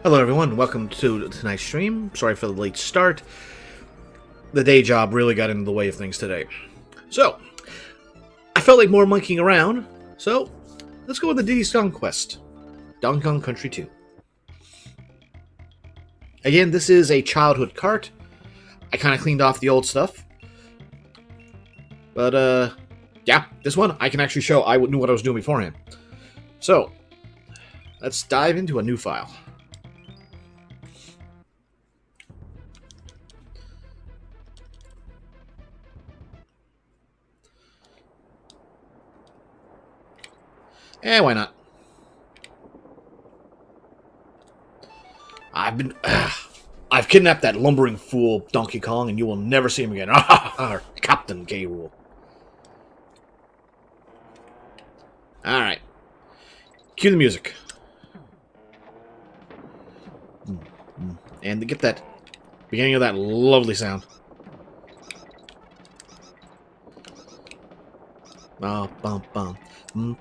Hello everyone, welcome to tonight's stream. Sorry for the late start. The day job really got in the way of things today. So, I felt like more monkeying around, so let's go with the Diddy's Conquest. Donkey Kong Country 2. Again, this is a childhood cart. I kind of cleaned off the old stuff. But, yeah, this one I can actually show I knew what I was doing beforehand. So, let's dive into a new file. Why not? I've kidnapped that lumbering fool Donkey Kong, and you will never see him again. Captain K. Rool. Alright. Cue the music. And to get that beginning of that lovely sound. Bum bum. I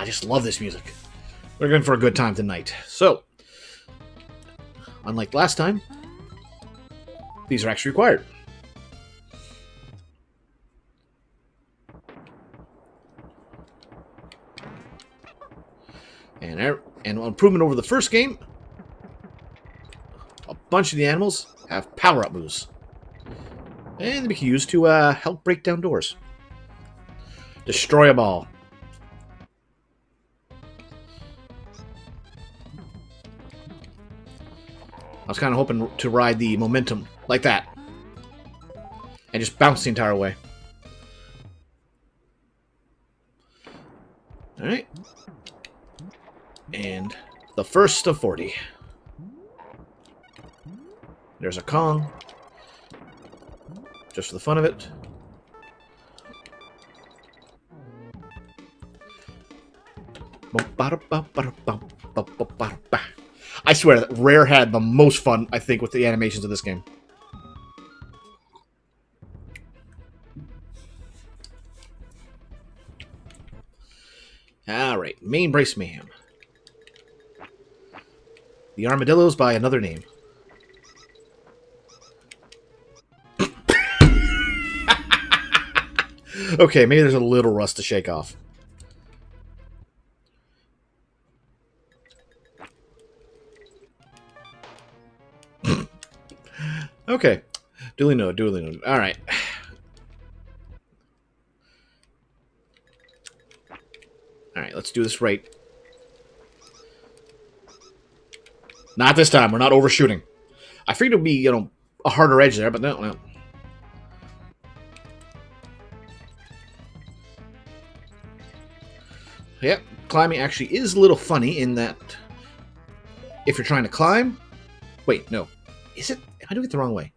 just love this music. We're going for a good time tonight. So, unlike last time, these are actually required. And improvement over the first game, a bunch of the animals have power-up moves. And they can be used to help break down doors. Destroy a ball. I was kind of hoping to ride the momentum like that. And just bounce the entire way. Alright. And the first of 40. There's a Kong. Just for the fun of it. I swear that Rare had the most fun, I think, with the animations of this game. Alright, Main Brace Mayhem. The Armadillos by another name. Okay, maybe there's a little rust to shake off. Okay. Duly noted, duly noted. Alright. Alright, let's do this right. Not this time. We're not overshooting. I figured it would be, a harder edge there, but no. Yep, climbing actually is a little funny in that if you're trying to climb... Wait, no. Is it? Am I doing it the wrong way?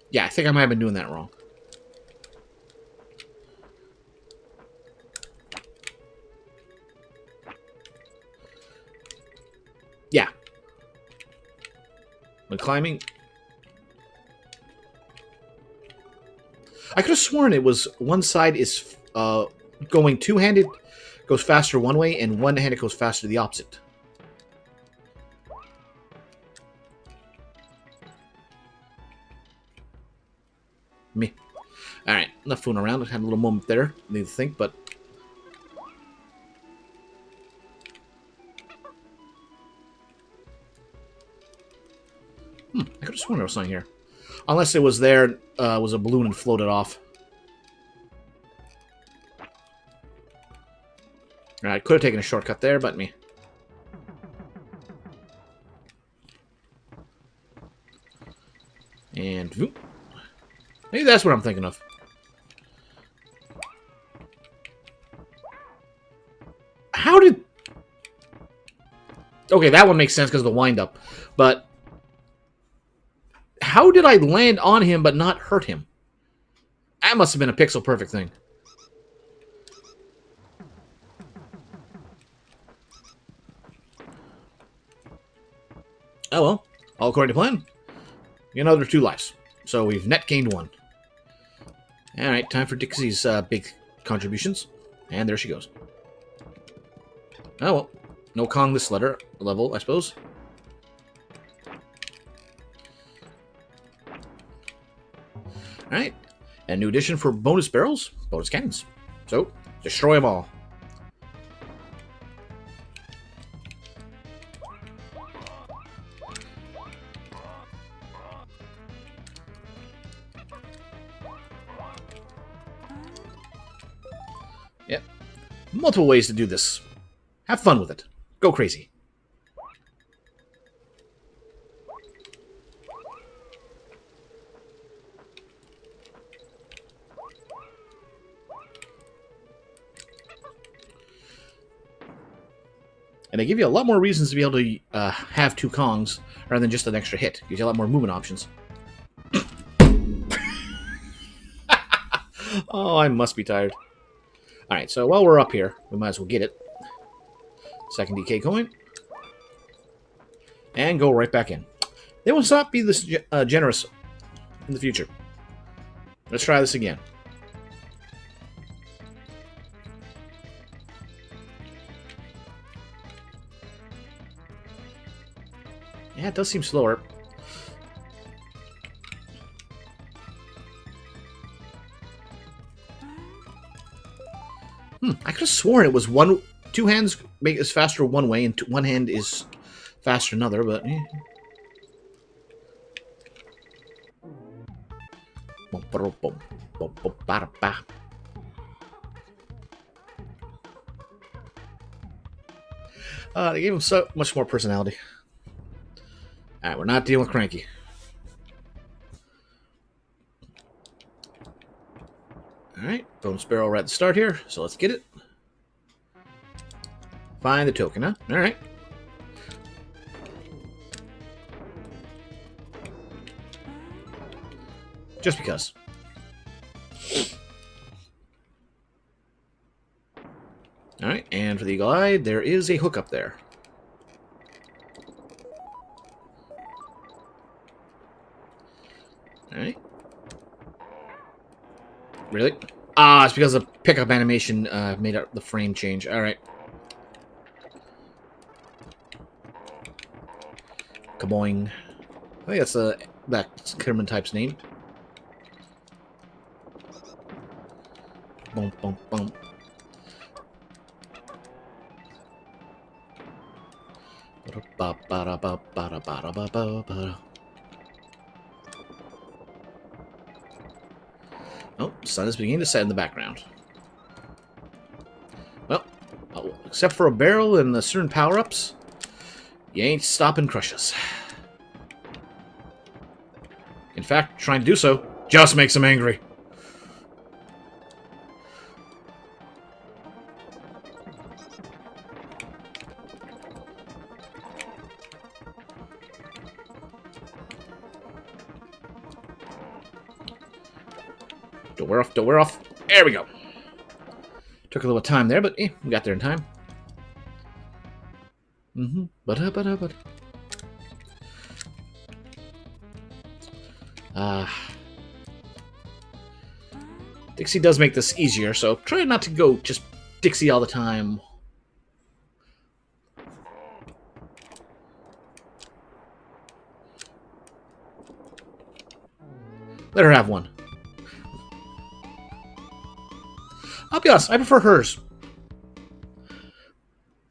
Yeah, I think I might have been doing that wrong. Yeah. When climbing... I could have sworn it was one side is going two-handed, goes faster one way, and one-handed goes faster the opposite. Me. Alright, enough fooling around. I had a little moment there. Need to think, but... I could have sworn there was something here. Unless it was there, was a balloon and floated off. Alright, could have taken a shortcut there, but me. And... whoop. Maybe that's what I'm thinking of. How did... Okay, that one makes sense because of the wind-up. But... how did I land on him but not hurt him? That must have been a pixel-perfect thing. Oh well, all according to plan. Another 2 lives. So we've net gained 1. Alright, time for Dixie's big contributions. And there she goes. Oh well. No Kong this level, I suppose. Alright. And new addition for bonus barrels, bonus cannons. So, destroy them all. Yep. Multiple ways to do this. Have fun with it. Go crazy. And they give you a lot more reasons to be able to have 2 Kongs rather than just an extra hit. Gives you a lot more movement options. Oh, I must be tired. Alright, so while we're up here, we might as well get it. Second DK coin. And go right back in. They will not be this generous in the future. Let's try this again. Yeah, it does seem slower. I could have sworn it was 2 hands make it faster one way and 1 hand is faster another, but they gave him so much more personality. Alright, we're not dealing with Cranky. Alright, bonus barrel right at the start here, so let's get it. Find the token, huh? Alright. Just because. Alright, and for the Eagle Eye, there is a hook up there. Alright. Really? Ah, it's because the pickup animation made the frame change. Alright. Kaboing. I think that's that Kerman type's name. Boom, boom, boom. Oh, the sun is beginning to set in the background. Well, except for a barrel and the certain power-ups, you ain't stopping crushes. In fact, trying to do so just makes him angry. Don't wear off, don't wear off. There we go. Took a little time there, but we got there in time. But. Dixie does make this easier, so try not to go just Dixie all the time. Let her have one. I'll be honest, I prefer hers.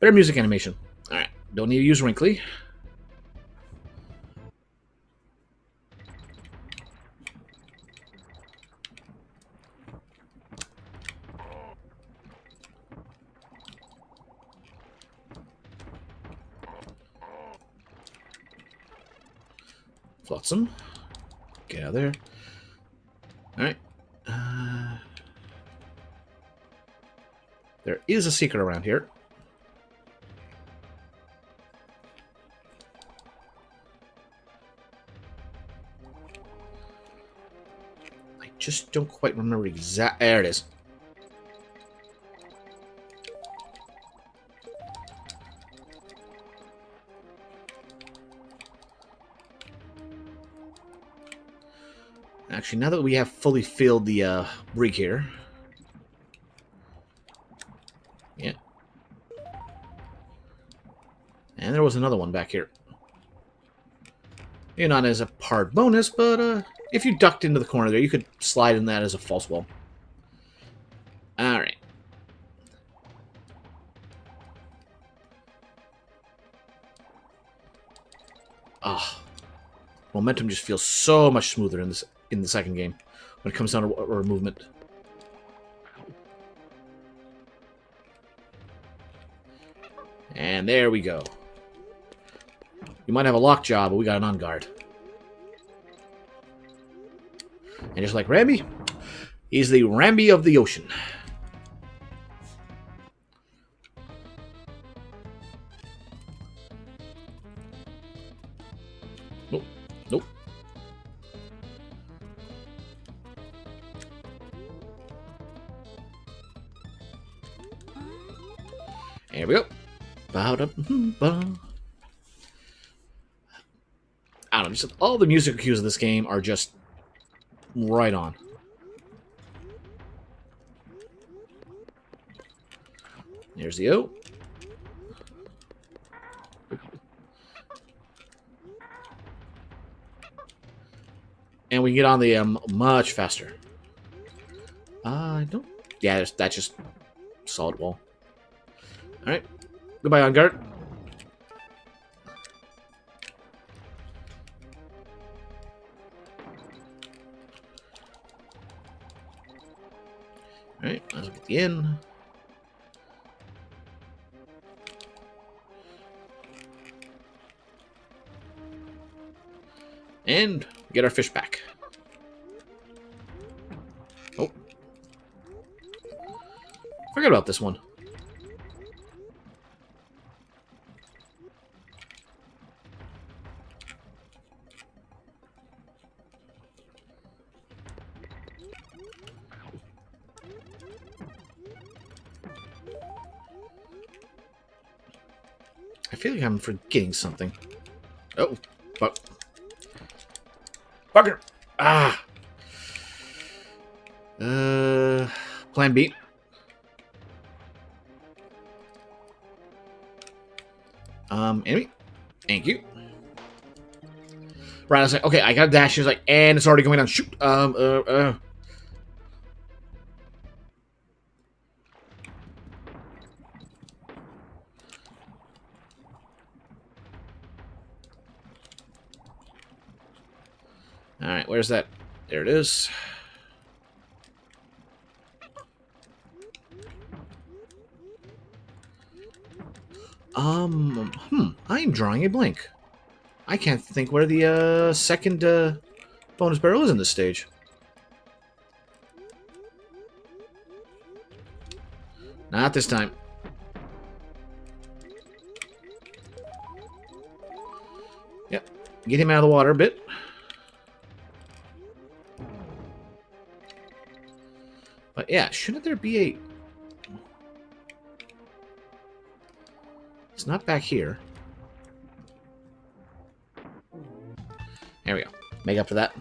Better music animation. Alright, don't need to use Wrinkly. Flotsam. Get out of there. Alright. There is a secret around here. I just don't quite remember exact. There it is. Actually, now that we have fully filled the rig here. Yeah. And there was another one back here. You're not as a hard bonus, but if you ducked into the corner there, you could slide in that as a false wall. Alright. Ah. Momentum just feels so much smoother in the second game when it comes down to movement. And there we go. You might have a lockjaw, but we got an on guard. And just like Rambi, he's the Rambi of the ocean. Nope. Nope. There we go. I don't know, just all the music cues of this game are just right on. There's the O. And we can get on the much faster. I don't... Yeah, that's just solid wall. Alright. Goodbye, on guard. Alright, let's get the in. And get our fish back. Oh. Forget about this one. I feel like I'm forgetting something. Oh, fuck. Fucker! Ah! Plan B. Enemy. Thank you. Right, I was like, okay, I got a dash. She's like, and it's already going down. Shoot. Alright, where's that? There it is. I am drawing a blank. I can't think where the second bonus barrel is in this stage. Not this time. Yep. Get him out of the water a bit. But yeah, shouldn't there be a... It's not back here. There we go. Make up for that.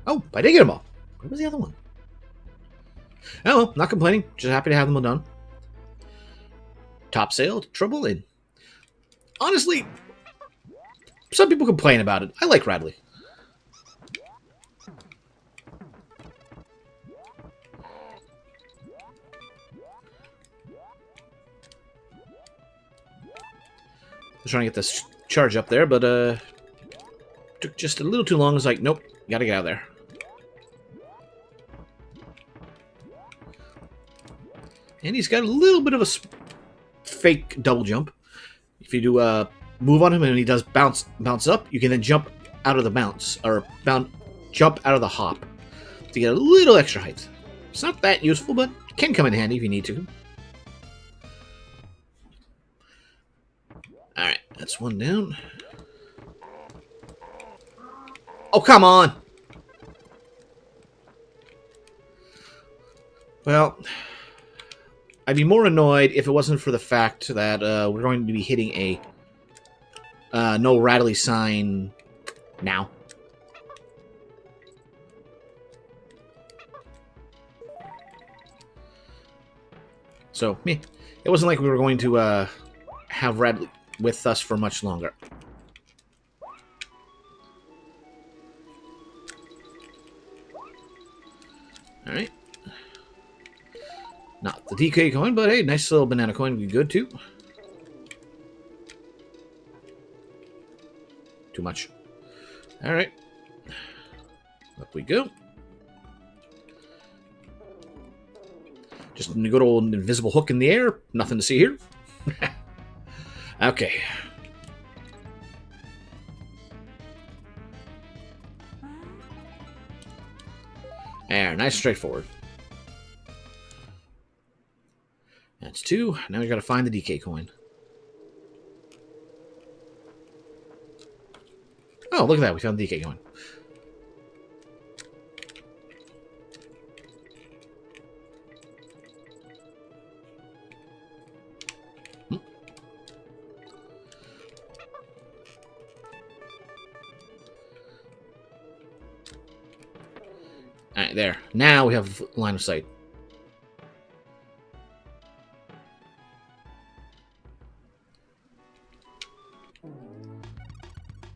Oh, I did get them all. Where was the other one? Oh, well, not complaining. Just happy to have them all done. Top sail, trouble in. Honestly, some people complain about it. I like Radley. I was trying to get this charge up there, but took just a little too long. I was like, nope, gotta get out of there. And he's got a little bit of a fake double jump. If you do move on him and he does bounce up, you can then jump out of the bounce, or jump out of the hop to get a little extra height. It's not that useful, but it can come in handy if you need to. Alright, that's one down. Oh, come on! Well, I'd be more annoyed if it wasn't for the fact that we're going to be hitting a no rattly sign now. So, meh. It wasn't like we were going to have Radley with us for much longer. Alright. Not the DK coin, but hey, nice little banana coin would be good too. Too much. Alright. Up we go. Just a good old invisible hook in the air. Nothing to see here. Okay. There, nice straightforward. That's 2. Now we gotta find the DK coin. Oh, look at that. We found the DK coin. Alright, there. Now we have line of sight.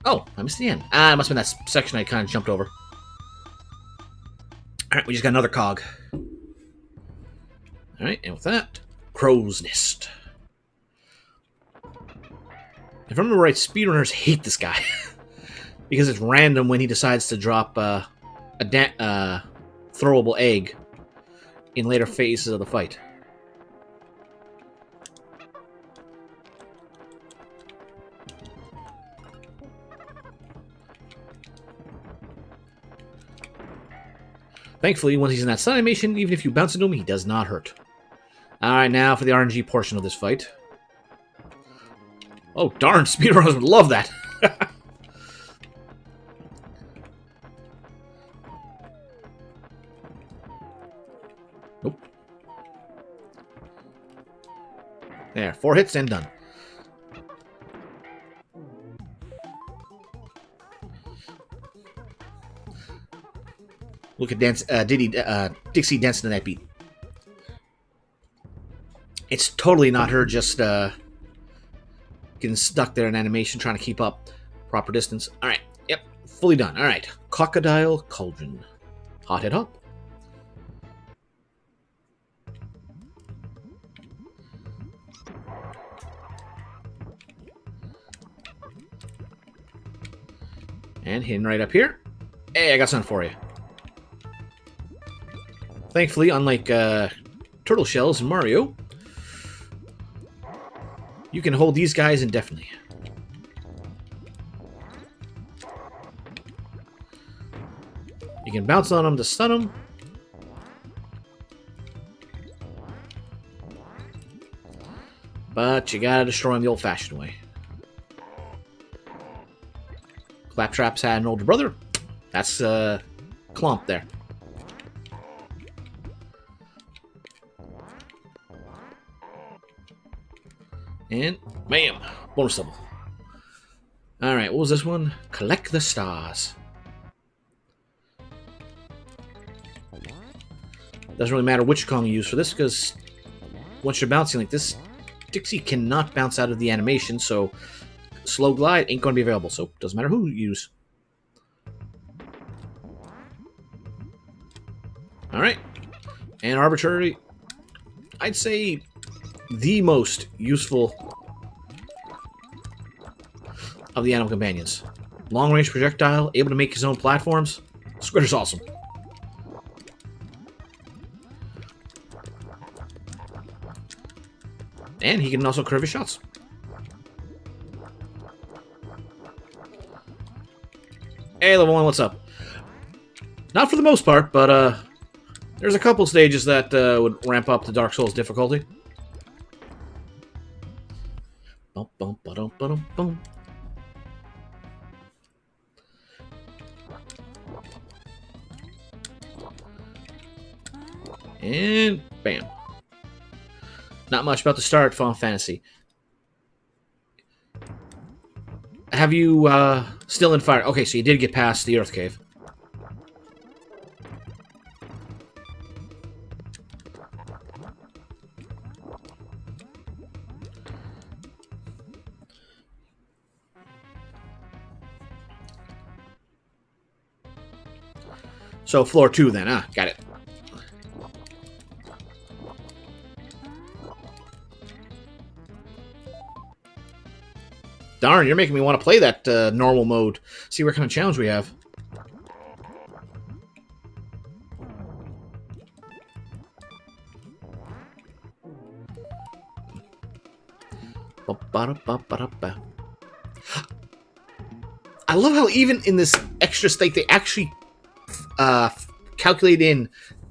Oh, I missed the end. Ah, it must have been that section I kind of jumped over. Alright, we just got another cog. Alright, and with that, Crow's Nest. If I remember right, speedrunners hate this guy. Because it's random when he decides to drop a throwable egg in later phases of the fight. Thankfully, once he's in that sun animation, even if you bounce into him, he does not hurt. Alright, now for the RNG portion of this fight. Oh, darn, speedrunners would love that. Nope. There, 4 hits and done. Look at Dixie dancing to that beat. It's totally not her just getting stuck there in animation, trying to keep up proper distance. All right, yep, fully done. All right, Crocodile Cauldron, Hothead Hop. And hitting right up here. Hey, I got something for you. Thankfully, unlike turtle shells in Mario, you can hold these guys indefinitely. You can bounce on them to stun them. But you gotta destroy them the old-fashioned way. Claptrap's had an older brother. That's Clomp there. And bam! Bonus level. Alright, what was this one? Collect the stars. Doesn't really matter which Kong you use for this, because once you're bouncing like this, Dixie cannot bounce out of the animation, so slow glide ain't going to be available, so it doesn't matter who you use. Alright. And arbitrary, I'd say the most useful of the animal companions. Long-range projectile, able to make his own platforms. Squidder's awesome. And he can also curve his shots. Hey, level 1, what's up? Not for the most part, but there's a couple stages that would ramp up the Dark Souls difficulty. Bum, bum, ba-dum, ba-dum, bum. And bam. Not much about the start, Final Fantasy. Have you, still in fire? Okay, so you did get past the Earth Cave. So, floor 2 then, got it. Darn, you're making me want to play that normal mode. See what kind of challenge we have. I love how even in this extra state, they actually calculate in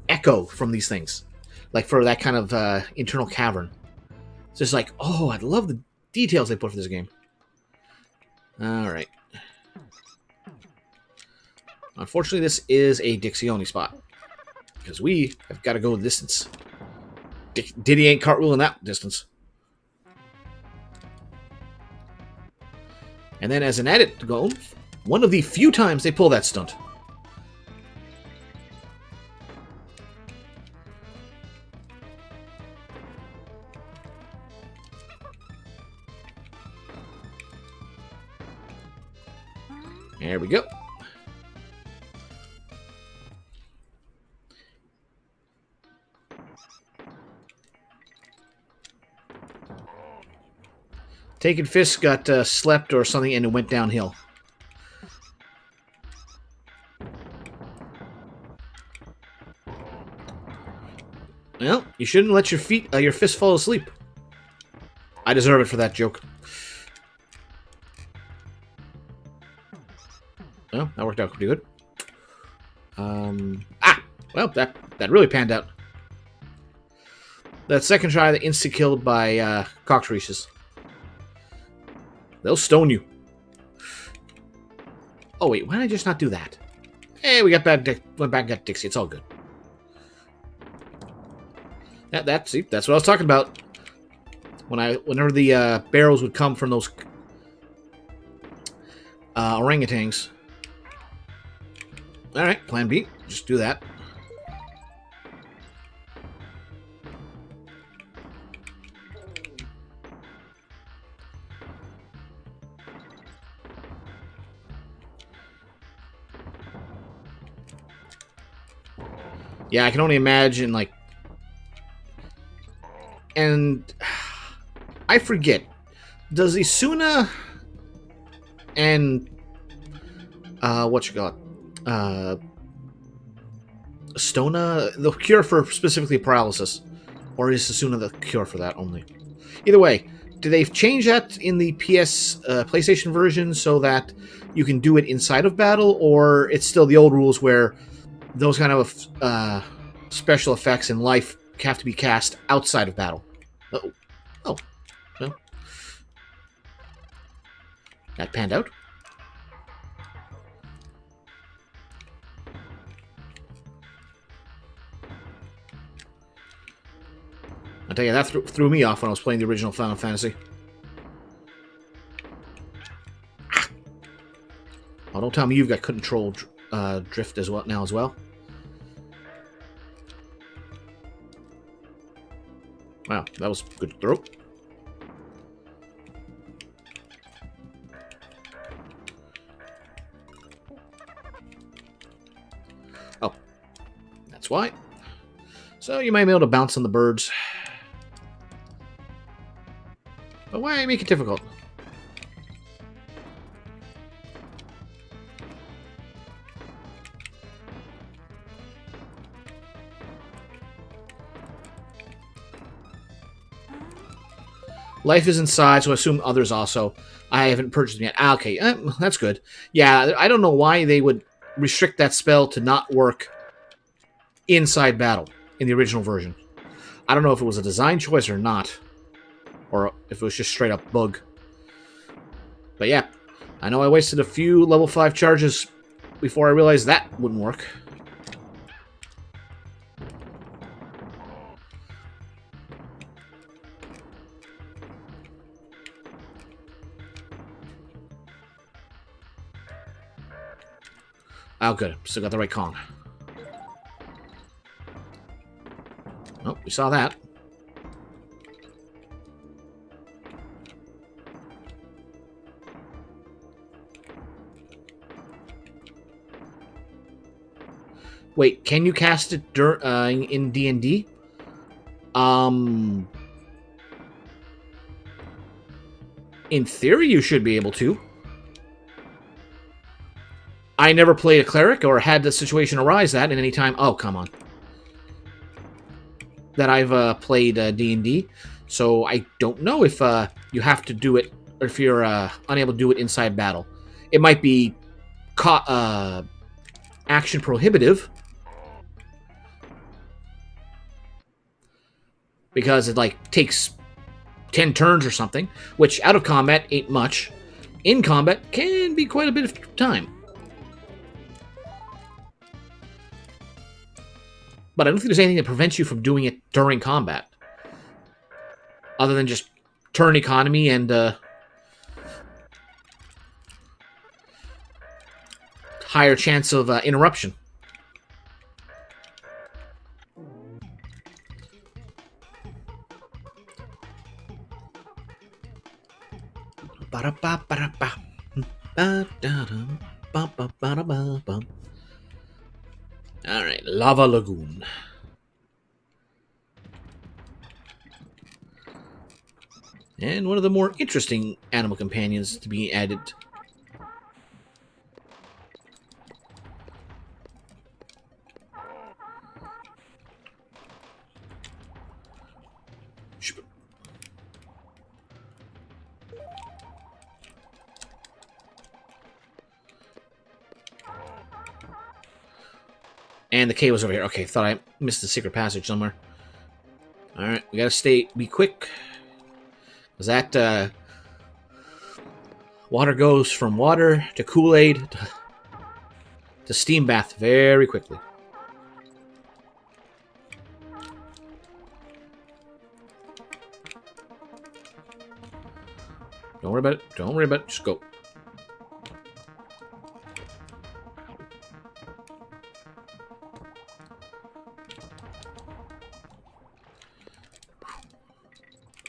echo from these things. Like for that kind of internal cavern. It's just like, oh, I love the details they put for this game. Alright. Unfortunately, this is a Dixie-only spot. Because we have got to go the distance. Diddy ain't cartwheeling that distance. And then as an added goal, one of the few times they pull that stunt. There we go. Taken Fist got slept or something and it went downhill. Well, you shouldn't let your fist fall asleep. I deserve it for that joke. Well, that worked out pretty good. Well, that really panned out. That second try, the insta-killed by cockatrices. They'll stone you. Oh, wait, why did I just not do that? Hey, we got went back and got Dixie. It's all good. See, that's what I was talking about. Whenever the barrels would come from those orangutans. Alright, plan B. Just do that. Yeah, I can only imagine, like... And... I forget. Does Isuna... and... Stona, the cure for specifically paralysis, or is Isuna the cure for that only? Either way, do they change that in the PlayStation version so that you can do it inside of battle, or it's still the old rules where those kind of special effects in life have to be cast outside of battle? Uh-oh. Oh, well, that panned out. I tell you, that threw me off when I was playing the original Final Fantasy. Oh, don't tell me you've got control drift as well now as well. Wow, that was a good throw. Oh, that's why. So you might be able to bounce on the birds. But why make it difficult? Life is inside, so I assume others also. I haven't purchased them yet. Okay, that's good. Yeah, I don't know why they would restrict that spell to not work inside battle in the original version. I don't know if it was a design choice or not. Or if it was just straight up bug. But yeah, I know I wasted a few level 5 charges before I realized that wouldn't work. Oh, good. Still got the right Kong. Oh, we saw that. Wait, can you cast it in D&D? In theory, you should be able to. I never played a cleric or had the situation arise that in any time. Oh, come on. That I've played D&D. So I don't know if you have to do it, or if you're unable to do it inside battle. It might be action prohibitive, because it like takes 10 turns or something, which out of combat ain't much. In combat can be quite a bit of time. But I don't think there's anything that prevents you from doing it during combat, other than just turn economy and higher chance of interruption. Alright, Lava Lagoon. And one of the more interesting animal companions to be added. And the K was over here. Okay, thought I missed the secret passage somewhere. Alright, we gotta be quick. Because that, water goes from water to Kool-Aid to steam bath very quickly. Don't worry about it. Don't worry about it. Just go.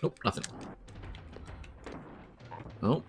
Nope, nothing. Oh.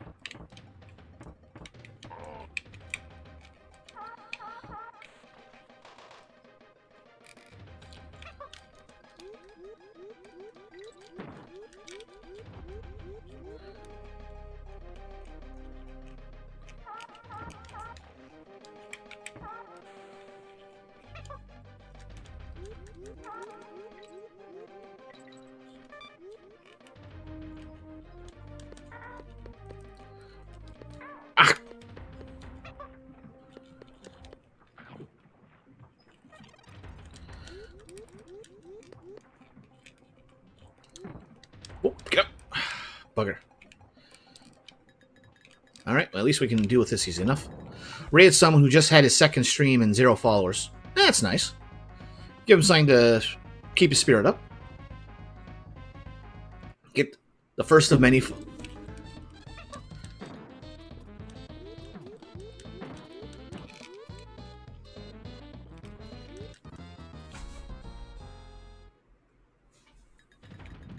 Oh, get up. Bugger. Alright, well, at least we can deal with this easy enough. Raid someone who just had his second stream and 0 followers. That's nice. Give him something to keep his spirit up. Get the first of many...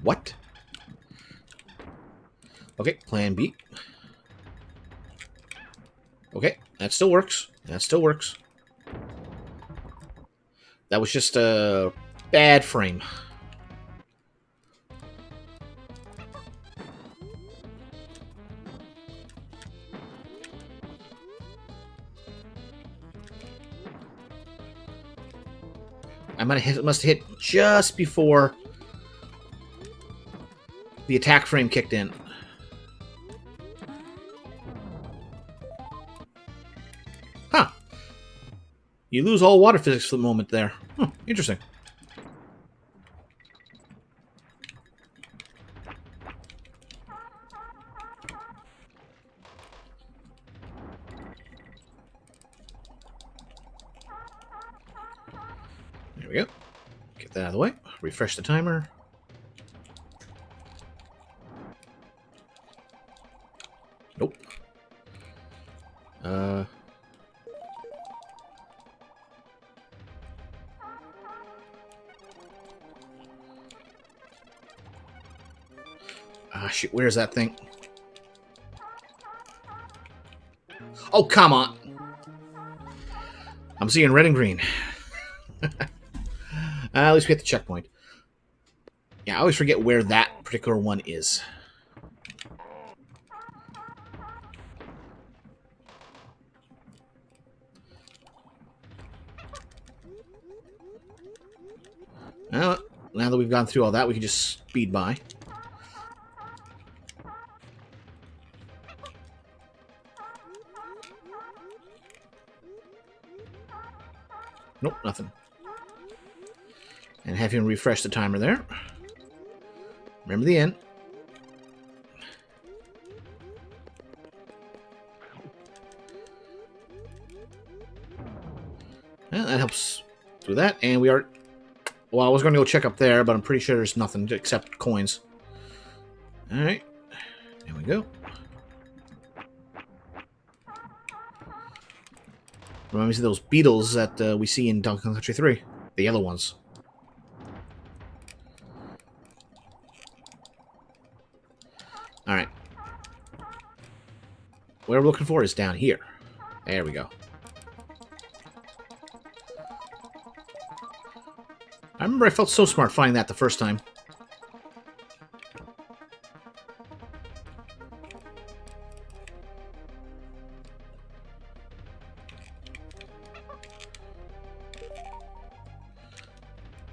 What? Okay, plan B. Okay, that still works. That still works. That was just a bad frame. I must have hit just before the attack frame kicked in. Huh. You lose all water physics for the moment there. Interesting. There we go. Get that out of the way. Refresh the timer. Nope. Ah, shit, where's that thing? Oh, come on! I'm seeing red and green. At least we hit the checkpoint. Yeah, I always forget where that particular one is. Well, now that we've gone through all that, we can just speed by. Nope, nothing. And have him refresh the timer there. Remember the end. Well, that helps do that. And we are... Well, I was going to go check up there, but I'm pretty sure there's nothing except coins. Alright. There we go. Reminds me of those beetles that we see in Donkey Kong Country 3. The yellow ones. Alright. What we're looking for is down here. There we go. I remember I felt so smart finding that the first time.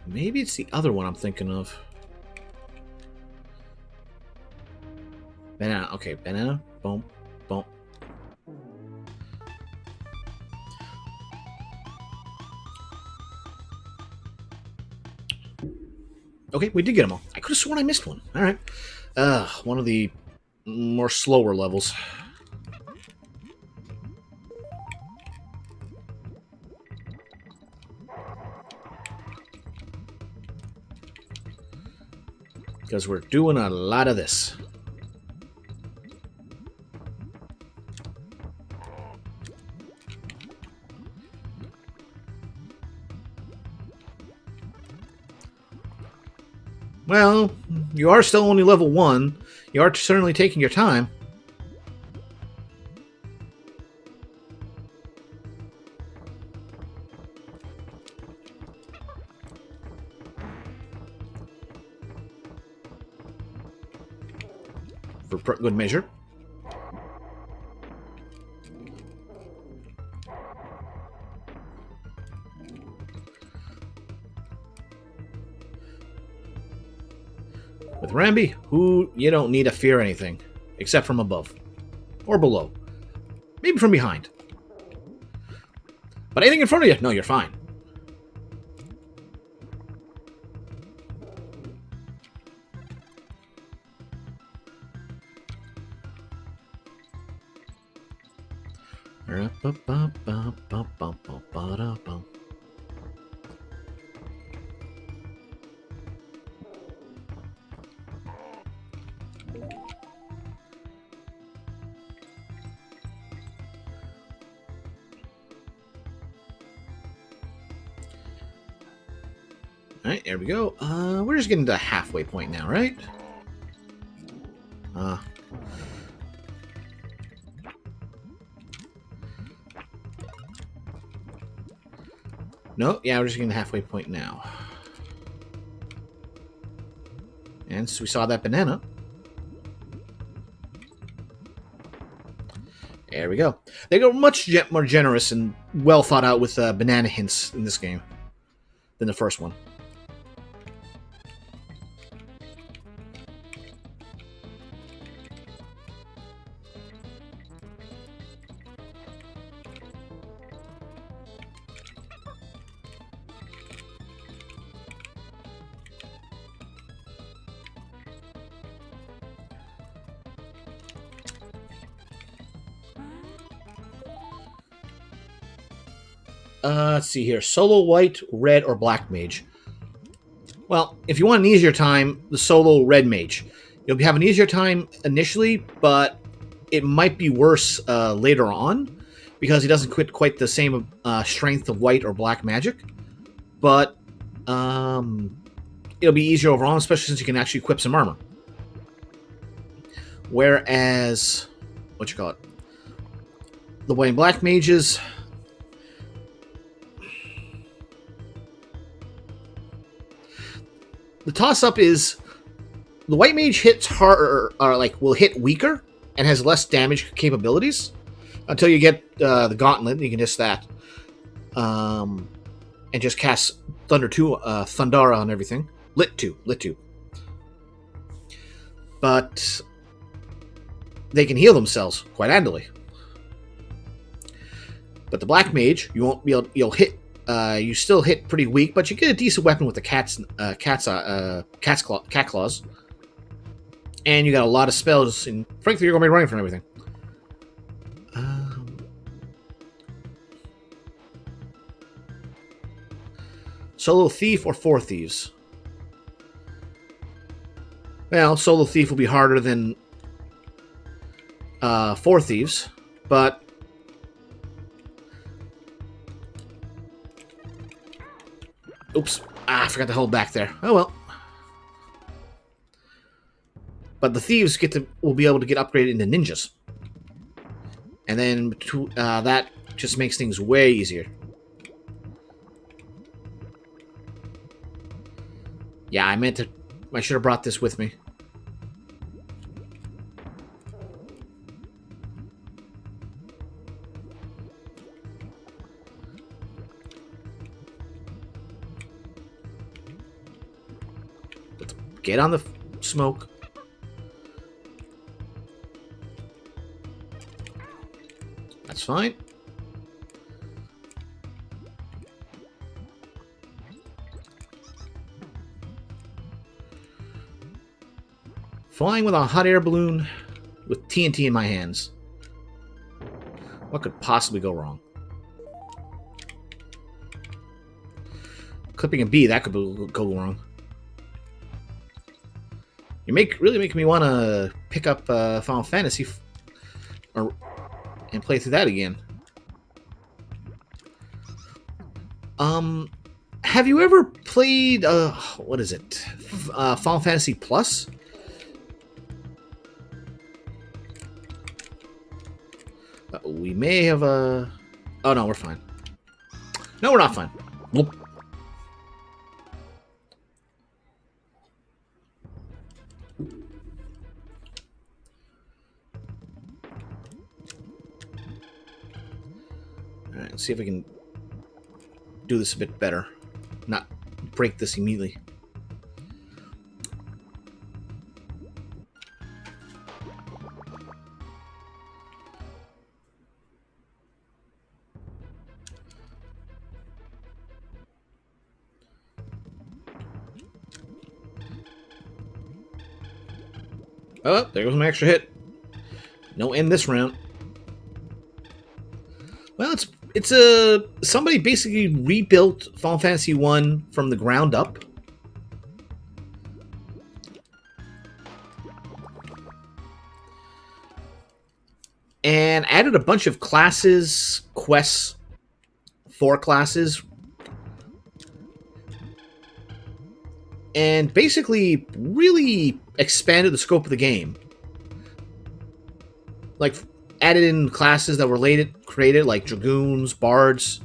Maybe it's the other one I'm thinking of. Banana. Okay, banana. Boom. Boom. Okay, we did get them all. I could have sworn I missed one. Alright. One of the more slower levels. Because we're doing a lot of this. Well, you are still only level 1. You are certainly taking your time. For good measure. With Rambi, who you don't need to fear anything, except from above. Or below. Maybe from behind. But anything in front of you, no, you're fine. Alright, there we go. We're just getting to the halfway point now, right? No, yeah, we're just getting the halfway point now. And so we saw that banana. There we go. They go much more generous and well thought out with banana hints in this game than the first one. Let's see here. Solo white, red, or black mage. Well, if you want an easier time, the solo red mage. You'll have an easier time initially, but it might be worse later on because he doesn't quite the same strength of white or black magic. But it'll be easier overall, especially since you can actually equip some armor. Whereas, what you call it? The white and black mages. The toss-up is the white mage hits harder, or like will hit weaker and has less damage capabilities until you get the gauntlet. You can just that, and just cast Thundara on everything. Lit 2. But they can heal themselves quite handily. But the black mage, you won't be able. You'll hit. You still hit pretty weak, but you get a decent weapon with the cat claws, and you got a lot of spells. And frankly, you're gonna be running from everything. Solo thief or 4 thieves? Well, solo thief will be harder than 4 thieves, but oops. I forgot to hold back there. Oh well. But the thieves will be able to get upgraded into ninjas. And then that just makes things way easier. Yeah, I should have brought this with me. Let's get on the smoke. That's fine. Flying with a hot air balloon with TNT in my hands. What could possibly go wrong? Clipping a bee, that could go wrong. You really make me want to pick up Final Fantasy and play through that again. Have you ever played what is it? Final Fantasy Plus? We may have oh no, we're fine. No, we're not fine. Nope. Alright, let's see if we can do this a bit better. Not break this immediately. Oh, there goes my extra hit. No end this round. Well, it's somebody basically rebuilt Final Fantasy 1 from the ground up. And added a bunch of classes, quests, 4 classes. And basically really expanded the scope of the game. Like, added in classes that were created, like Dragoons, Bards.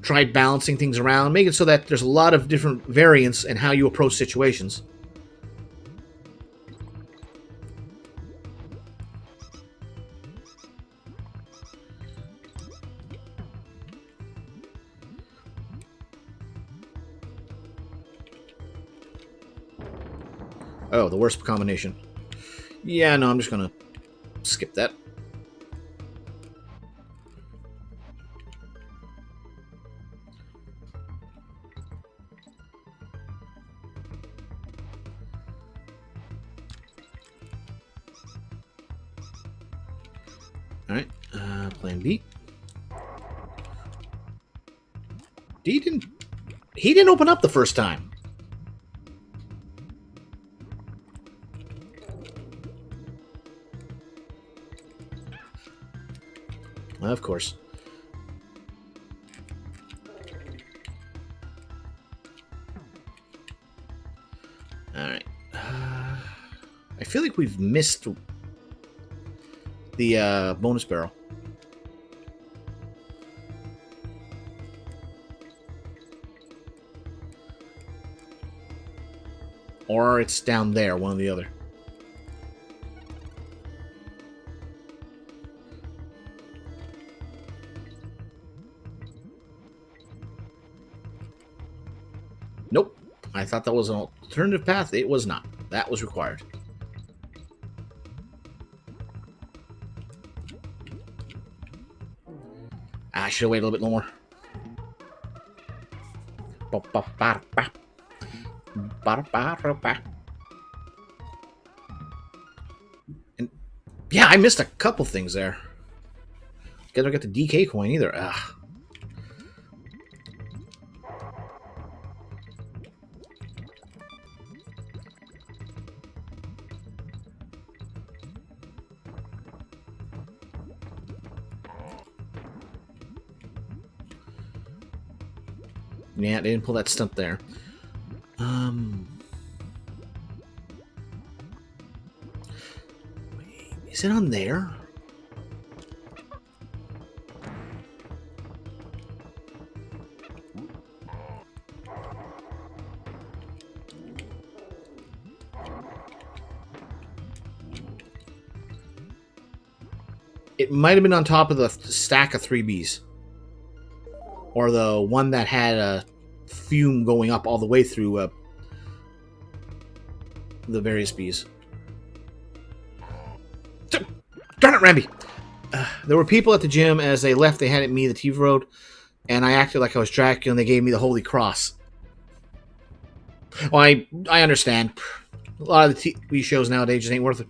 Tried balancing things around, make it so that there's a lot of different variants in how you approach situations. Oh, the worst combination. Yeah, no, I'm just gonna skip that. Alright, plan B. He didn't open up the first time. Of course. Alright. I feel like we've missed the bonus barrel. Or it's down there, one or the other. Nope. I thought that was an alternative path. It was not. That was required. I should have waited a little bit more. And yeah, I missed a couple things there. Guess I got the DK coin either. Ugh. Yeah, they didn't pull that stunt there. Is it on there? It might have been on top of the stack of 3Bs. Or the one that had a fume going up all the way through the various bees. Darn it, Ramby! There were people at the gym. As they left, they handed me the TV remote, and I acted like I was Dracula, and they gave me the Holy Cross. Well, I understand. A lot of the TV shows nowadays just ain't worth it.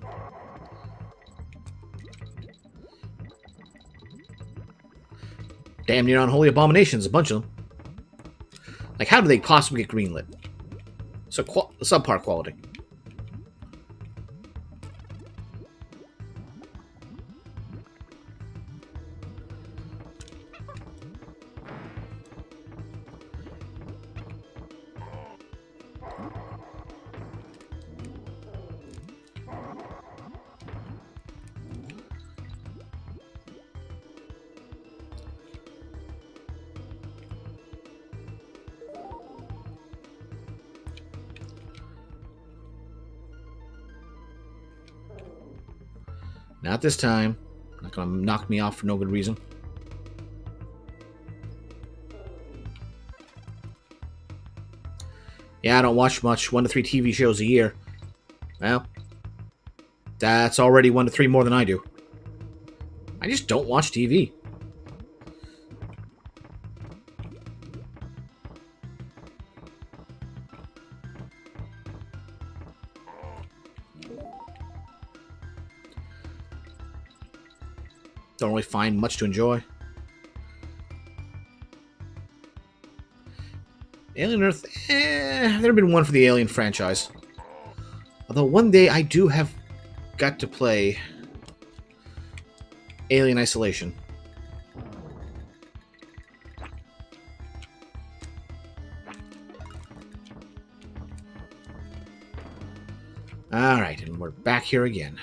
Damn near unholy abominations, a bunch of them. Like, how do they possibly get greenlit? So, subpar quality. Not this time. Not gonna knock me off for no good reason. Yeah, I don't watch much. 1 to 3 TV shows a year. Well, that's already 1 to 3 more than I do. I just don't watch TV. Don't really find much to enjoy. Alien Earth, never been one for the Alien franchise. Although one day I do have got to play Alien Isolation. Alright, and we're back here again.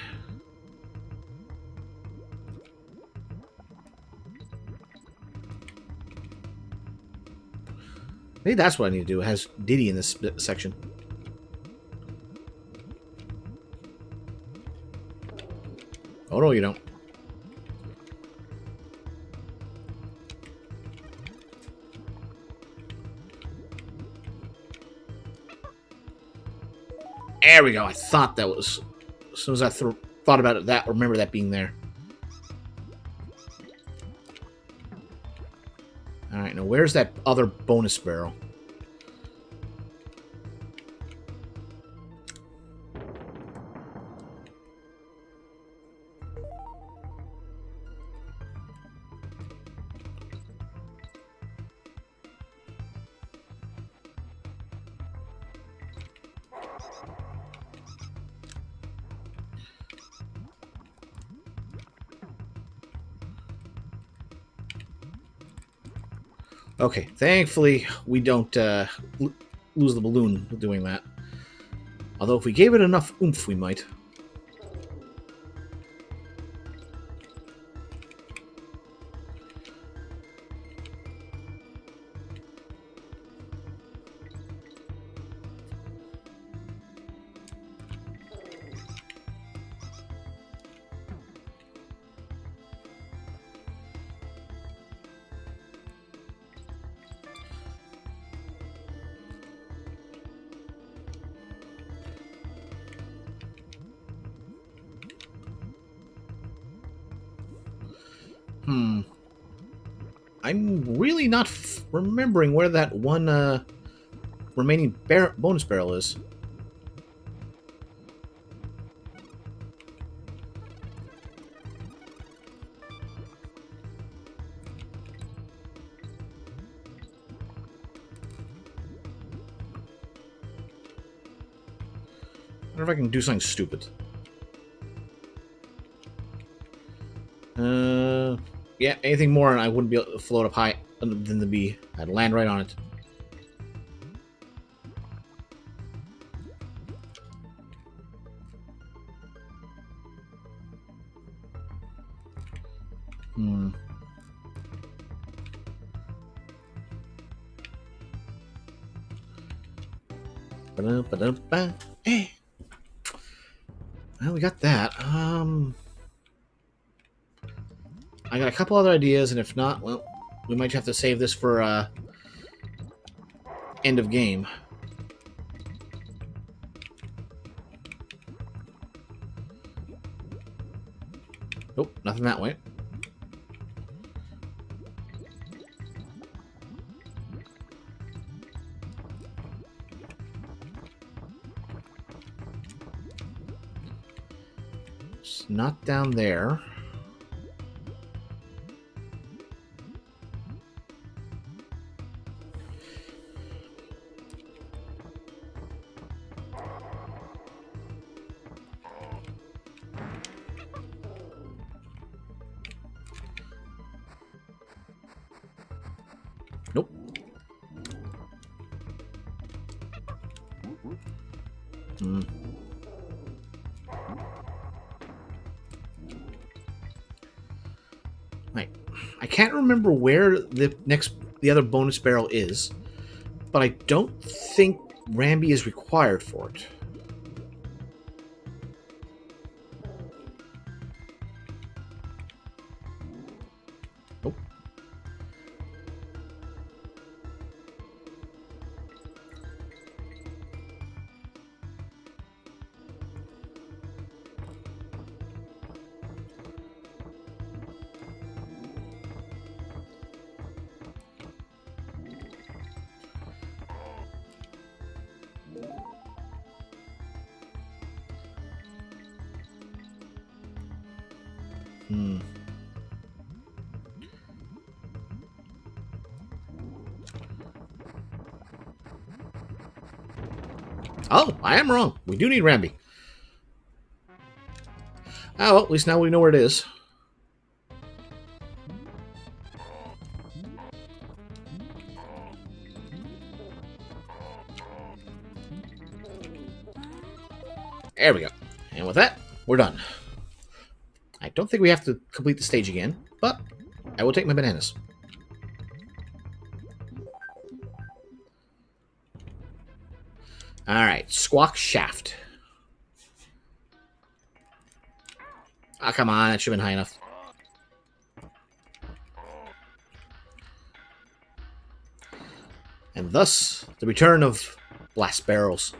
Maybe that's what I need to do. It has Diddy in this section. Oh, no, you don't. There we go. I thought that was... As soon as I thought about it, I remember that being there. Alright, now where's that other bonus barrel? Okay, thankfully we don't lose the balloon doing that. Although if we gave it enough oomph, we might. I'm really not remembering where that one remaining bonus barrel is. I wonder if I can do something stupid. Yeah, anything more and I wouldn't be able to float up high than the bee. I'd land right on it. Eh. Well, we got that. I got a couple other ideas, and if not, well, we might have to save this for end of game. Nope, nothing that way. It's not down there. Nope. Right. I can't remember where the other bonus barrel is, but I don't think Rambi is required for it. Nope. Oh, I am wrong. We do need Rambi. Oh, well, at least now we know where it is. There we go. And with that, we're done. I don't think we have to complete the stage again, but I will take my bananas. Alright, Squawk Shaft. Ah, come on, that should have been high enough. And thus, the return of Blast Barrels.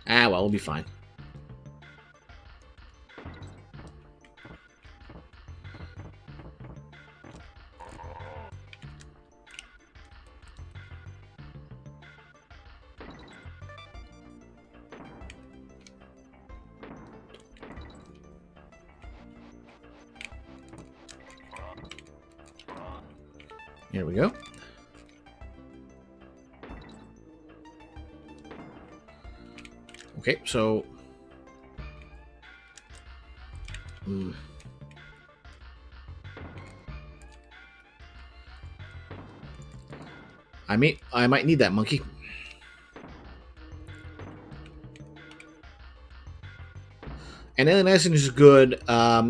Ah, well, we'll be fine. Here we go. Okay, so... I might need that monkey. And Alien Isolation is good.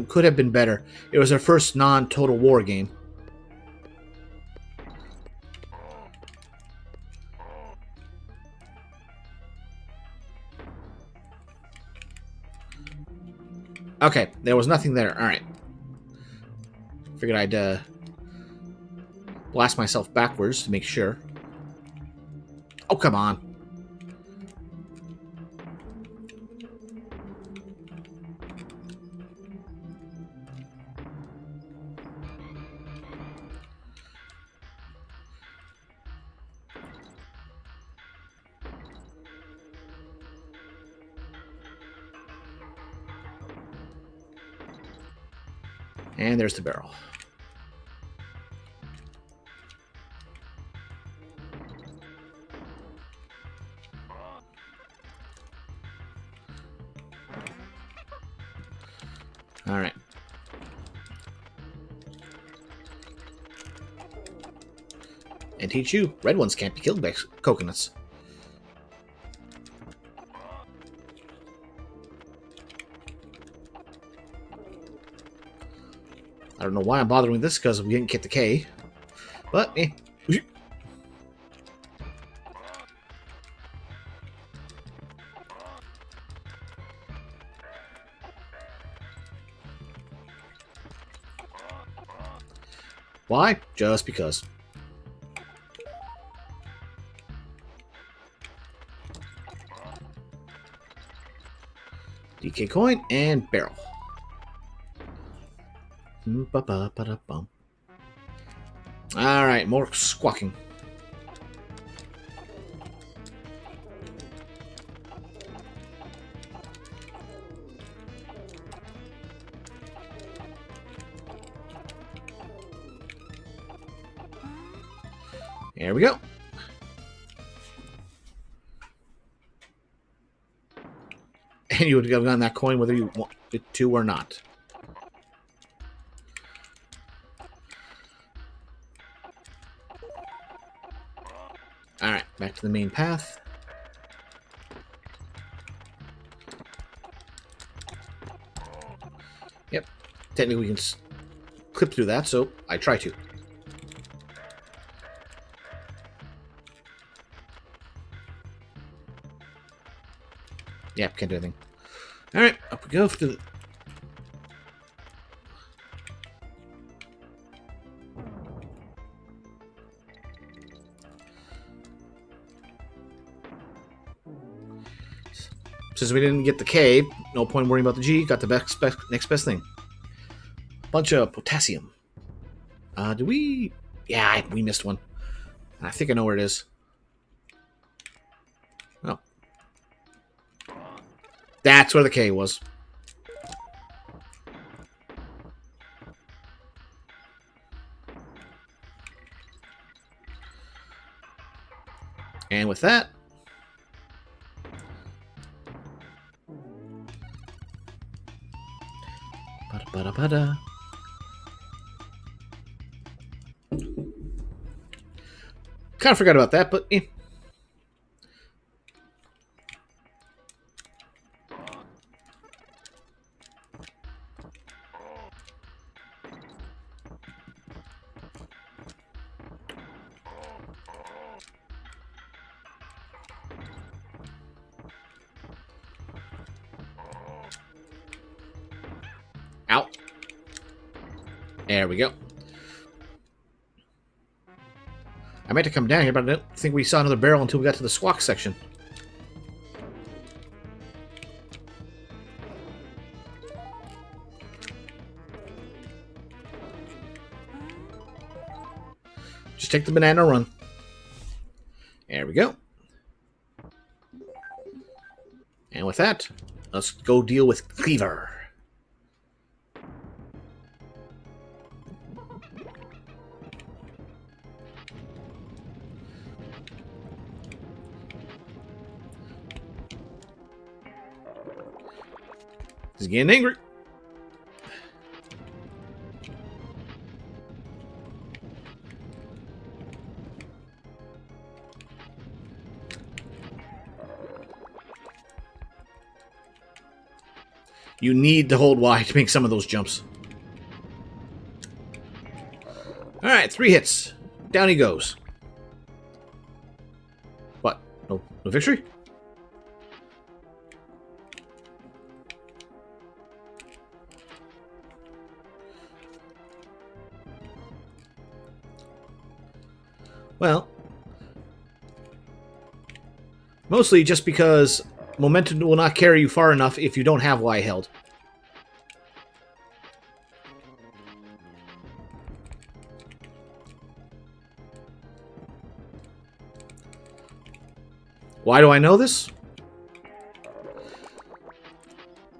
Could have been better. It was our first non-Total War game. Okay, there was nothing there. Alright. Figured I'd blast myself backwards to make sure. Oh, come on. And there's the barrel. Alright. And teach you, red ones can't be killed by coconuts. I don't know why I'm bothering with this, because we didn't get the K. But, eh. Why? Just because. DK coin and barrel. Alright, more squawking. There we go. And you would have gotten that coin whether you want it to or not. Alright, back to the main path. Yep. Technically we can clip through that, so I try to. Yep, can't do anything. Alright, up we go to the... Since we didn't get the K, no point worrying about the G. Got the next best thing. Bunch of potassium. Did we... Yeah, we missed one. I think I know where it is. Oh. That's where the K was. And with that... Ba-da-ba-da-ba-da. Kind of forgot about that, but eh. Out. There we go. I meant to come down here, but I don't think we saw another barrel until we got to the squawk section. Just take the banana and run. There we go. And with that, let's go deal with Cleaver. He's getting angry. You need to hold Y to make some of those jumps. Alright, 3 hits. Down he goes. What? No victory? Well, mostly just because momentum will not carry you far enough if you don't have Y held. Why do I know this?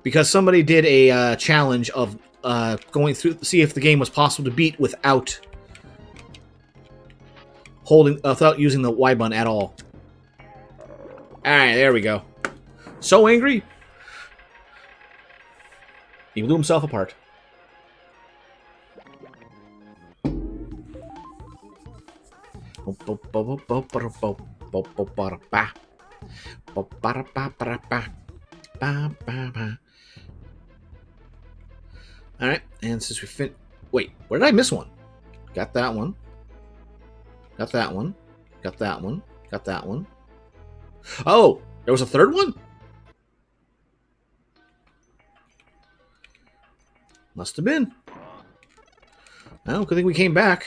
Because somebody did a challenge of going through to see if the game was possible to beat without holding, without using the Y button at all. Alright, there we go. So angry, he blew himself apart. Alright, and since we fit... Wait, where did I miss one? Got that one. Got that one. Got that one. Got that one. Oh! There was a third one? Must have been. Oh, good thing we came back.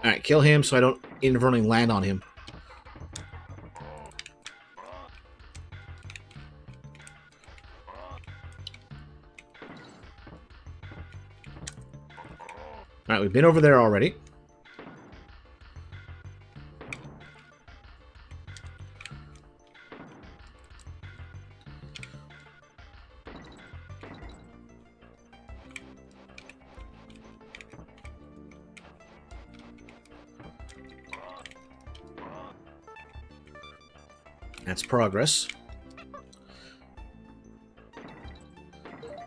Alright, kill him so I don't inadvertently land on him. Alright, we've been over there already. That's progress.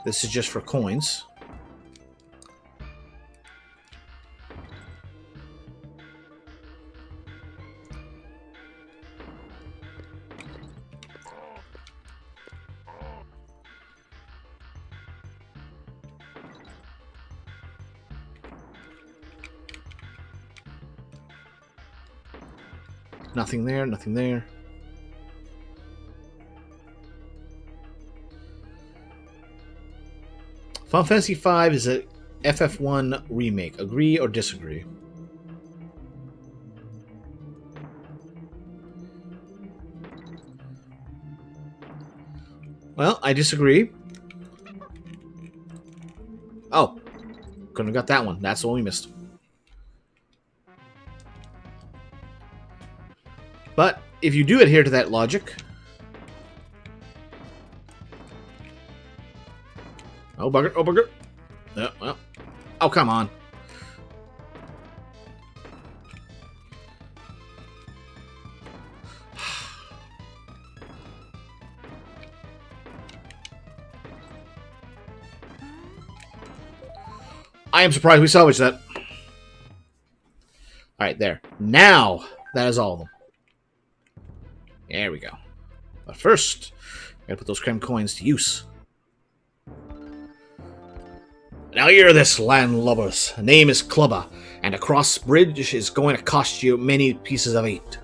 This is just for coins. Nothing there, nothing there. Final Fantasy V is a FF1 remake. Agree or disagree? Well, I disagree. Oh. Couldn't have got that one. That's the one we missed. But if you do adhere to that logic... Oh, bugger. Oh, bugger. Well. Oh, come on. I am surprised we salvaged that. Alright, there. Now, that is all of them. There we go. But first, I gotta put those creme coins to use. Now hear this, landlubbers. The name is Clubber, and a cross bridge is going to cost you many pieces of eight.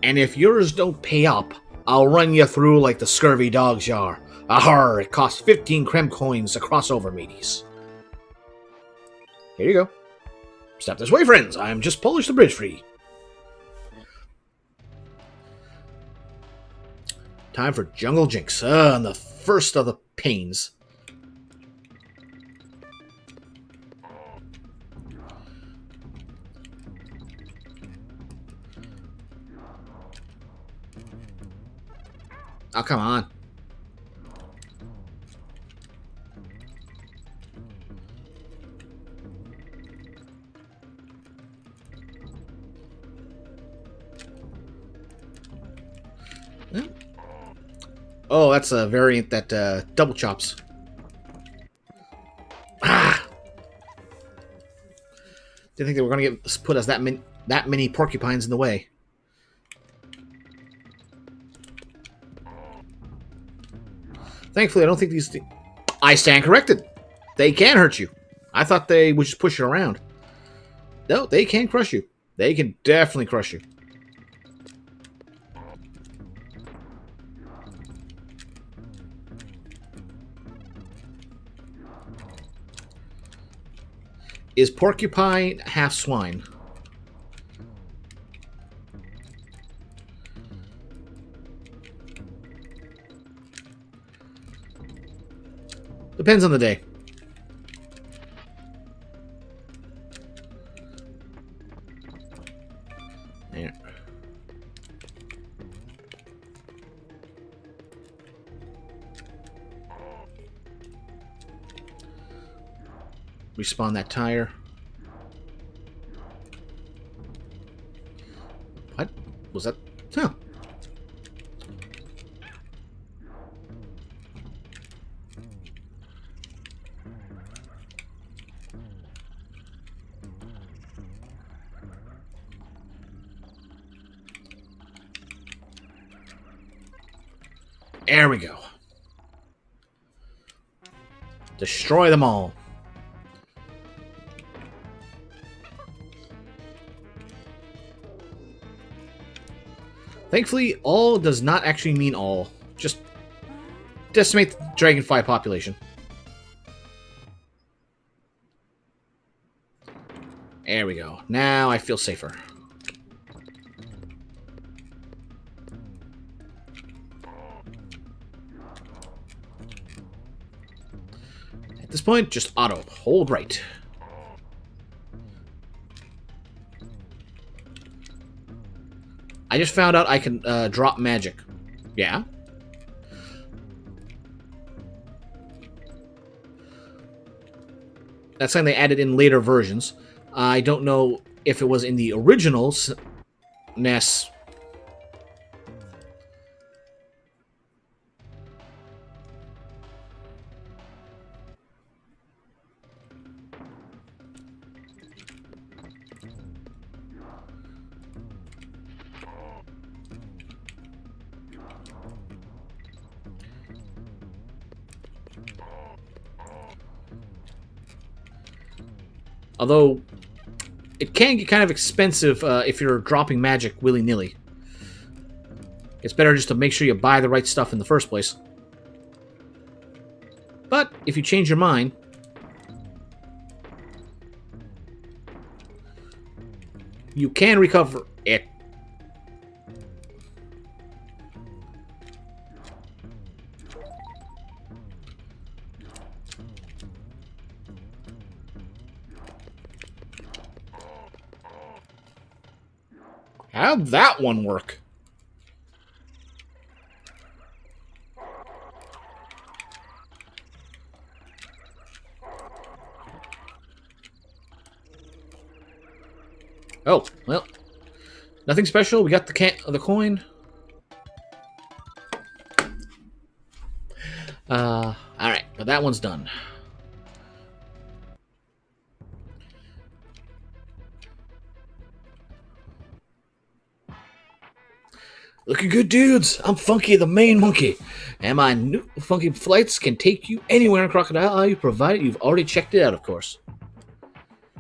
And if yours don't pay up, I'll run you through like the scurvy dogs you are. Ahar, it costs 15 creme coins to cross over, mateys. Here you go. Step this way, friends. I'm just polished the bridge free. Time for Jungle Jinx. And the first of the pains. Oh, come on. Oh, that's a variant that double chops. Ah! Didn't think they were going to get put as that many porcupines in the way. Thankfully, I don't think these... I stand corrected. They can hurt you. I thought they would just push you around. No, they can crush you. They can definitely crush you. Is porcupine half swine? Depends on the day. There. Respawn that tire. What was that? Huh. There we go. Destroy them all. Thankfully, all does not actually mean all. Just decimate the dragonfly population. There we go. Now I feel safer. At this point, just auto. Hold right. I just found out I can drop magic. Yeah? That's something they added in later versions. I don't know if it was in the original NES. Although, it can get kind of expensive if you're dropping magic willy-nilly. It's better just to make sure you buy the right stuff in the first place. But, if you change your mind, you can recover it. How'd that one work? Oh, well. Nothing special. We got the coin. Alright, but that one's done. Looking good, dudes. I'm Funky the main monkey, and my new funky flights can take you anywhere in Crocodile Isle, provided you've already checked it out, of course.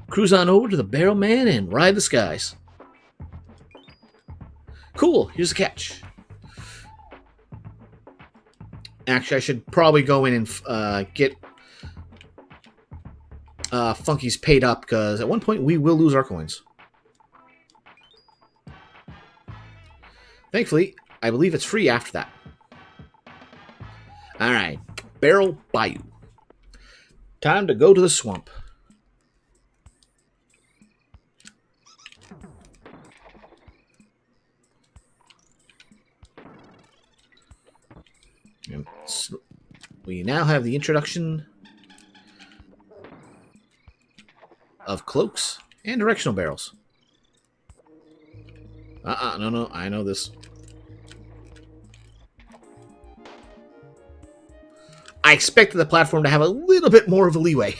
Cruise on over to the Barrel Man and ride the skies. Cool, here's the catch. Actually, I should probably go in and get Funky's paid up, because at one point we will lose our coins. Thankfully, I believe it's free after that. Alright, Barrel Bayou. Time to go to the swamp. And we now have the introduction of cloaks and directional barrels. No, I know this. I expected the platform to have a little bit more of a leeway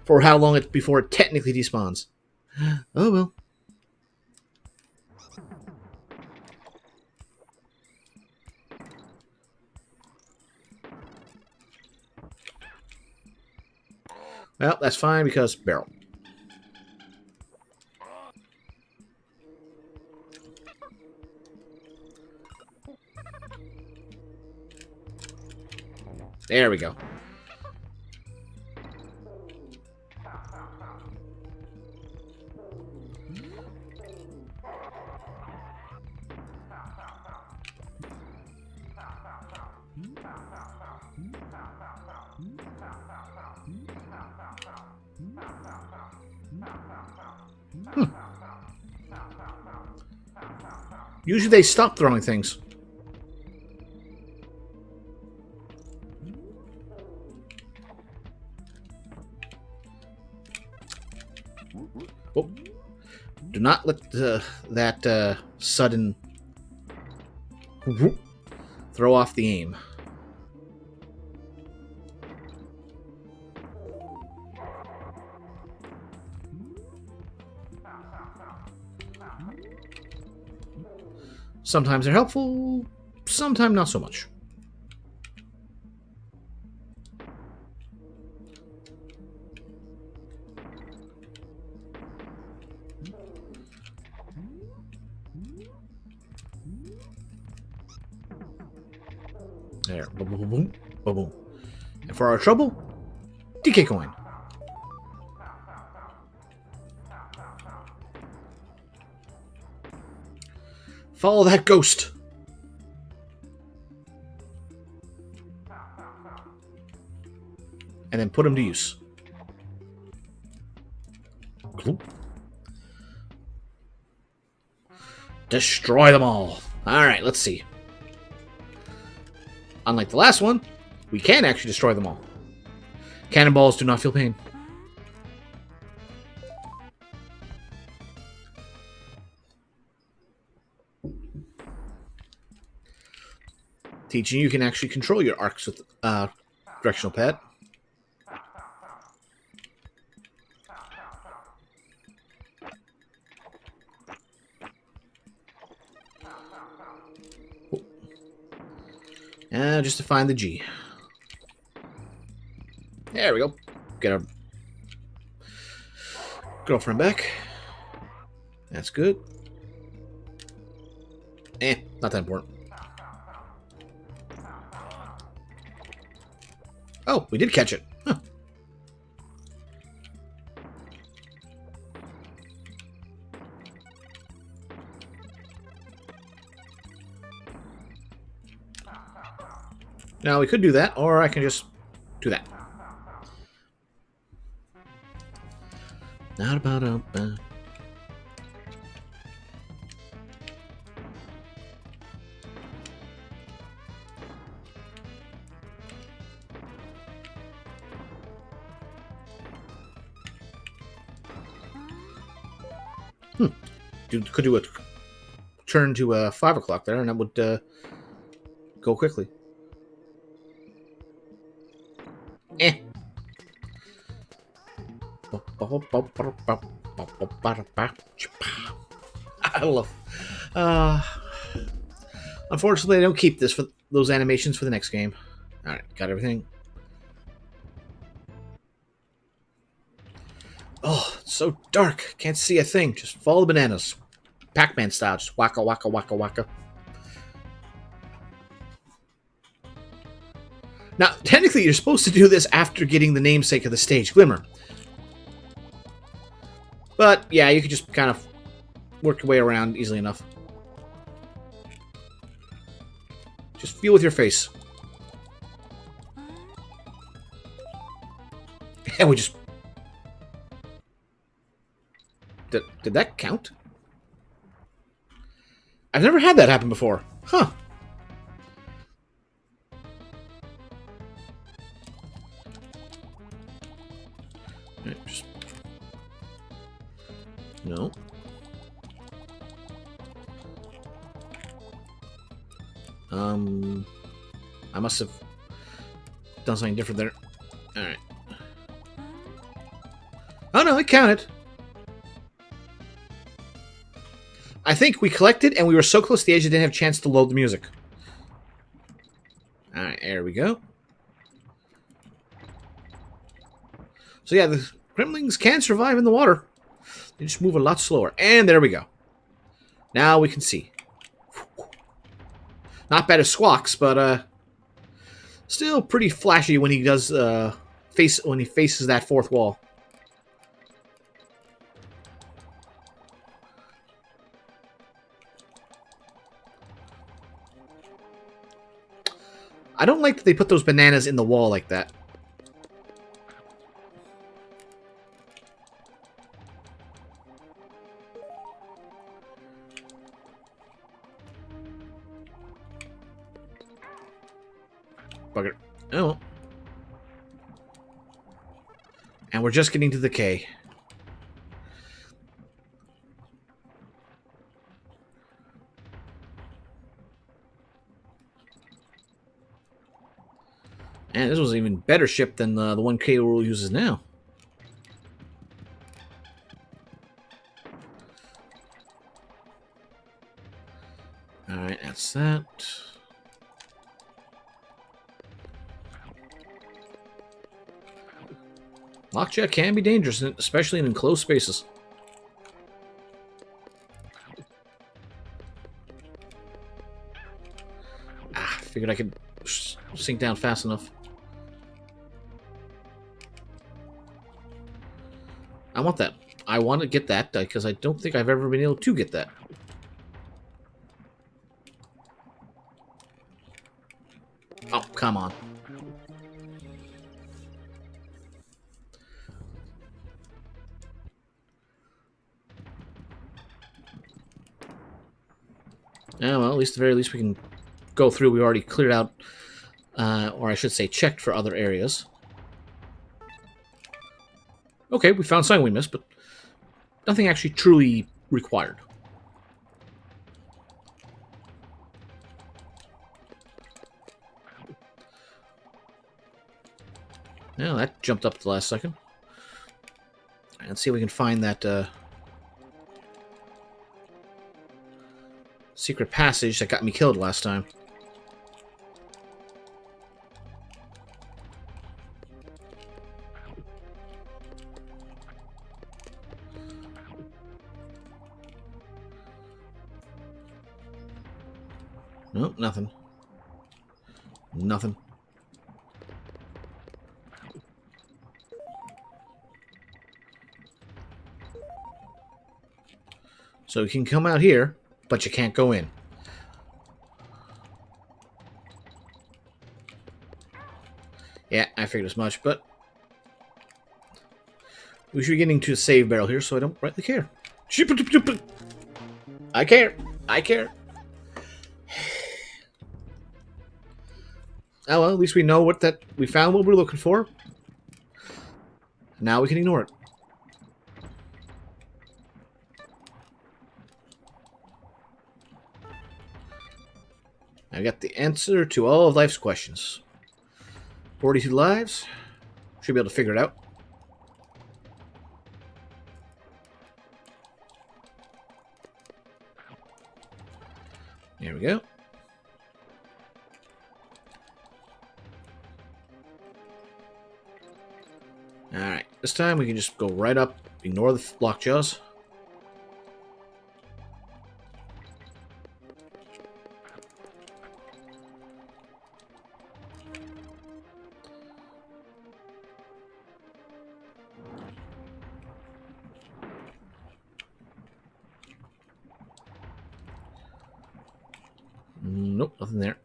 for how long before it technically despawns. Oh well. Well, that's fine because barrel. There we go. Usually they stop throwing things. not let that sudden whoop throw off the aim. Sometimes they're helpful, sometimes not so much. There. Boom, boom, boom, boom, boom, boom. And for our trouble, DK coin. Follow that ghost. And then put him to use. Destroy them all. Alright, let's see. Unlike the last one, we can actually destroy them all. Cannonballs do not feel pain. Teaching you can actually control your arcs with directional pad. Just to find the G. There we go. Get our girlfriend back. That's good. Not that important. Oh, we did catch it. Huh. Now, we could do that, or I can just do that. Not about could do a turn to 5 o'clock there, and that would go quickly. I love. Unfortunately, I don't keep this for those animations for the next game. All right, got everything. Oh, it's so dark. Can't see a thing. Just follow the bananas. Pac-Man style. Just waka, waka, waka, waka. Now, technically, you're supposed to do this after getting the namesake of the stage, Glimmer. But, yeah, you could just kind of work your way around easily enough. Just feel with your face. And we just... Did that count? I've never had that happen before. Huh. Just... No. I must have done something different there. Alright. Oh no, it counted. I think we collected and we were so close to the edge it didn't have a chance to load the music. Alright, there we go. So yeah, the Gremlings can survive in the water. They just move a lot slower. And there we go. Now we can see. Not bad as Squawks, but still pretty flashy when he does when he faces that fourth wall. I don't like that they put those bananas in the wall like that. Bugger. Oh. And we're just getting to the K. And this was an even better ship than the one K. Rool uses now. Alright, that's that. Lockjaw can be dangerous, especially in enclosed spaces. Figured I could sink down fast enough. I want that. I want to get that because I don't think I've ever been able to get that. Oh, come on. Yeah, well, at least at the very least we can go through. We already cleared out, or I should say checked for other areas. Okay, we found something we missed, but nothing actually truly required. Yeah, that jumped up at the last second. Let's see if we can find that secret passage that got me killed last time. Nope, nothing. Nothing. So you can come out here, but you can't go in. Yeah, I figured as much, but we should be getting to a save barrel here, so I don't rightly care. I care. I care. Oh well, at least we know we found what we're looking for. Now we can ignore it. I got the answer to all of life's questions. 42 lives. Should be able to figure it out. There we go. Alright, this time we can just go right up, ignore the lockjaws. Nope, nothing there.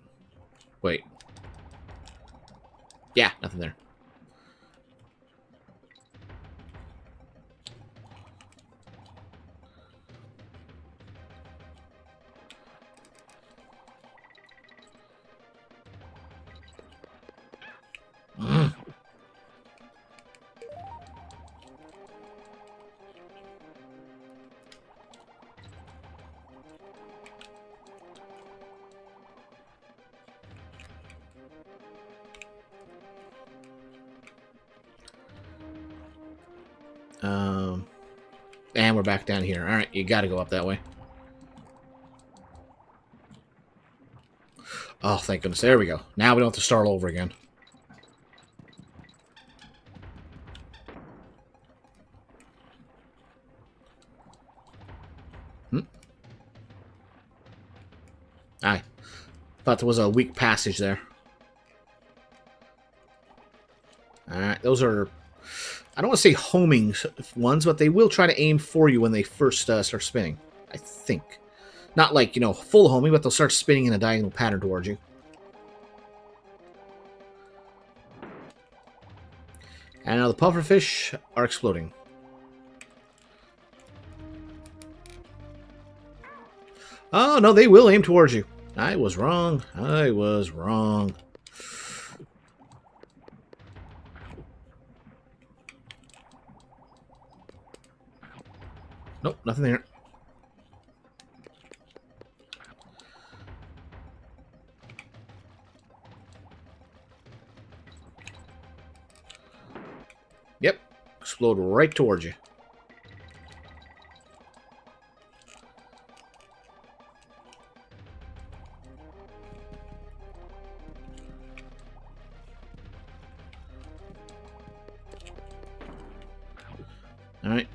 Wait. Yeah, nothing there. And we're back down here. Alright, you gotta go up that way. Oh, thank goodness. There we go. Now we don't have to start all over again. I thought there was a weak passage there. Alright, those are... I don't want to say homing ones, but they will try to aim for you when they first start spinning. I think. Not like, you know, full homing, but they'll start spinning in a diagonal pattern towards you. And now the pufferfish are exploding. Oh, no, they will aim towards you. I was wrong. I was wrong. Nope, nothing there. explode right towards you. Alright.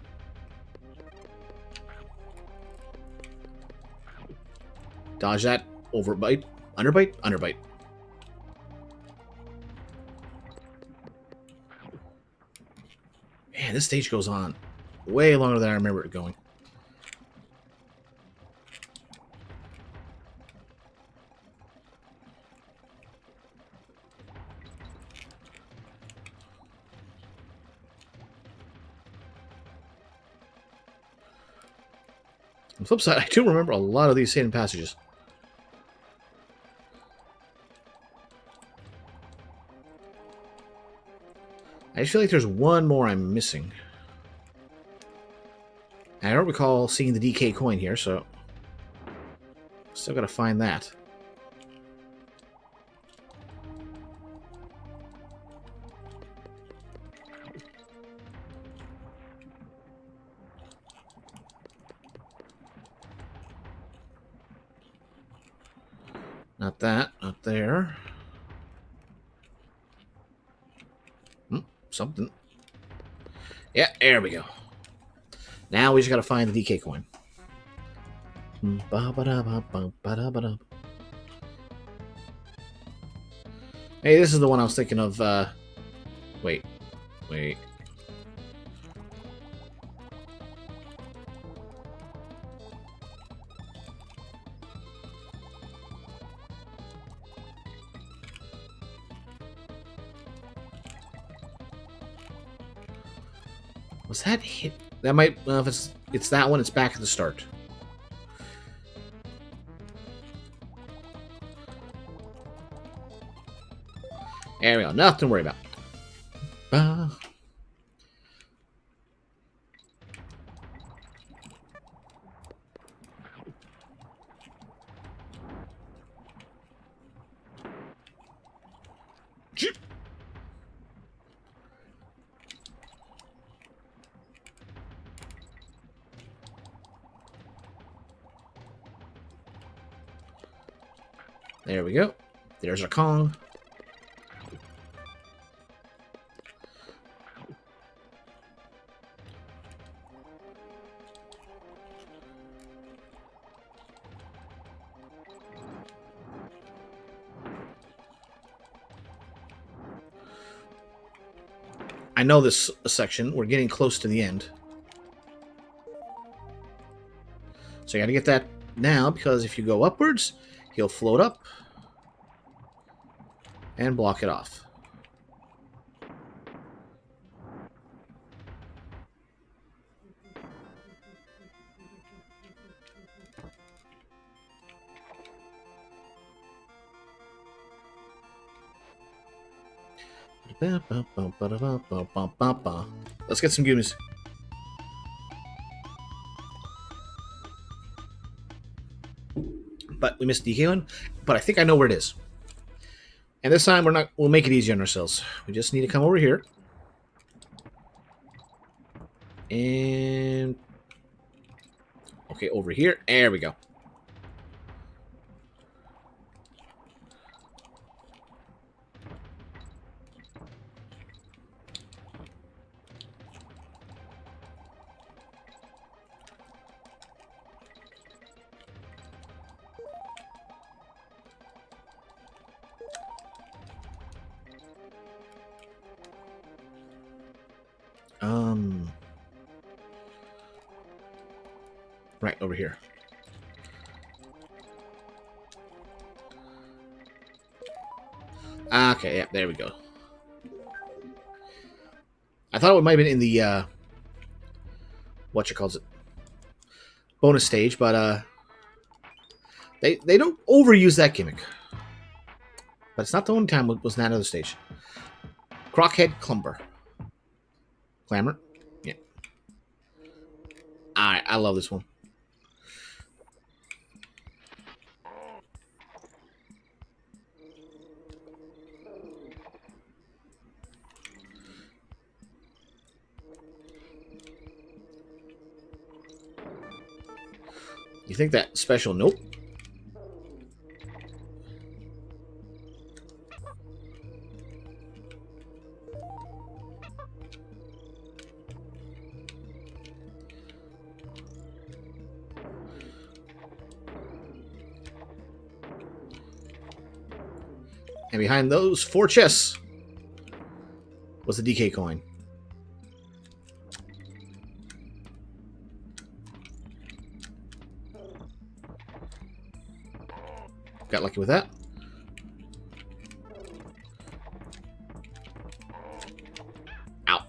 Dodge that. Overbite. Underbite? Underbite. Man, this stage goes on way longer than I remember it going. On the flip side, I do remember a lot of these hidden passages. I just feel like there's one more I'm missing. I don't recall seeing the DK coin here, so still gotta find that. Not that, not there. Something. Yeah, there we go. Now we just gotta find the DK coin. Hey, this is the one I was thinking of. Wait. Was that hit? That might. If it's that one, it's back at the start. There we go. Nothing to worry about. There we go. There's our Kong. I know this section. We're getting close to the end. So you gotta get that now, because if you go upwards, he'll float up and block it off. Let's get some goonies. But we missed the DK one. But I think I know where it is. And this time we'll make it easy on ourselves. We just need to come over here. And okay, over here. There we go. Right over here. Okay, yeah, there we go. I thought it might have been in the what you calls it, bonus stage, but they don't overuse that gimmick. But it's not the only time it was in that other stage. Crockhead Clumber. Clamor? Yeah. Alright, I love this one. You think that special? Nope. And behind those 4 chests was the DK coin. Got lucky with that. Ow.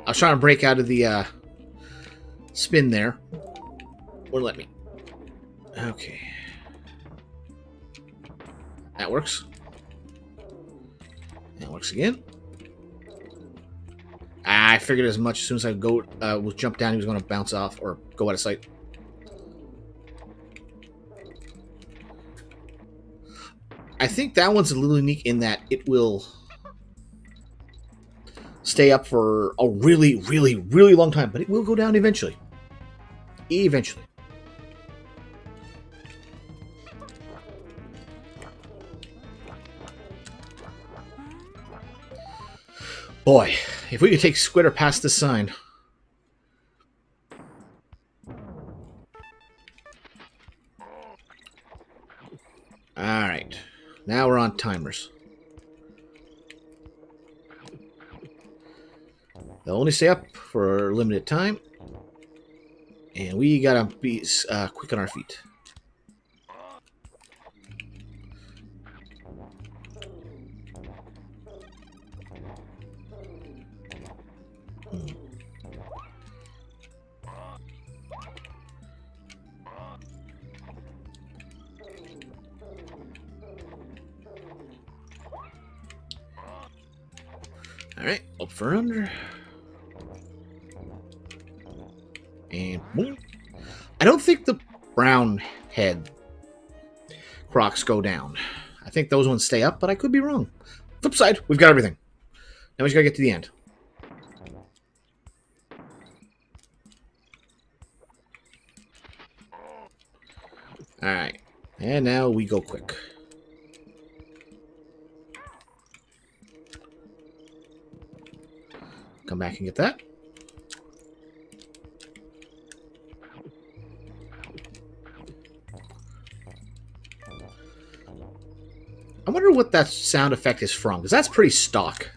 I was trying to break out of the spin there. Wouldn't let me. Okay. That works. That works again. I figured as much. As soon as I go, was jump down, he was going to bounce off or go out of sight. I think that one's a little unique in that it will stay up for a really, really, really long time, but it will go down eventually. Eventually. Boy, if we could take Squitter past this sign. Alright. Now we're on timers. They'll only stay up for a limited time. And we gotta be quick on our feet. Alright, up for under. And boom. I don't think the brown head crocs go down. I think those ones stay up, but I could be wrong. Flip side, we've got everything. Now we just gotta get to the end. Alright. And now we go quick. Come back and get that. I wonder what that sound effect is from, because that's pretty stock.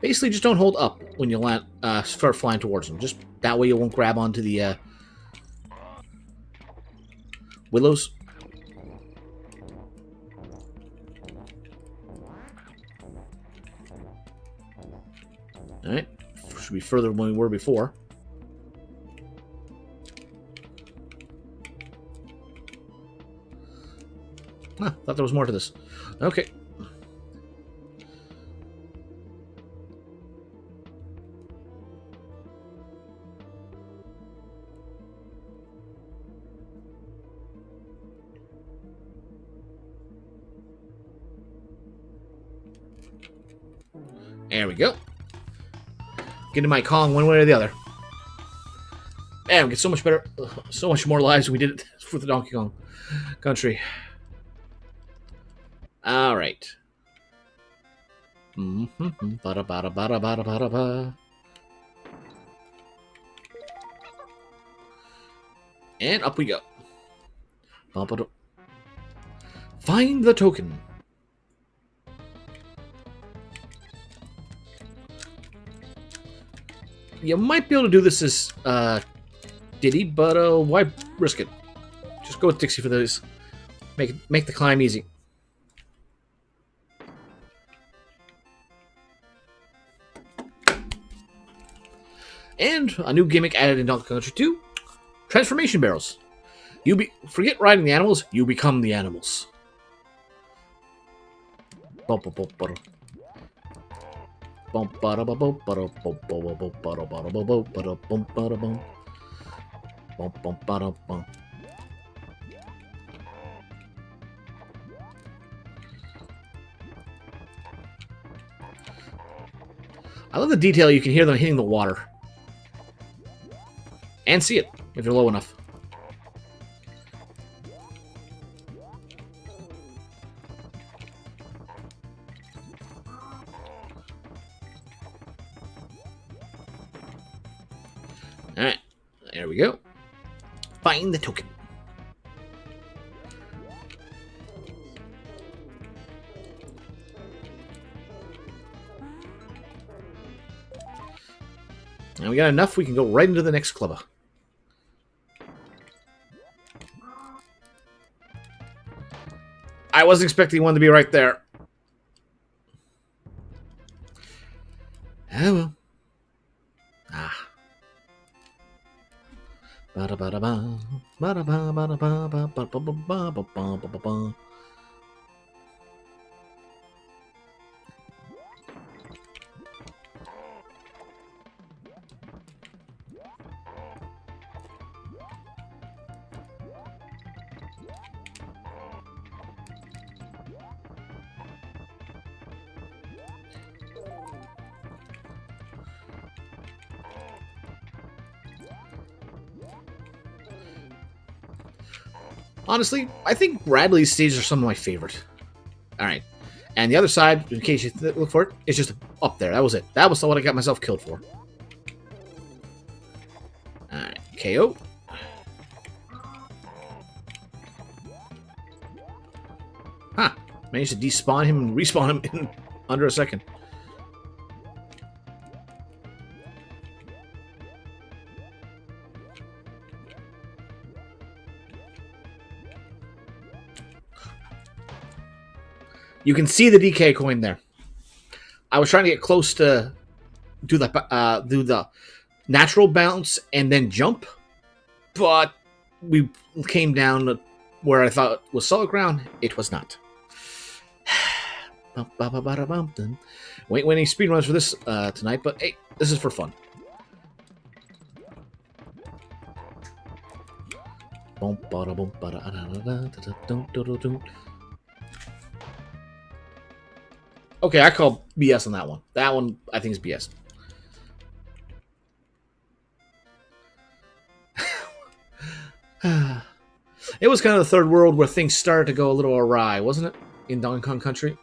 Basically, just don't hold up when you land, start flying towards them. Just that way you won't grab onto the willows. Alright. Should be further than we were before. Huh, thought there was more to this. Okay. There we go. Get to my Kong one way or the other. Man, we get so much better, so much more lives than we did for the Donkey Kong Country. All right. And up we go. Find the token. You might be able to do this as Diddy, but why risk it? Just go with Dixie for those. Make the climb easy. And a new gimmick added in Donkey Kong Country 2: transformation barrels. Forget riding the animals, you become the animals. I love the detail. You can hear them hitting the water. And see it, if you're low enough. Alright, there we go. Find the token. And we got enough, we can go right into the next clubber. I wasn't expecting one to be right there. Oh well. Ah. Ba-da-ba-da-ba. Ba-da-ba-ba-da-ba-ba-ba-ba-ba-ba-ba-ba-ba. Honestly, I think Bradley's stages are some of my favorite. Alright. And the other side, in case you look for it, is just up there. That was it. That was what I got myself killed for. Alright. KO. Huh. Managed to despawn him and respawn him in under a second. You can see the DK coin there. I was trying to get close to do the natural bounce and then jump, but we came down to where I thought was solid ground. It was not. Wait, winning speedruns for this tonight, but hey, this is for fun. Okay, I call BS on that one. That one, I think, is BS. It was kind of the third world where things started to go a little awry, wasn't it? In Donkey Kong Country.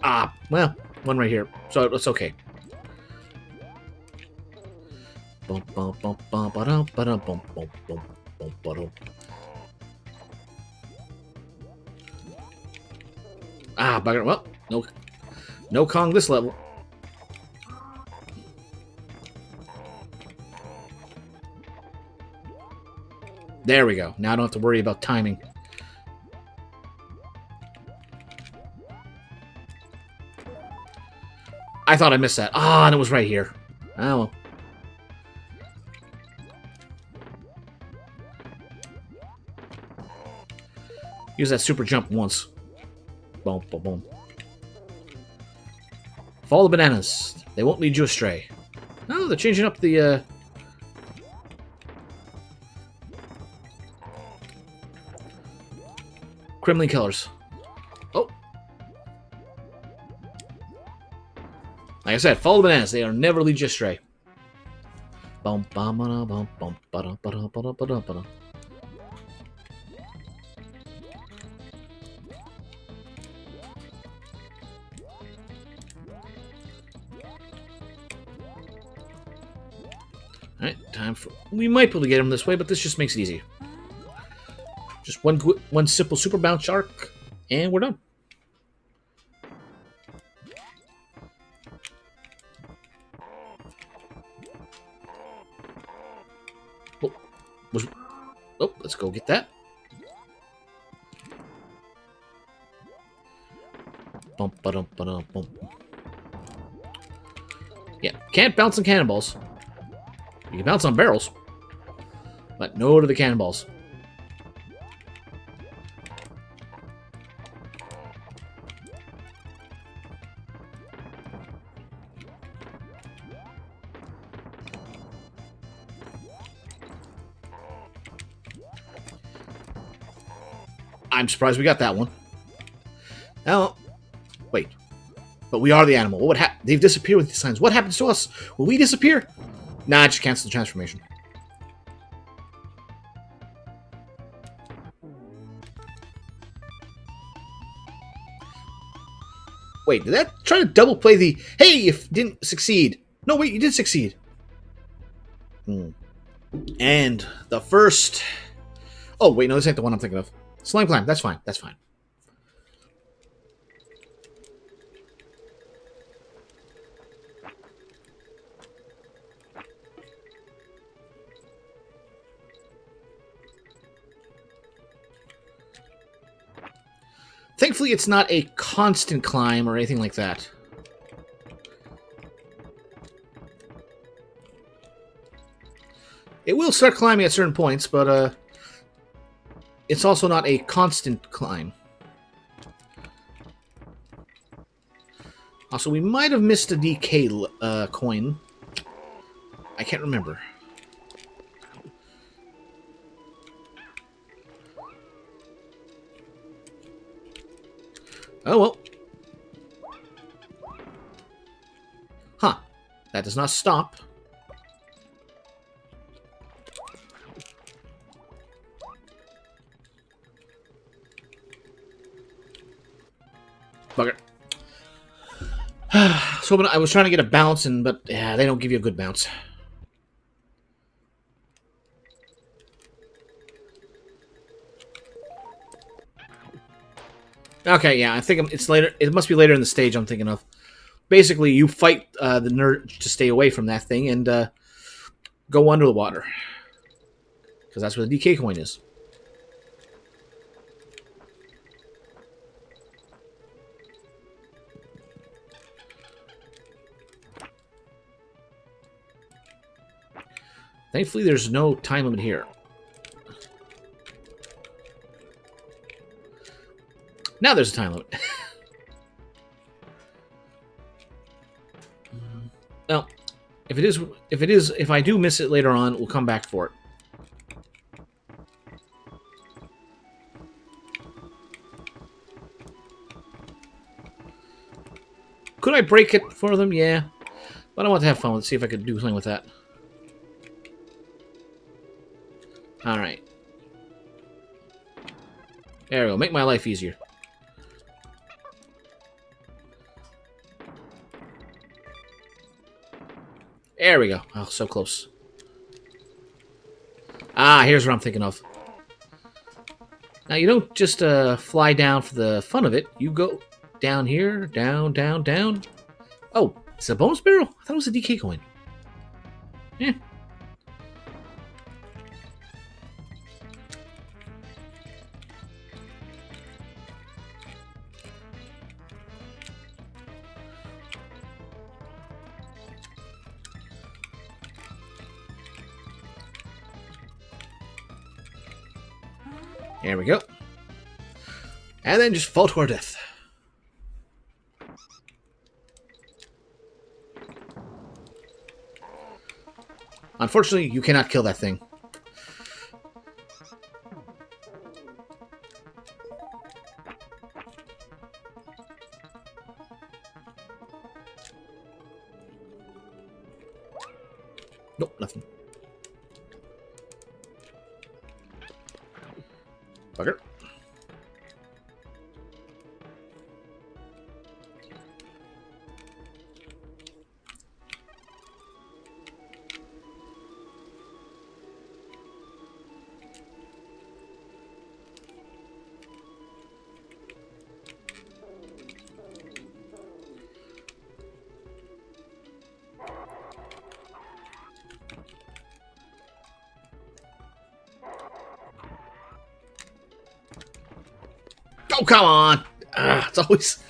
Oh, well, one right here, so it's okay. Bugger. Well, no Kong this level. There we go. Now I don't have to worry about timing. I thought I missed that. And it was right here. Oh, well. Use that super jump once. Boom, boom, boom. Follow the bananas. They won't lead you astray. Oh, they're changing up the, Kremlin killers. Oh. Like I said, follow the bananas. They'll never lead you astray. Bum, bum, bum, bum, bum, ba-dum, ba-dum, ba-dum, ba-dum, ba-dum. Alright, time for... We might be able to get him this way, but this just makes it easy. Just one simple super bounce arc, and we're done. Oh, let's go get that. Bump, ba-dum, ba-dum, bump. Yeah, can't bounce on cannonballs. You can bounce on barrels, but no to the cannonballs. I'm surprised we got that one. Now, wait. But we are the animal. What would happen? They've disappeared with these signs. What happens to us? Will we disappear? Nah, just cancel the transformation. Wait, did that try to double play the hey, if didn't succeed? No, wait, you did succeed. And the first... Oh, wait, no, this ain't the one I'm thinking of. Slime climb, that's fine, that's fine. Thankfully, it's not a constant climb or anything like that. It will start climbing at certain points, but it's also not a constant climb. Also, we might have missed a DK coin. I can't remember. Oh, well. Huh. That does not stop. Bugger. So I was trying to get a bounce, but yeah, they don't give you a good bounce. Okay, yeah, I think it's later. It must be later in the stage I'm thinking of. Basically, you fight the nerd to stay away from that thing and go under the water. Because that's where the DK coin is. Thankfully, there's no time limit here. Now there's a time limit. Well, if I do miss it later on, we'll come back for it. Could I break it for them? Yeah. But I want to have fun. Let's see if I could do something with that. Alright. There we go. Make my life easier. There we go. Oh, so close. Ah, here's what I'm thinking of. Now, you don't just fly down for the fun of it. You go down here, down, down, down. Oh, it's a bonus barrel? I thought it was a DK coin. Yeah. There we go. And then just fall to our death. Unfortunately, you cannot kill that thing. Nope, nothing. Bugger. Oh, come on! It's always...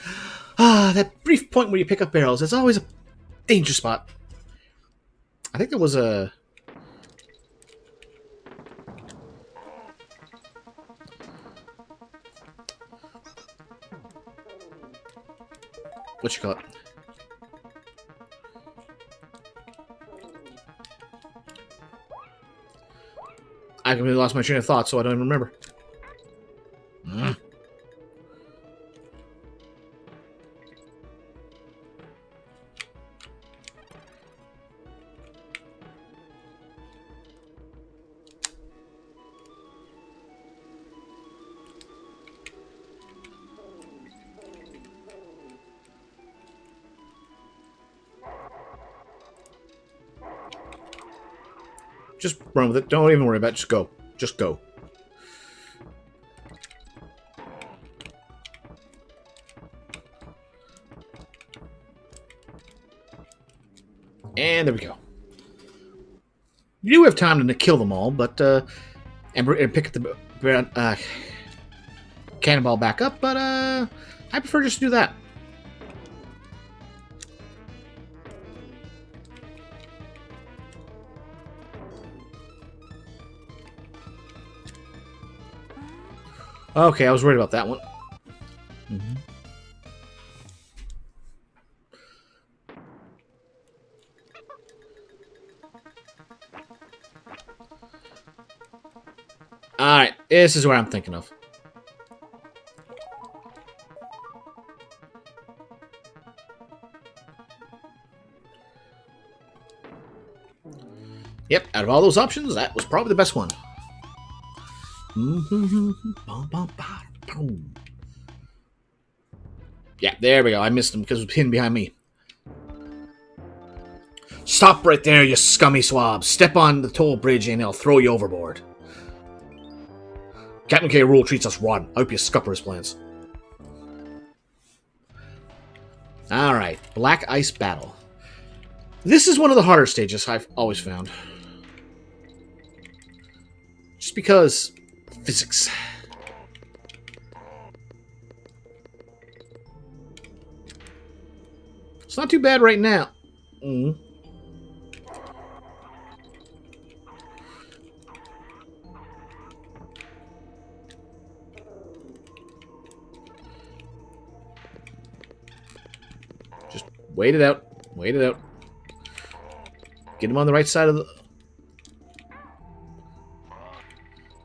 that brief point where you pick up barrels. It's always a danger spot. I think there was a... What you call it? I completely lost my train of thought, so I don't even remember. Mm. Just run with it. Don't even worry about it. Just go. Just go. And there we go. You do have time to kill them all, but and pick the cannonball back up. But I prefer just to do that. Okay, I was worried about that one. Mm-hmm. Alright, this is what I'm thinking of. Yep, out of all those options, that was probably the best one. Yeah, there we go. I missed him because it was hidden behind me. Stop right there, you scummy swab. Step on the toll bridge and they'll throw you overboard. Captain K. Rule treats us rotten. I hope you scupper his plans. Alright, Black Ice Battle. This is one of the harder stages I've always found. Just because physics. It's not too bad right now. Just wait it out. Wait it out. Get him on the right side of the...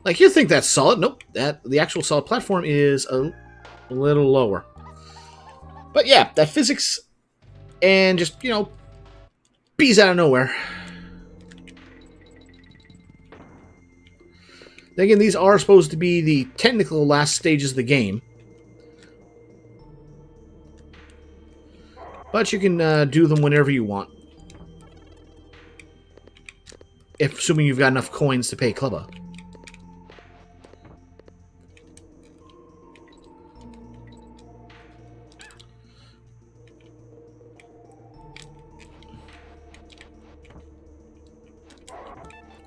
Like, you think that's solid. Nope. The actual solid platform is a little lower. But yeah, that physics and just, you know, bees out of nowhere. Then again, these are supposed to be the technical last stages of the game. But you can do them whenever you want. If assuming you've got enough coins to pay Clubba.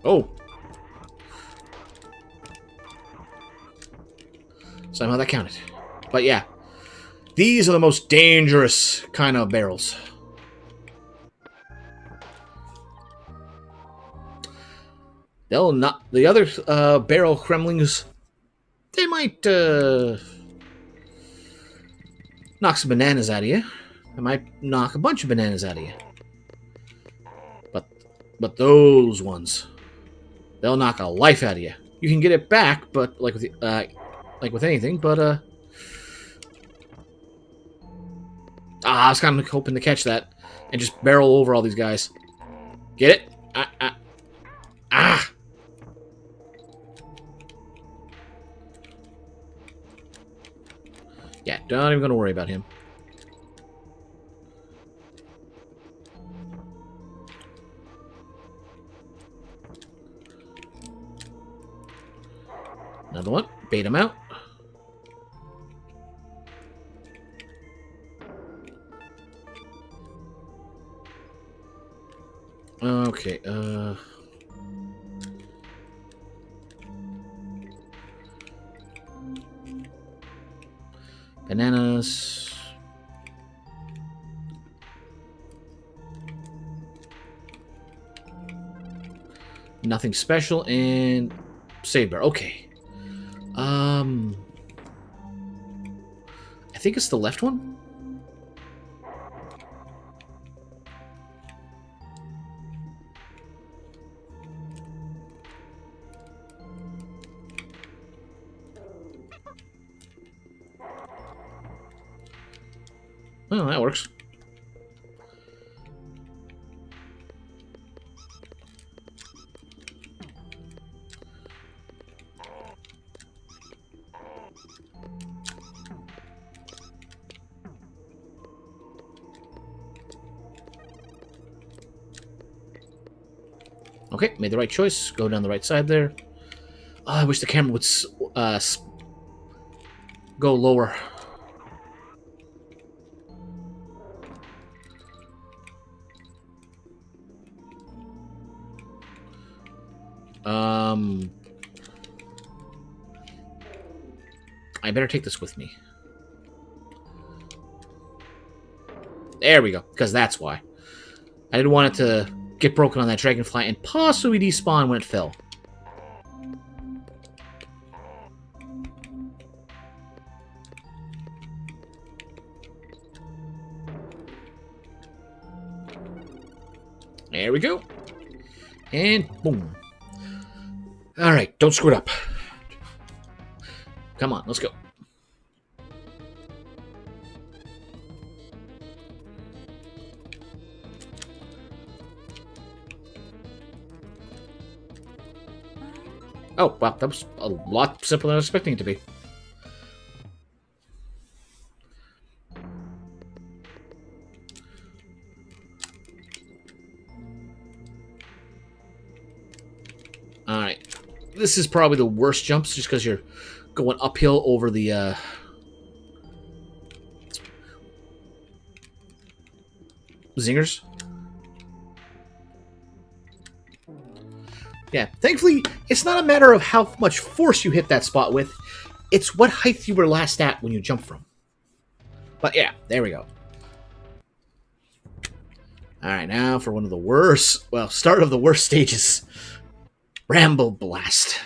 Oh. Somehow that counted. But yeah. These are the most dangerous kind of barrels. They'll not... The other barrel Kremlings, they might knock some bananas out of you. They might knock a bunch of bananas out of you. But those ones, they'll knock a life out of you. You can get it back, but like with anything, but I was kind of hoping to catch that and just barrel over all these guys. Get it? Ah! Yeah, not even gonna worry about him. Another one. Bait him out. Okay, bananas. Nothing special, and save bar. Okay. I think it's the left one. Oh, that works. Okay, made the right choice. Go down the right side there. Oh, I wish the camera would go lower. I better take this with me. There we go, because that's why. I didn't want it to get broken on that dragonfly and possibly despawn when it fell. There we go. And boom. Alright, don't screw it up. Come on, let's go. Oh, wow, that was a lot simpler than I was expecting it to be. Alright. This is probably the worst jumps just because you're going uphill over the zingers. Yeah, thankfully, it's not a matter of how much force you hit that spot with. It's what height you were last at when you jumped from. But yeah, there we go. Alright, now for one of the worst, well, start of the worst stages. Ramble Blast.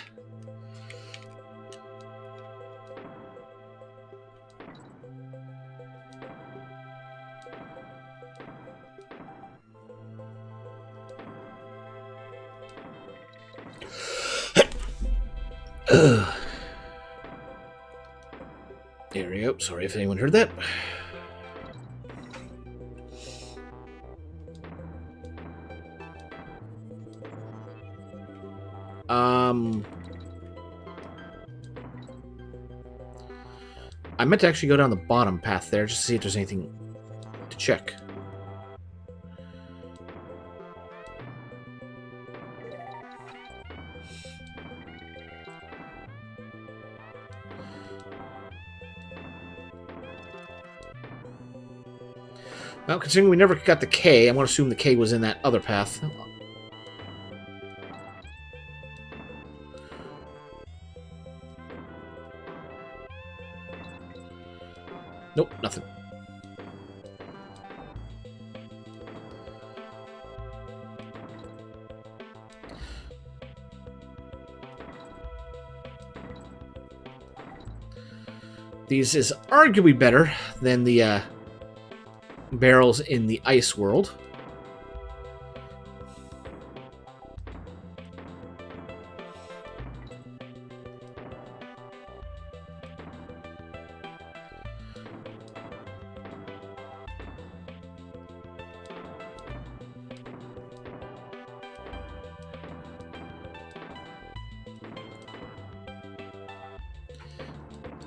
There we go. Sorry if anyone heard that. I meant to actually go down the bottom path there just to see if there's anything to check. Well, considering we never got the K, I'm going to assume the K was in that other path. Nope, nothing. These is arguably better than the barrels in the ice world.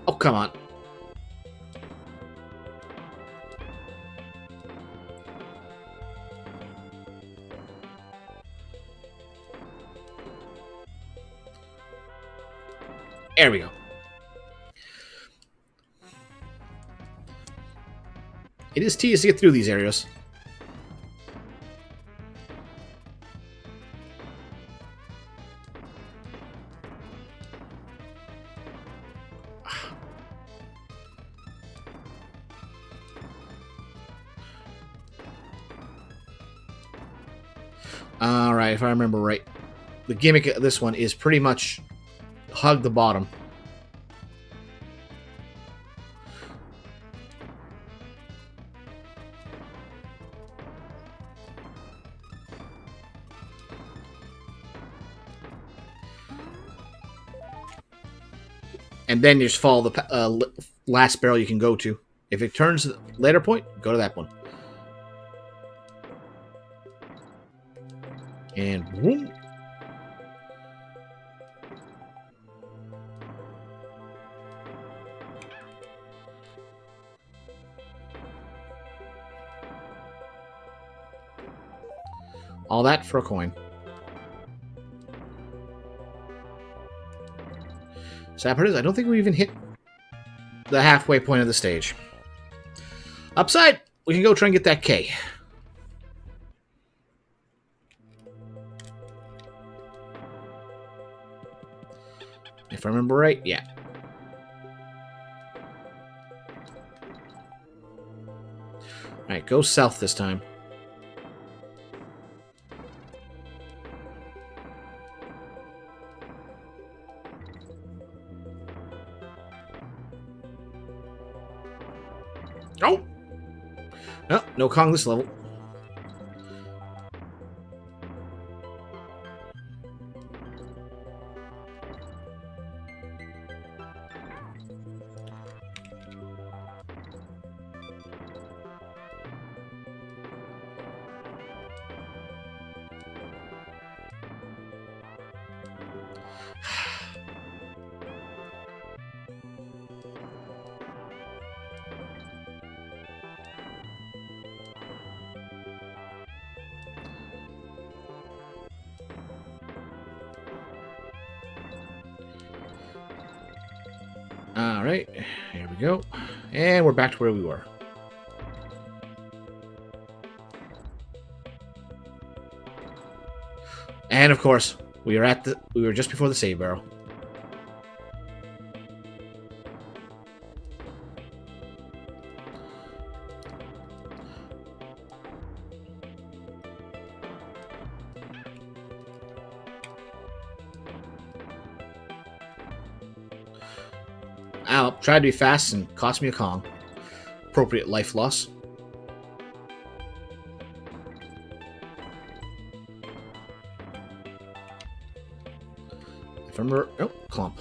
Oh, come on. There we go. It is tedious to get through these areas. Alright, if I remember right, the gimmick of this one is pretty much hug the bottom. And then you just follow the last barrel you can go to. If it turns later point, go to that one. And boom. All that for a coin. Sad part is, I don't think we even hit the halfway point of the stage. Upside, we can go try and get that K. If I remember right, yeah. Alright, go south this time. Oh! No, no Kong this level. Alright, here we go. And we're back to where we were. And of course, we were just before the save barrel. Ow, tried to be fast and cost me a Kong. Appropriate life loss. If I remember... Oh, clump.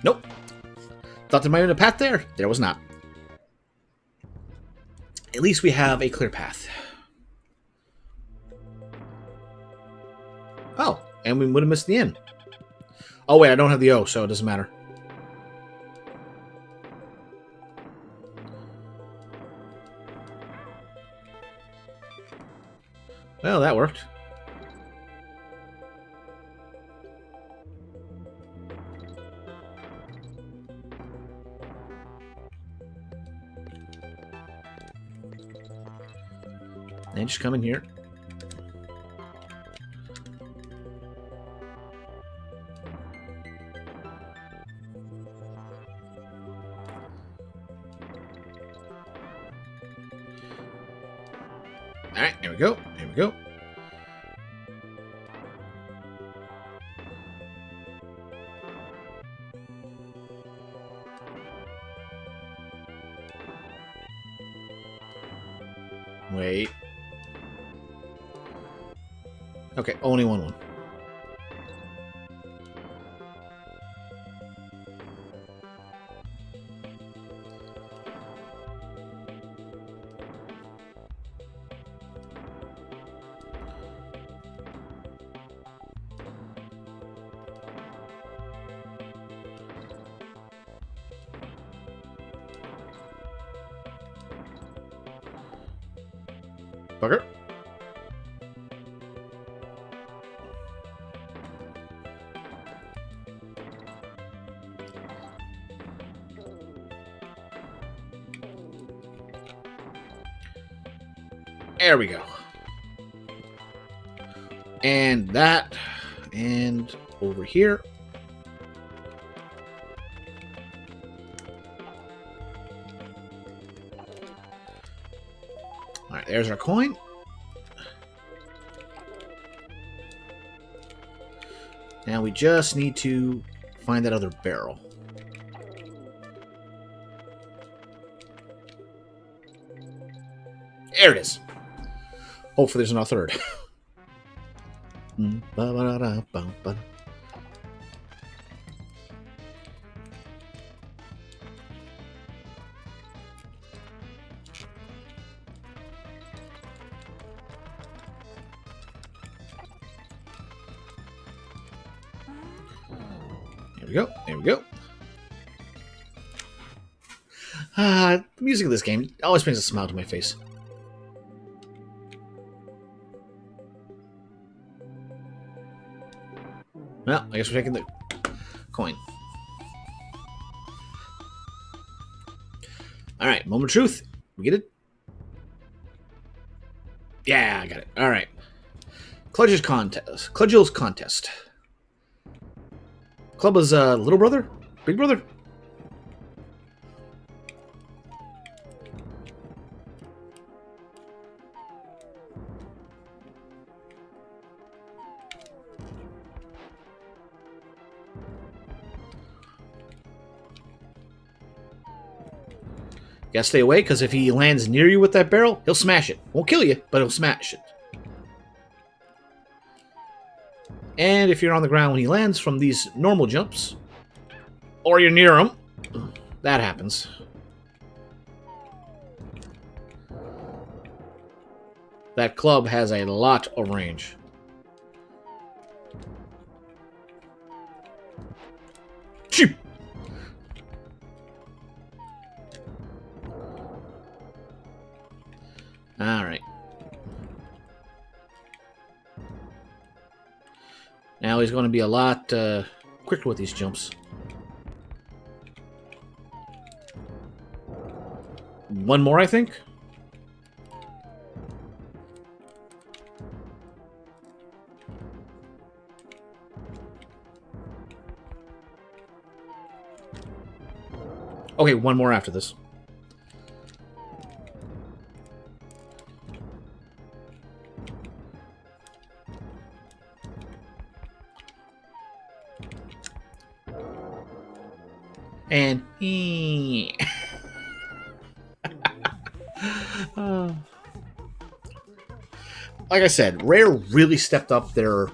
Nope. Thought there might have been a path there. There was not. At least we have a clear path. Oh, and we would have missed the end. Oh, wait, I don't have the O, so it doesn't matter. Well, that worked. And just come in here. Alright, here we go. Here we go. Wait. Okay, only one. Bugger. There we go. And that, and over here. Alright, there's our coin. Now we just need to find that other barrel. There it is. Hopefully there's another third. There we go. There we go. The music of this game always brings a smile to my face. Well, I guess we're taking the coin. Alright, moment of truth. We get it? Yeah, I got it. Alright. Cludge's contest. Cludge's contest. Club is little brother? Big brother? You gotta stay away, because if he lands near you with that barrel, he'll smash it. Won't kill you, but he'll smash it. And if you're on the ground when he lands from these normal jumps, or you're near him, that happens. That club has a lot of range. Shoot! Alright. Now he's going to be a lot quicker with these jumps. One more, I think. Okay, one more after this. And like I said, Rare really stepped up their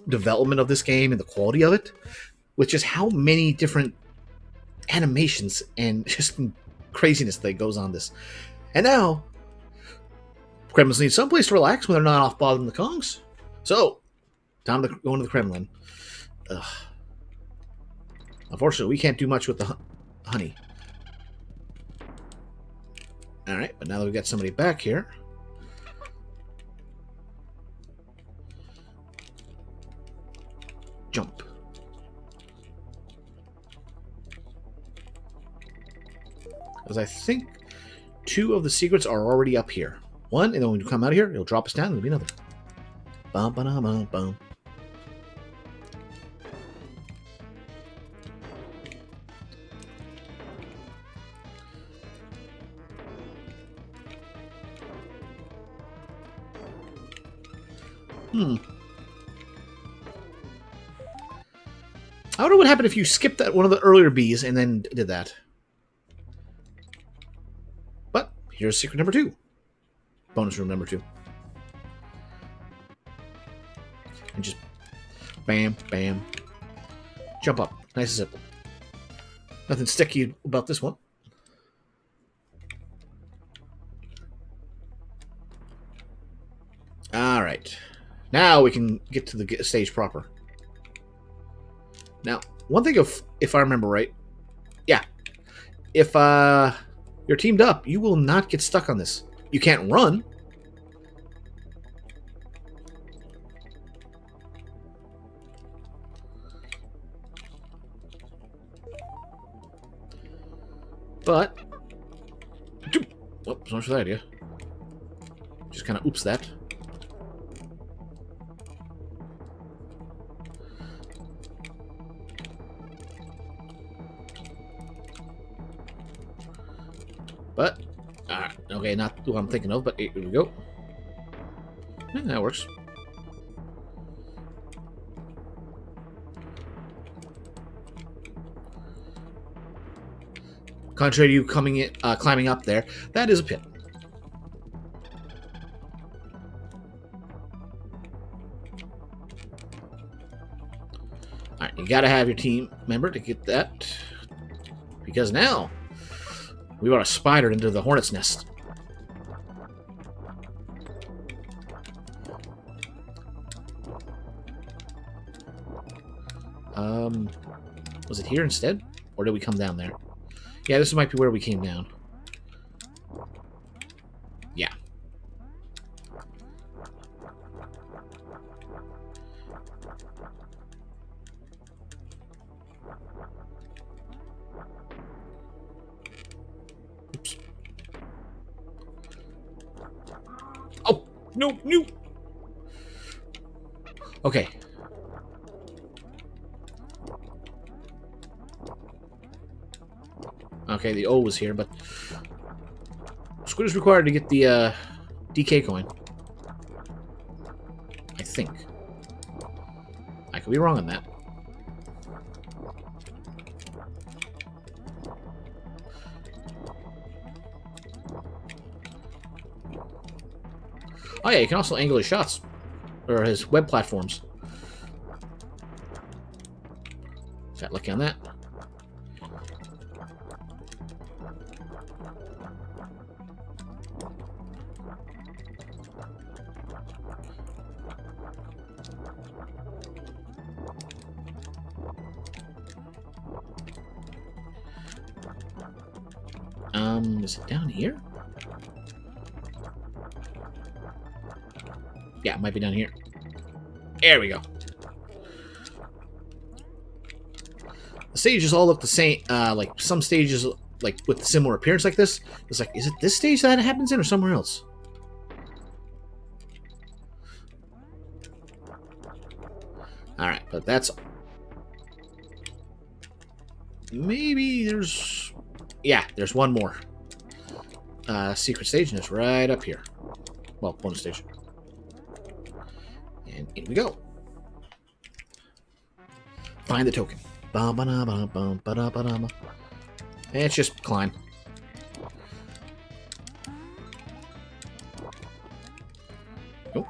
development of this game and the quality of it, with just how many different animations and just craziness that goes on this. And now, Kremlins need someplace to relax when they're not off bothering the Kongs. So, time to go into the Kremlin. Ugh. Unfortunately, we can't do much with the honey. Alright, but now that we've got somebody back here. Jump. Because I think 2 of the secrets are already up here. One, and then when you come out of here, it'll drop us down, and there'll be another. Bum, ba, bum, bum. I wonder what happened if you skipped that one of the earlier bees and then did that. But here's secret number 2. Bonus room number 2. And just bam, bam. Jump up. Nice and simple. Nothing sticky about this one. Alright. Now we can get to the stage proper. Now, one thing, if I remember right, yeah, if you're teamed up, you will not get stuck on this. You can't run. But, whoops, so much for that idea. Just kind of oops that. But, okay, not what I'm thinking of, but here we go. Yeah, that works. Contrary to you climbing up there, that is a pit. Alright, you gotta have your team member to get that. Because now, we brought a spider into the hornet's nest. Was it here instead? Or did we come down there? Yeah, this might be where we came down. Yeah. Oops. Oh! No! No! Okay. Okay, the O was here, but squid is required to get the DK coin. I think. I could be wrong on that. Oh yeah, you can also angle his shots. Or his web platforms. Got lucky on that. Is it down here? Yeah, it might be down here. There we go. The stages all look the same. Like some stages, like with similar appearance like this. It's like, is it this stage that it happens in, or somewhere else? All right, but that's maybe there's. Yeah, there's one more. Secret stage, and it's right up here. Well, bonus stage. And in we go. Find the token. And it's just climb. Nope.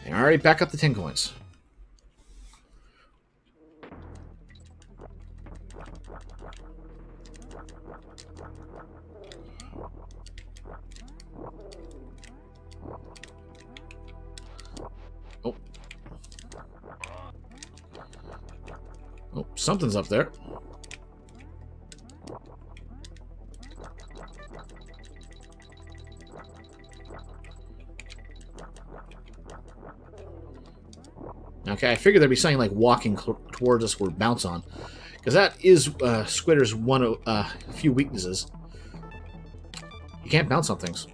And already back up the 10 coins. Oh. Oh, something's up there. Okay, I figured there'd be something like walking towards us or bounce on. Because that is Squidder's one of few weaknesses. You can't bounce on things.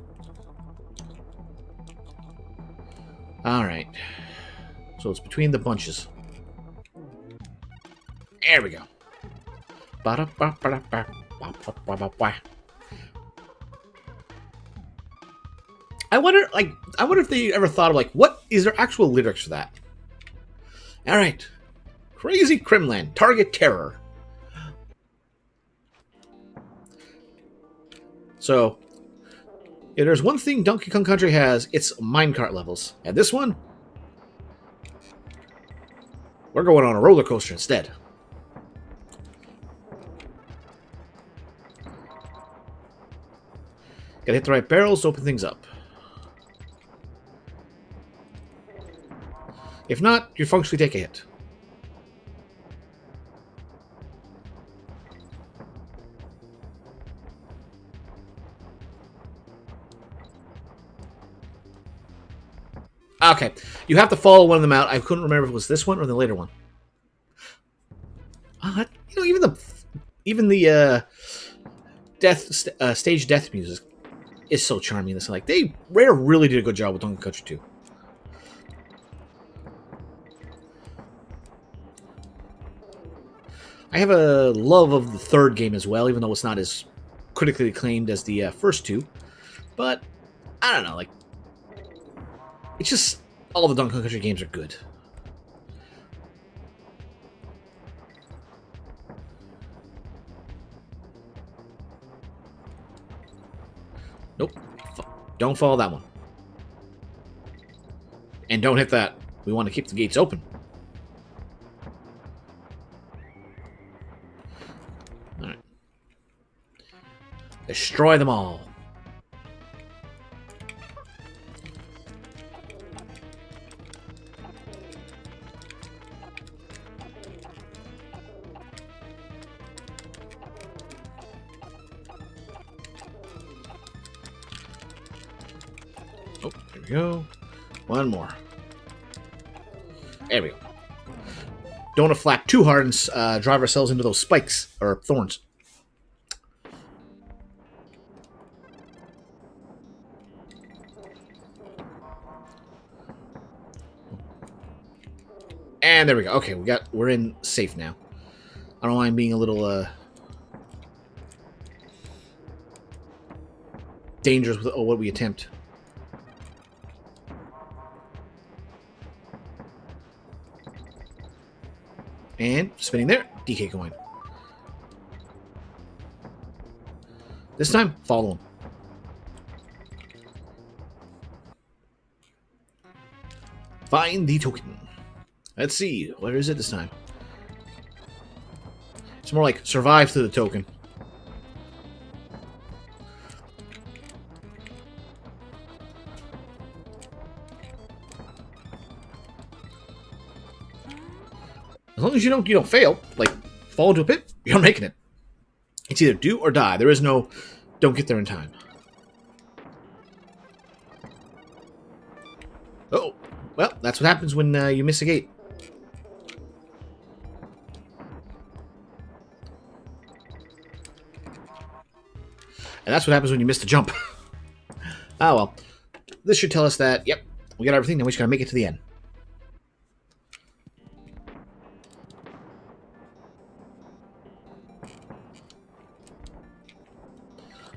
Alright. So it's between the bunches. There we go. I wonder if they ever thought of, like, what is there actual lyrics for that? Alright. Crazy Crimland. Target Terror. So, if there's one thing Donkey Kong Country has, it's minecart levels. And this one, we're going on a roller coaster instead. Gotta hit the right barrels to open things up. If not, you functionally take a hit. Okay, you have to follow one of them out. I couldn't remember if it was this one or the later one. You know, even the stage death music is so charming. This like Rare really did a good job with Donkey Country 2. I have a love of the third game as well, even though it's not as critically acclaimed as the first two. But I don't know, like it's just all the Donkey Kong Country games are good. Nope. Don't follow that one. And don't hit that. We want to keep the gates open. Alright. Destroy them all. Oh, there we go. One more. There we go. Don't want to flap too hard and drive ourselves into those spikes, or thorns. And there we go. Okay, we're in safe now. I don't mind being a little dangerous with what we attempt. And spinning there, DK coin. This time, follow him. Find the token. Let's see, where is it this time? It's more like survive to the token. As long as you don't fail, like fall into a pit, you're making it. It's either do or die. There is no don't get there in time. Oh, well, that's what happens when you miss a gate. And that's what happens when you miss the jump. Ah, well. This should tell us that, yep, we got everything, now we just gotta make it to the end.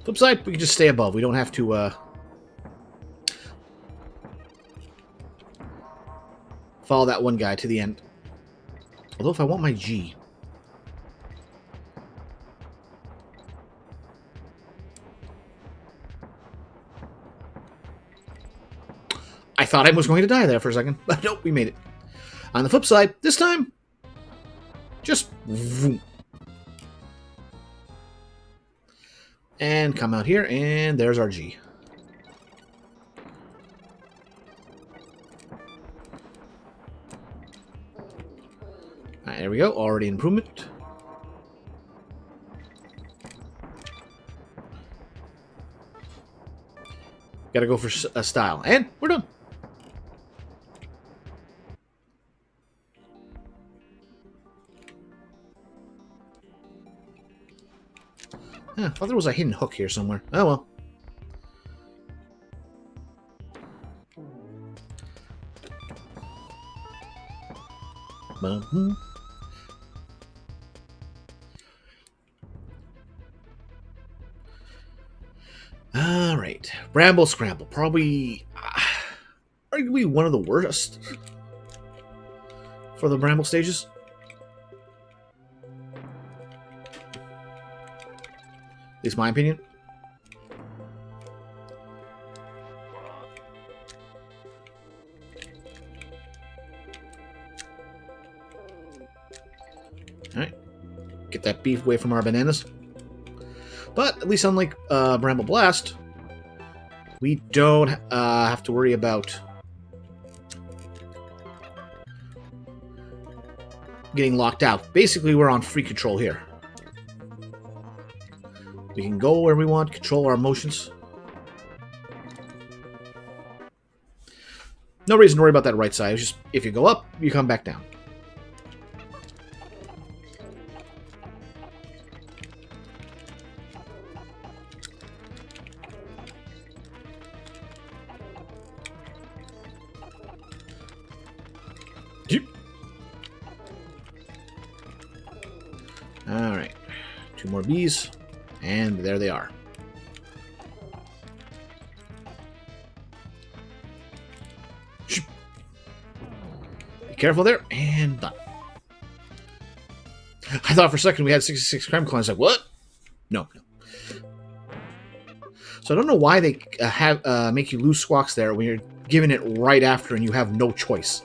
Flip side, we can just stay above. We don't have to follow that one guy to the end. Although if I want my G... I thought I was going to die there for a second, but nope, we made it. On the flip side, this time, just... Vroom. And come out here, and there's our G. Alright, there we go. Already improvement. Gotta go for a style. And we're done. I thought there was a hidden hook here somewhere. Oh well. Alright. Bramble Scramble. Probably arguably one of the worst for the Bramble stages. At least my opinion. Alright. Get that beef away from our bananas. But, at least unlike Bramble Blast, we don't have to worry about getting locked out. Basically, we're on free control here. We can go where we want, control our emotions. No reason to worry about that right side. It's just, if you go up, you come back down. Alright. 2 more bees. And there they are. Be careful there. And done. I thought for a second we had 66 crime coins. Like, what? No. So I don't know why they have make you lose squawks there when you're giving it right after and you have no choice.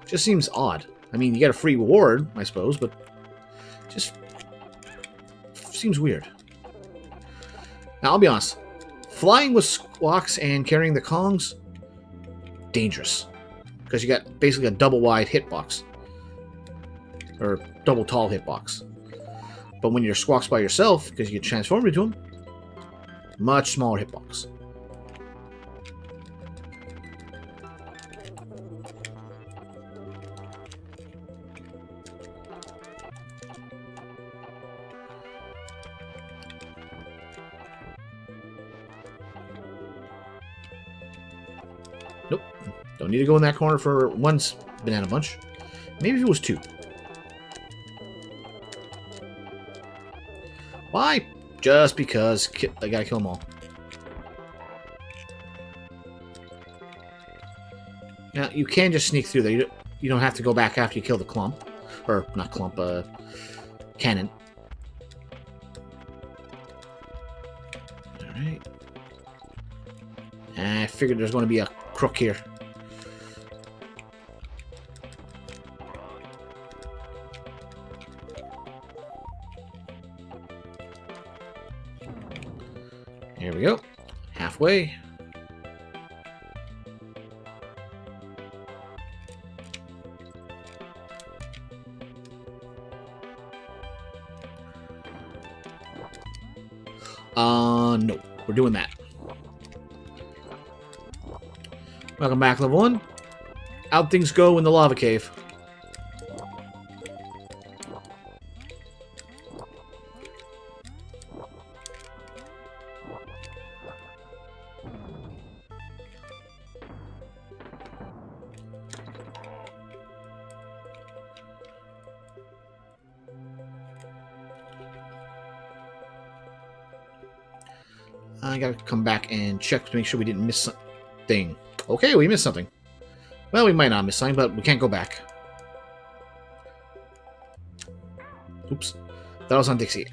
It just seems odd. I mean, you get a free reward, I suppose, but just seems weird. Now, I'll be honest. Flying with squawks and carrying the Kongs, dangerous. Because you got basically a double wide hitbox. Or double tall hitbox. But when you're squawks by yourself, because you get transformed into them, much smaller hitbox. Nope. Don't need to go in that corner for one banana bunch. Maybe if it was two. Why? Just because I gotta kill them all. Now, you can just sneak through there. You don't have to go back after you kill the clump. Or, not clump, cannon. Alright. I figured there's going to be a crook here. Here we go. Halfway. No. We're doing that. Welcome back, level 1. Out things go in the lava cave. I gotta come back and check to make sure we didn't miss something. Okay, we missed something. Well, we might not miss something, but we can't go back. Oops. That was on Dixie.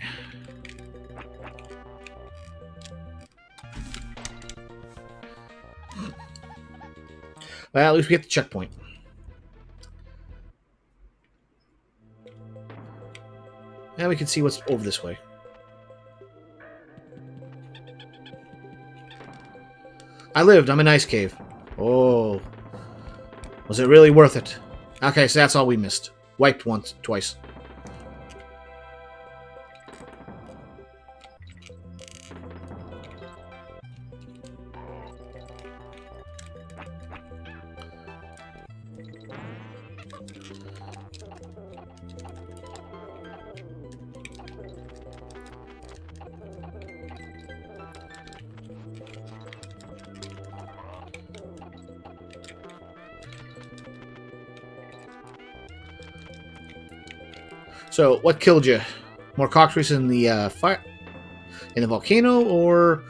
Well, at least we get the checkpoint. Now we can see what's over this way. I lived. I'm in Ice Cave. Oh. Was it really worth it? Okay, so that's all we missed. Wiped once, twice. So, what killed you? More cockatrices in the fire, in the volcano, or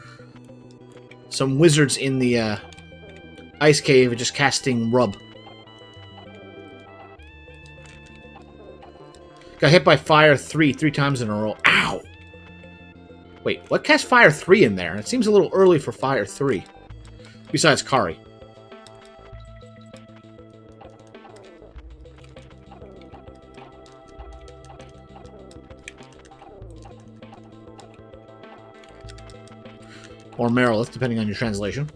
some wizards in the ice cave just casting rub? Got hit by fire three times in a row. Ow! Wait, what cast fire 3 in there? It seems a little early for fire 3. Besides Kari. Or Merilith, depending on your translation.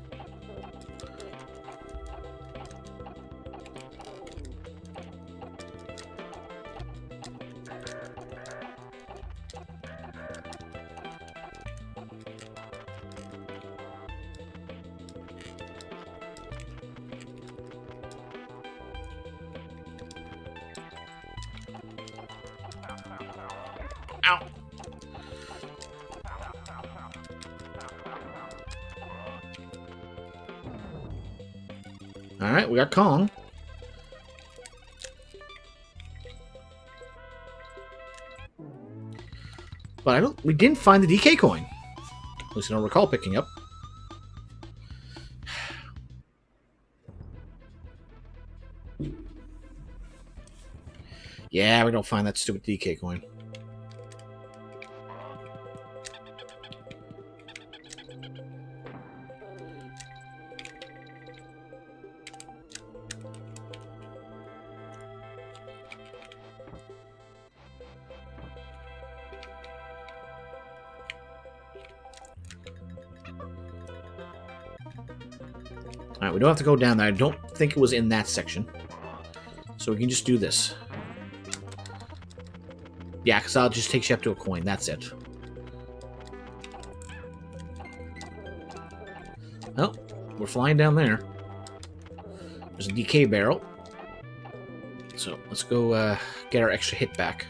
Ow! Alright, we got Kong. But we didn't find the DK coin. At least I don't recall picking up. Yeah, we don't find that stupid DK coin. Alright, we don't have to go down there. I don't think it was in that section. So we can just do this. Yeah, because I'll just take you up to a coin. That's it. Oh, we're flying down there. There's a decay barrel. So let's go get our extra hit back.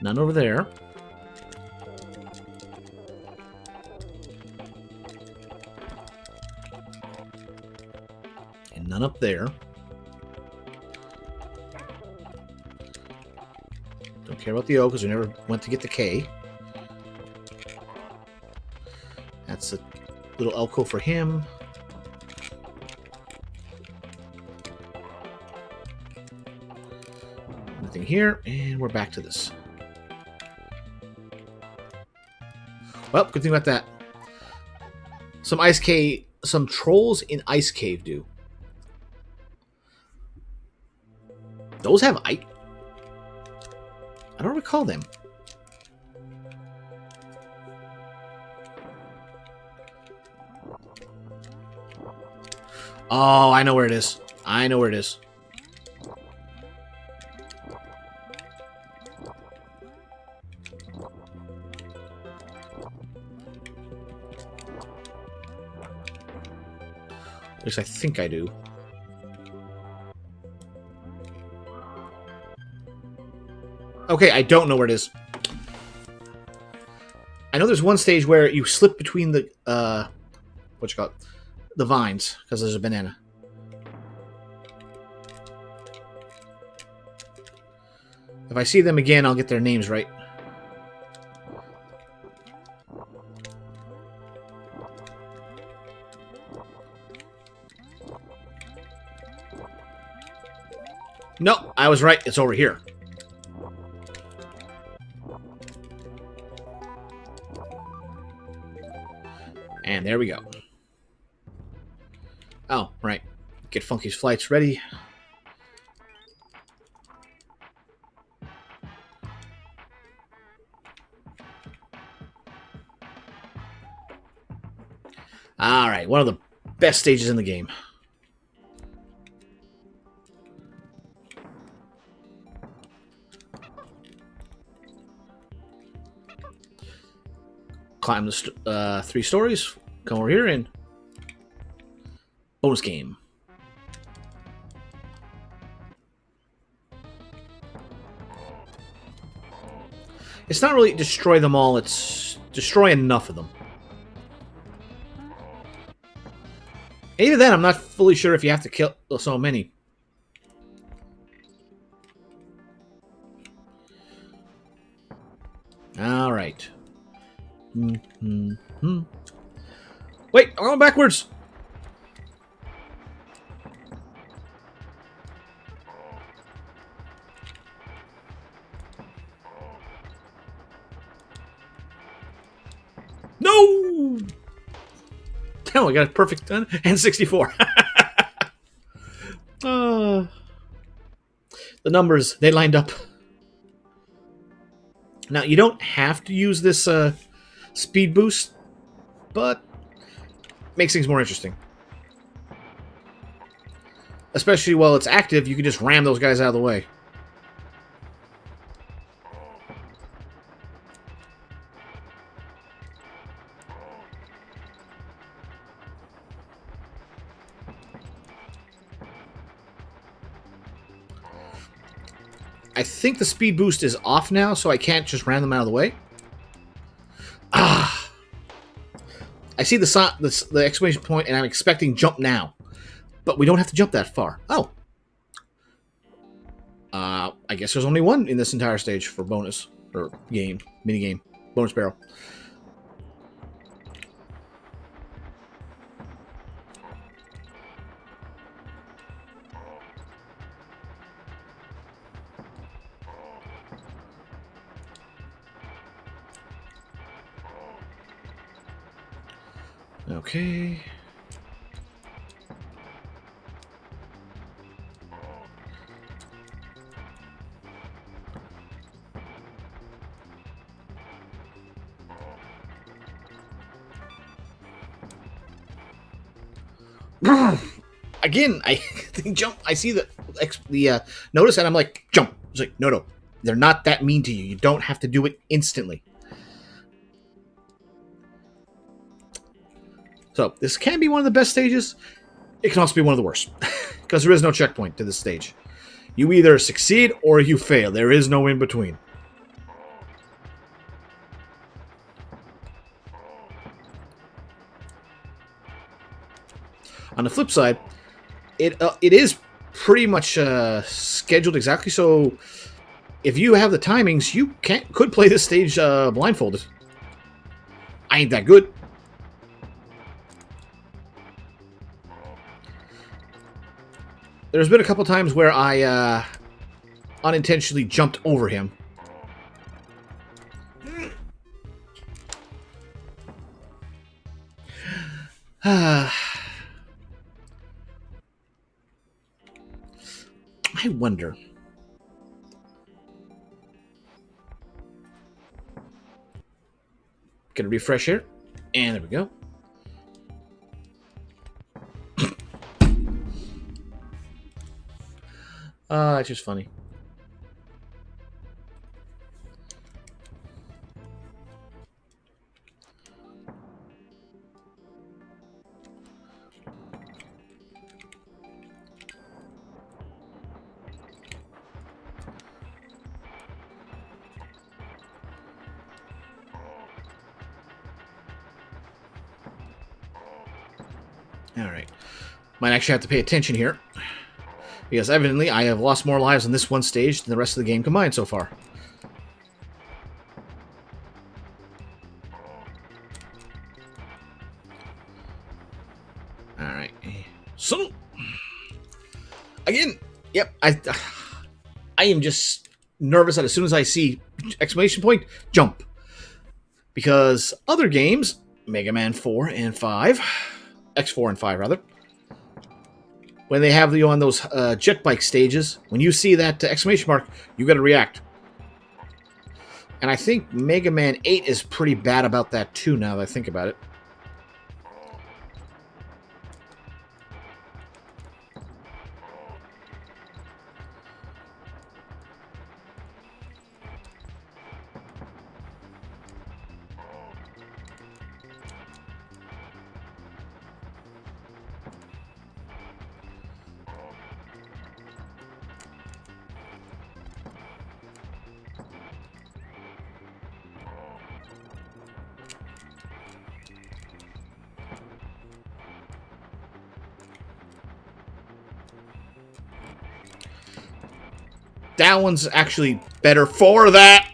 None over there. And none up there. Don't care about the O because we never went to get the K. That's a little alcove for him. Nothing here, and we're back to this. Well, good thing about that. Some ice cave, some trolls in ice cave do. Those have ice. I don't recall them. Oh, I know where it is. I know where it is. At least I think I do. Okay, I don't know where it is. I know there's one stage where you slip between the, what you call it? The vines, because there's a banana. If I see them again, I'll get their names right. No, I was right. It's over here. And there we go. Oh, right. Get Funky's flights ready. Alright, one of the best stages in the game. Climb the 3 stories. Come over here and bonus game. It's not really destroy them all, it's destroy enough of them. And even then, I'm not fully sure if you have to kill so many. Alright. Wait, I'm going backwards. No! Oh, I got a perfect 10 and 64. The numbers, they lined up. Now, you don't have to use this speed boost, but makes things more interesting. Especially while it's active, you can just ram those guys out of the way. I think the speed boost is off now, so I can't just ram them out of the way. Ah! I see the exclamation point, and I'm expecting jump now. But we don't have to jump that far. Oh. I guess there's only one in this entire stage for bonus. Or game. Minigame. Bonus barrel. Okay. Again, I jump. I see the notice, and I'm like, jump. It's like, no, they're not that mean to you. You don't have to do it instantly. So this can be one of the best stages. It can also be one of the worst because there is no checkpoint to this stage. You either succeed or you fail. There is no in between. On the flip side, it is pretty much scheduled exactly. So if you have the timings, you could play this stage blindfolded. I ain't that good. There's been a couple times where I unintentionally jumped over him. I wonder. Gonna refresh here. And there we go. It's just funny. Alright. Might actually have to pay attention here. Because evidently I have lost more lives on this one stage than the rest of the game combined so far. Alright. So, again, yep, I am just nervous that as soon as I see exclamation point, jump. Because other games, Mega Man 4 and 5, X4 and 5 rather, when they have you on those jet bike stages, when you see that exclamation mark, you got to react. And I think Mega Man 8 is pretty bad about that too, now that I think about it. That one's actually better for that.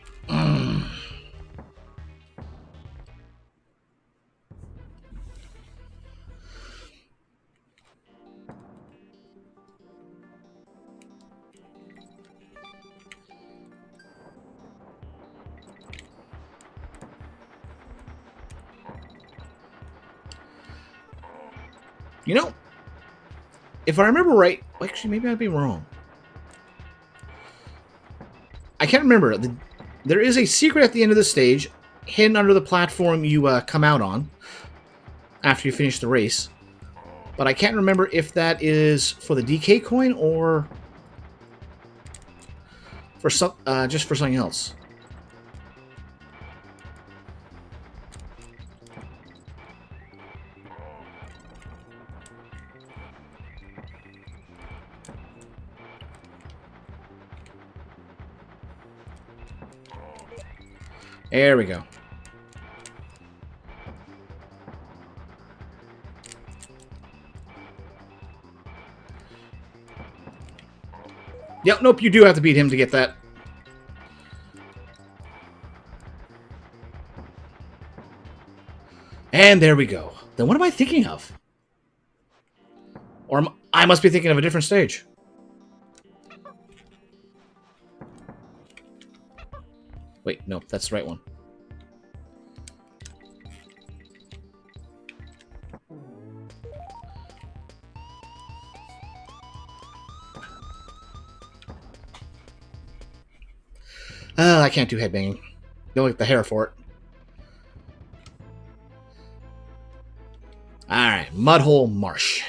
You know, if I remember right, actually, maybe I'd be wrong. I can't remember. There is a secret at the end of the stage, hidden under the platform you come out on after you finish the race. But I can't remember if that is for the DK coin or for some, just for something else. There we go. Yep, nope, you do have to beat him to get that. And there we go. Then what am I thinking of? Or I must be thinking of a different stage. Wait, no, that's the right one. I can't do headbanging. Don't like the hair for it. Alright, Mudhole Marsh.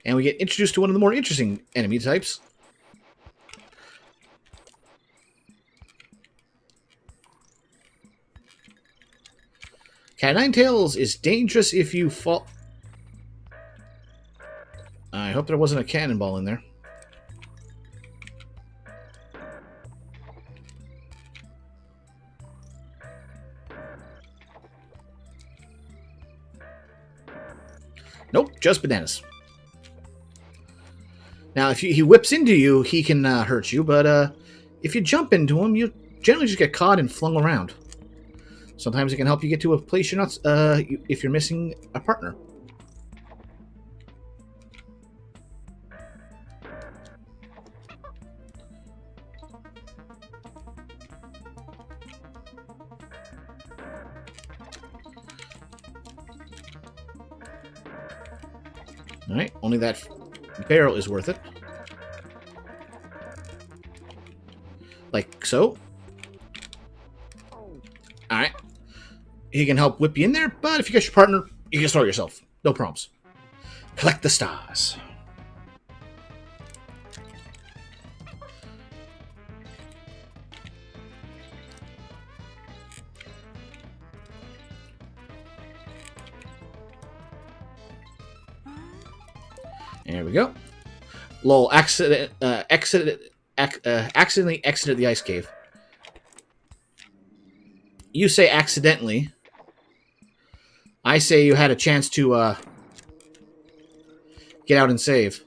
And we get introduced to one of the more interesting enemy types. Cat Nine Tails is dangerous if you fall. I hope there wasn't a cannonball in there. Nope, just bananas. Now, if he whips into you, he can hurt you, but if you jump into him, you generally just get caught and flung around. Sometimes it can help you get to a place you're not, if you're missing a partner. Alright, only that barrel is worth it. Like so. Alright. He can help whip you in there, but if you get your partner, you can throw yourself. No problems. Collect the stars. There we go. Lol, accidentally exited the ice cave. You say accidentally. I say you had a chance to get out and save.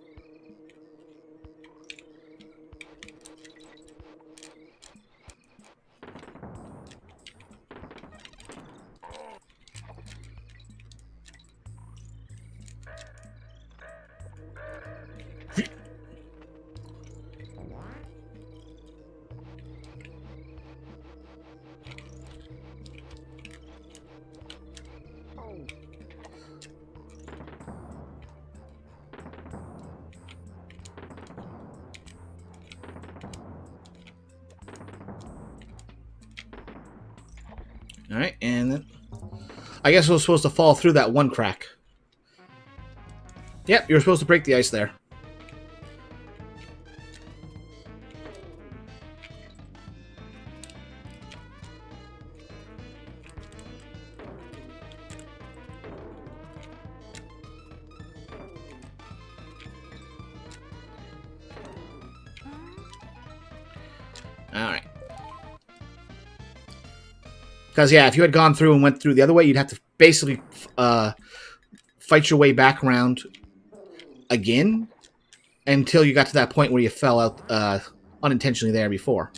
Alright, and then I guess it was supposed to fall through that one crack. Yep, you were supposed to break the ice there. Alright. Because, yeah, if you had gone through and went through the other way, you'd have to basically fight your way back around again until you got to that point where you fell out unintentionally there before.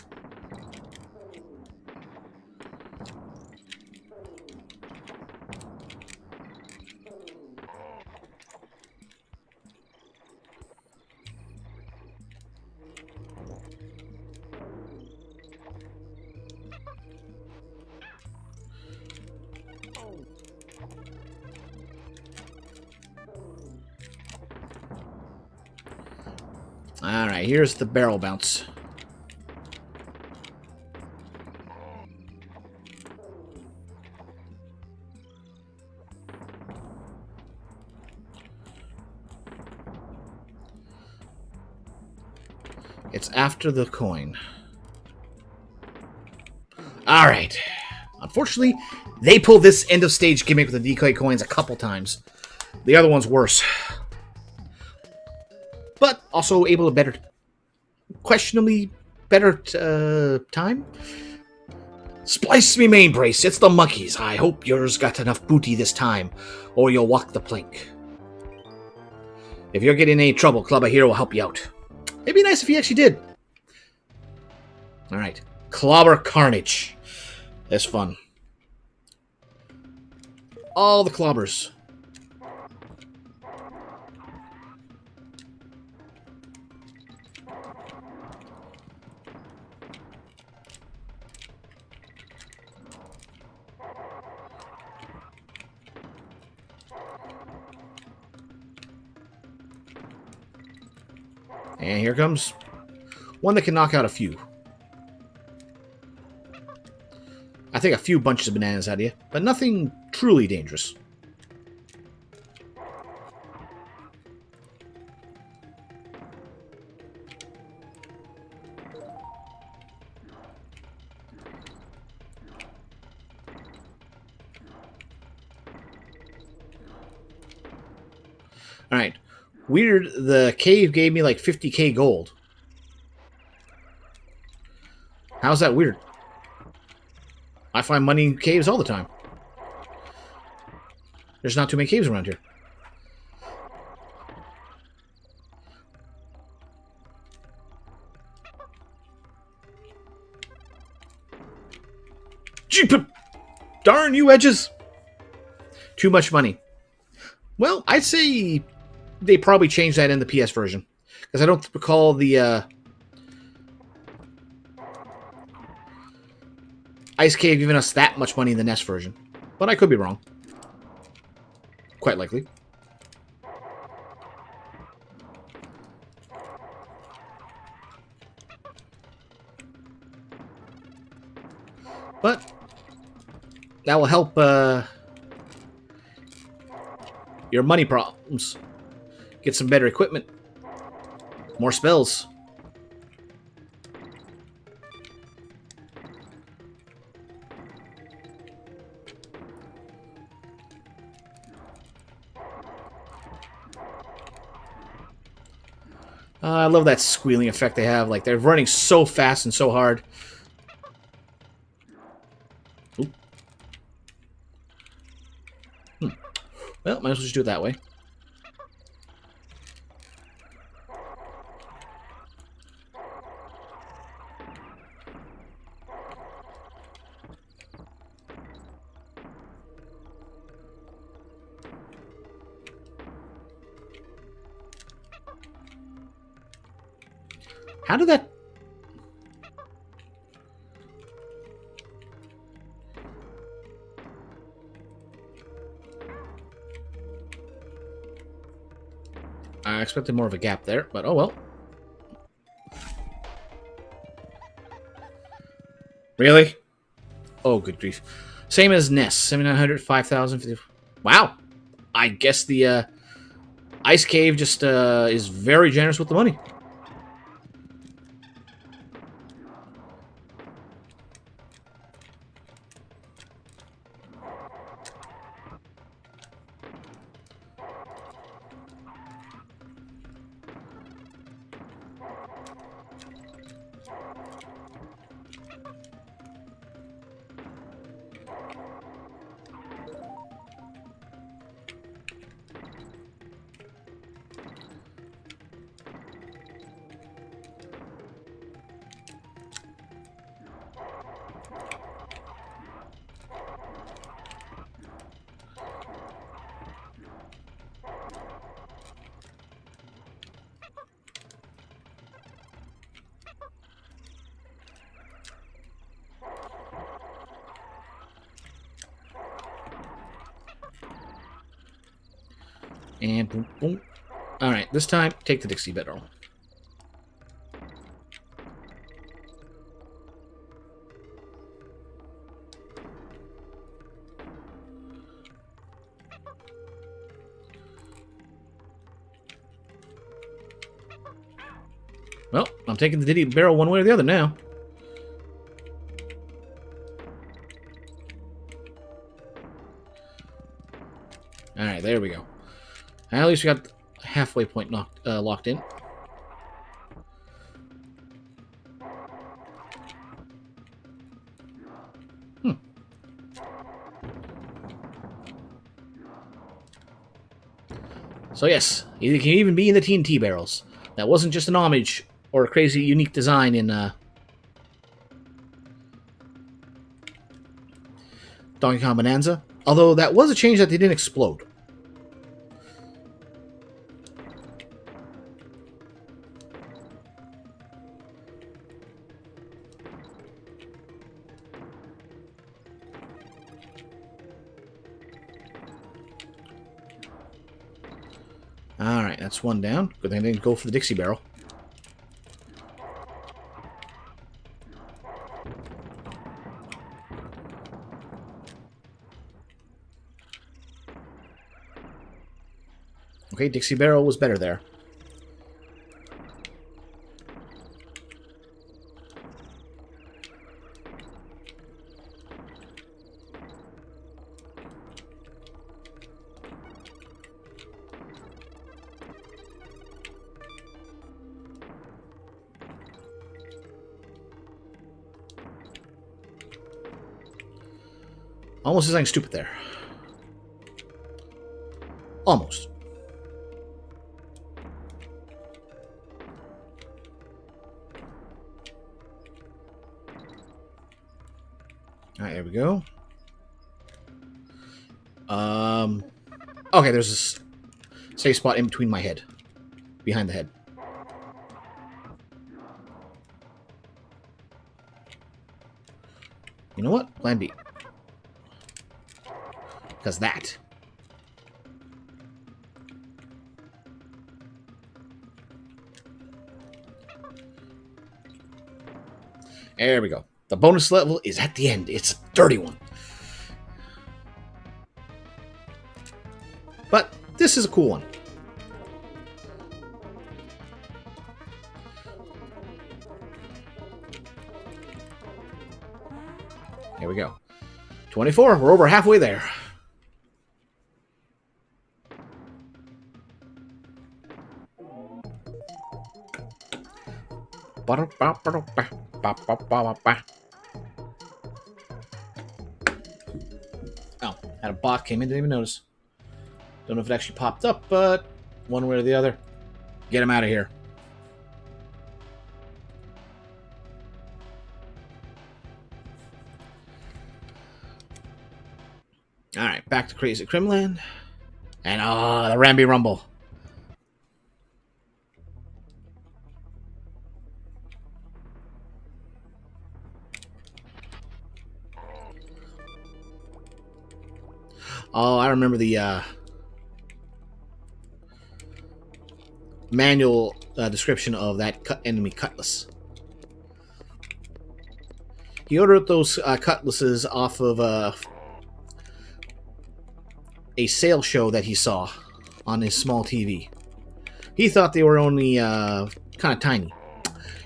Alright, here's the barrel bounce. It's after the coin. Alright. Unfortunately, they pull this end of stage gimmick with the decoy coins a couple times. The other one's worse. But also able to better, questionably better time. Splice me main brace, it's the monkeys. I hope yours got enough booty this time, or you'll walk the plank. If you're getting in any trouble, Club of Hero will help you out. It'd be nice if he actually did. Alright. Clobber Carnage. That's fun. All the clobbers. And here comes one that can knock out a few. I think a few bunches of bananas out of you, but nothing truly dangerous. Alright. Weird, the cave gave me like 50k gold. How's that weird? I find money in caves all the time. There's not too many caves around here. Gee, darn you, edges! Too much money. Well, I'd say they probably changed that in the PS version. Because I don't recall the Ice Cave giving us that much money in the NES version. But I could be wrong. Quite likely. But that will help your money problems. Get some better equipment. More spells. I love that squealing effect they have. Like, they're running so fast and so hard. Oop. Well, might as well just do it that way. How did that... I expected more of a gap there, but oh well. Really? Oh, good grief. Same as NES. 7,900, 5,000. Wow. I guess the Ice Cave just is very generous with the money. And boom, boom. Alright, this time, take the Dixie barrel. Well, I'm taking the Diddy barrel one way or the other now. Alright, there we go. At least we got the halfway point locked in. So yes, it can even be in the TNT barrels. That wasn't just an homage or a crazy unique design in Donkey Kong Bonanza. Although that was a change that they didn't explode. Alright, that's one down. Good thing I didn't go for the Dixie barrel. Okay, Dixie Barrel was better there. Almost did something stupid there. Almost. Alright, there we go. Okay, there's a safe spot in between my head. Behind the head. You know what? Plan B. Because that. There we go. The bonus level is at the end. It's a dirty one. But this is a cool one. Here we go. 24. We're over halfway there. Oh, had a bot came in, didn't even notice. Don't know if it actually popped up, but one way or the other, get him out of here. Alright, back to Crazy Crimland. And the Ramby Rumble. Oh, I remember the manual description of that enemy cutlass. He ordered those cutlasses off of a sale show that he saw on his small TV. He thought they were only kind of tiny.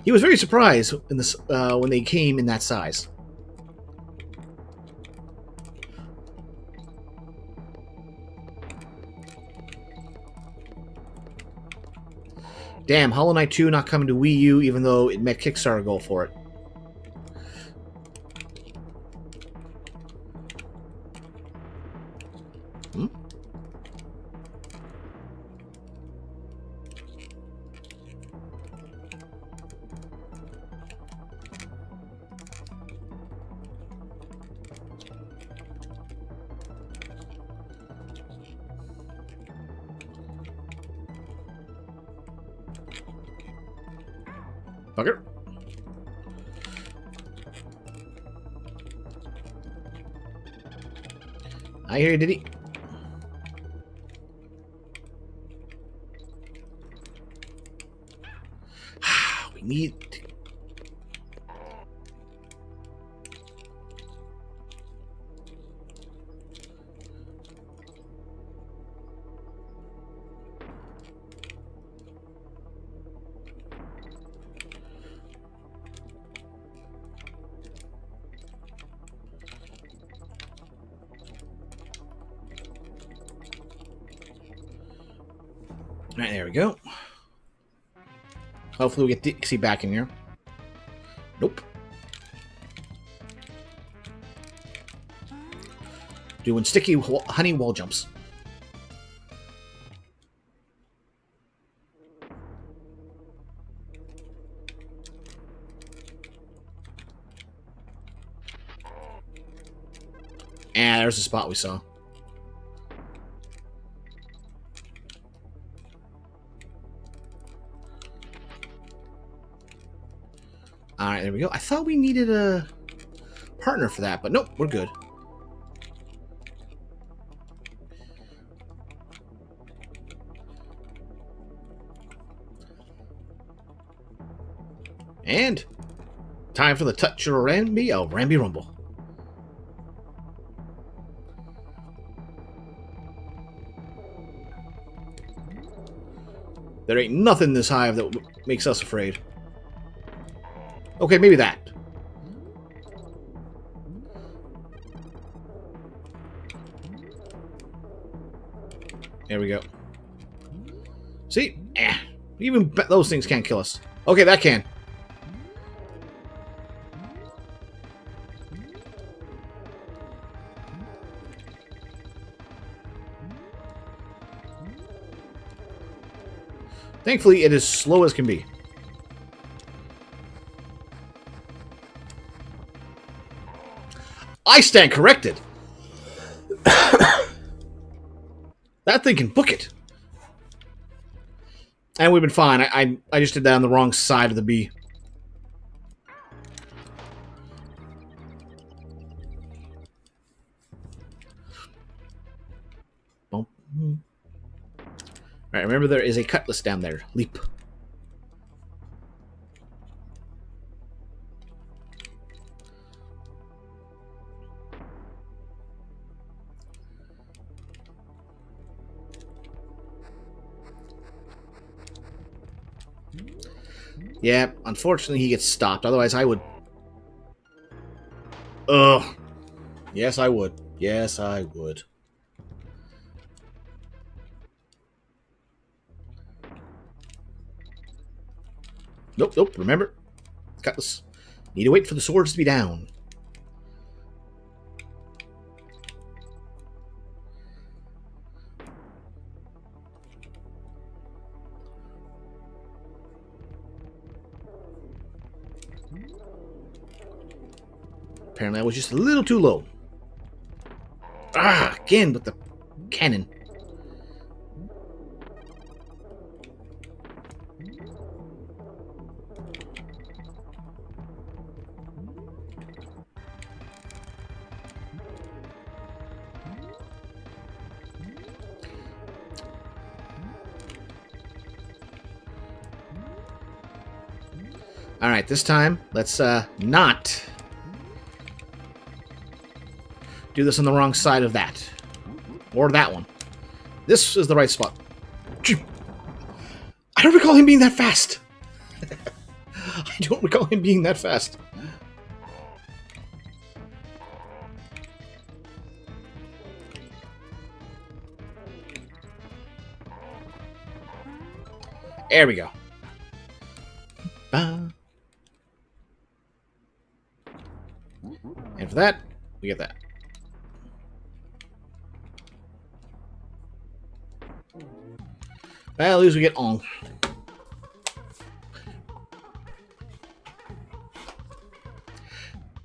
He was very surprised in this, when they came in that size. Damn, Hollow Knight 2 not coming to Wii U even though it met Kickstarter goal for it. Hmm? Fucker. I hear you, Diddy. We need... Alright, there we go. Hopefully we get Dixie back in here. Nope. Doing sticky honey wall jumps. And there's the spot we saw. Alright, there we go. I thought we needed a partner for that, but nope, we're good. And time for the touch of Ramby. Oh, Ramby Rumble. There ain't nothing in this hive that makes us afraid. Okay, maybe that. There we go. See? Even those things can't kill us. Okay, that can. Thankfully, it is slow as can be. I stand corrected. That thing can book it. And we've been fine. I just did that on the wrong side of the bee. Alright, remember there is a cutlass down there. Leap. Yeah, unfortunately he gets stopped. Otherwise I would... Ugh. Yes, I would. Yes, I would. Nope, nope, remember. Cutlass. Need to wait for the swords to be down. Apparently I was just a little too low. Ah, again with the cannon. Alright, this time, let's not do this on the wrong side of that. Or that one. This is the right spot. I don't recall him being that fast. I don't recall him being that fast. There we go. And for that, we get that. Well, at least we get on.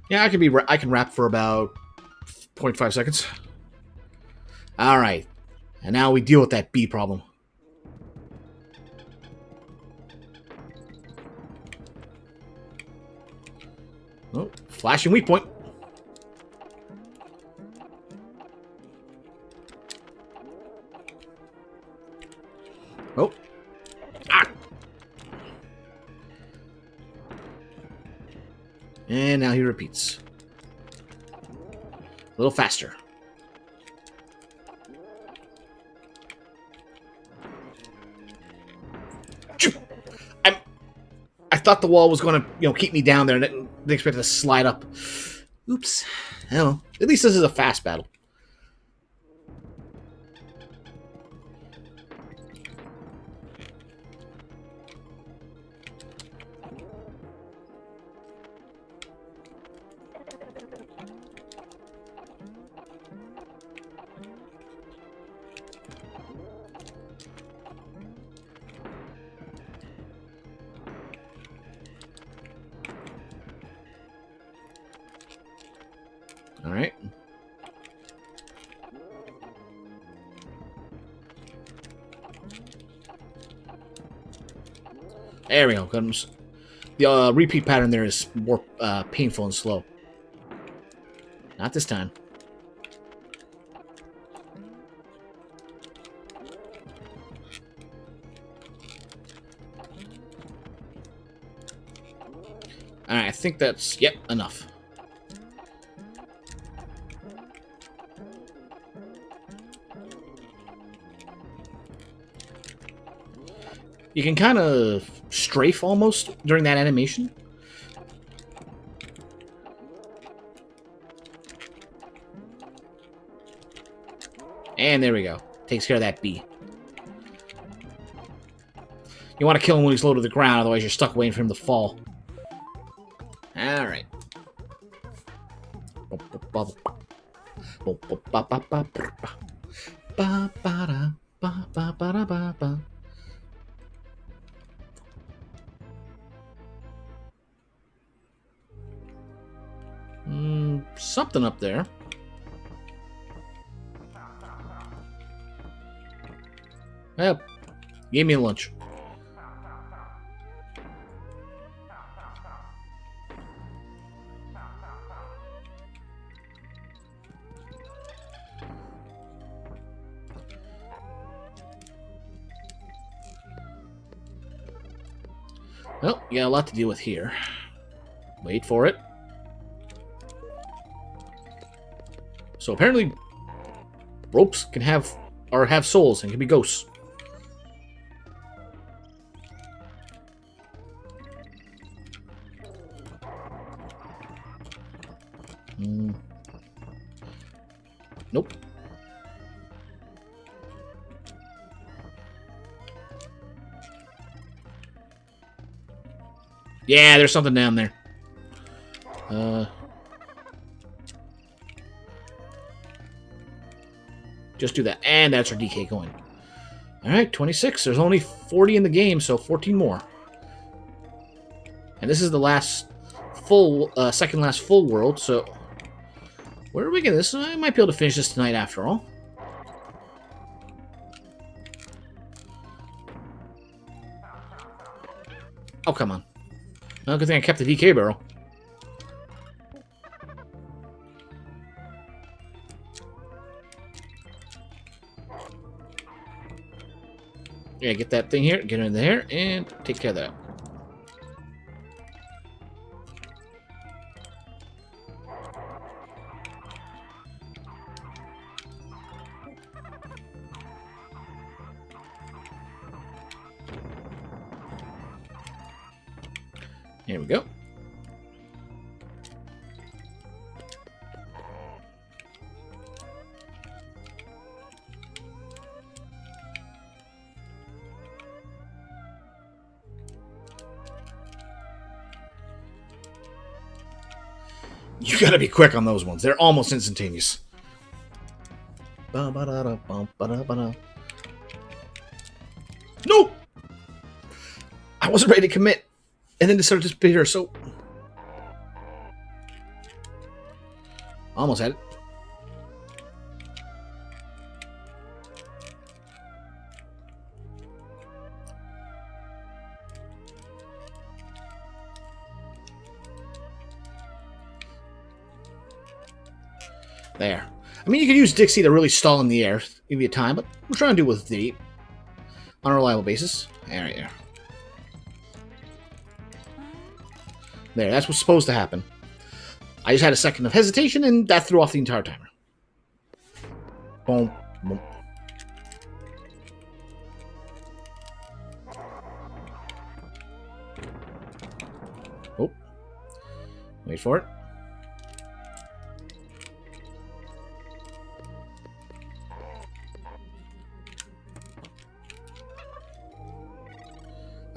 Yeah, I can rap for about 0.5 seconds. All right, and now we deal with that bee problem. Oh, flashing weak point. Oh. Ah. And now he repeats. A little faster. I thought the wall was going to, keep me down there, and didn't expect it to slide up. Oops. Well, at least this is a fast battle. All right. There we go. The repeat pattern there is more painful and slow. Not this time. All right, I think that's, yep, enough. You can kind of strafe almost during that animation. And there we go. Takes care of that bee. You want to kill him when he's low to the ground, otherwise you're stuck waiting for him to fall. Alright. Something up there. Yep. Gave me lunch. Well, you got a lot to deal with here. Wait for it. So apparently, ropes can have souls and can be ghosts. Nope. Yeah, there's something down there. Just do that. And that's our DK coin. Alright, 26. There's only 40 in the game, so 14 more. And this is the last full, second last full world, so... Where are we getting this? I might be able to finish this tonight after all. Oh, come on. Well, good thing I kept the DK barrel. Yeah, get that thing here, get it in there, and take care of that. Here we go. You gotta be quick on those ones. They're almost instantaneous. No! I wasn't ready to commit. And then decided to disappear, so... Almost had it. There. I mean, you could use Dixie to really stall in the air, give you time, but we're trying to do it with Diddy. On a reliable basis. There we go. There, that's what's supposed to happen. I just had a second of hesitation, and that threw off the entire timer. Boom. Boom. Oh. Wait for it.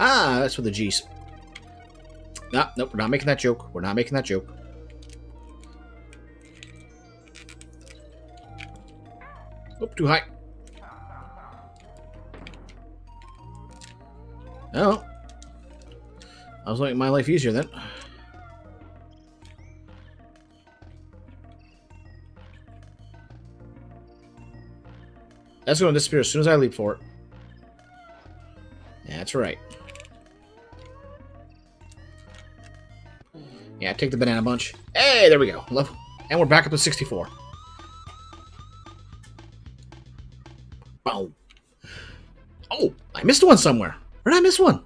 Ah, that's for the G's. No, nope, we're not making that joke. We're not making that joke. Oop, too high. Oh. I was making my life easier then. That's going to disappear as soon as I leap for it. That's right. Yeah, take the banana bunch. Hey, there we go. Level. And we're back up to 64. Boom. Oh, I missed one somewhere. Where did I miss one?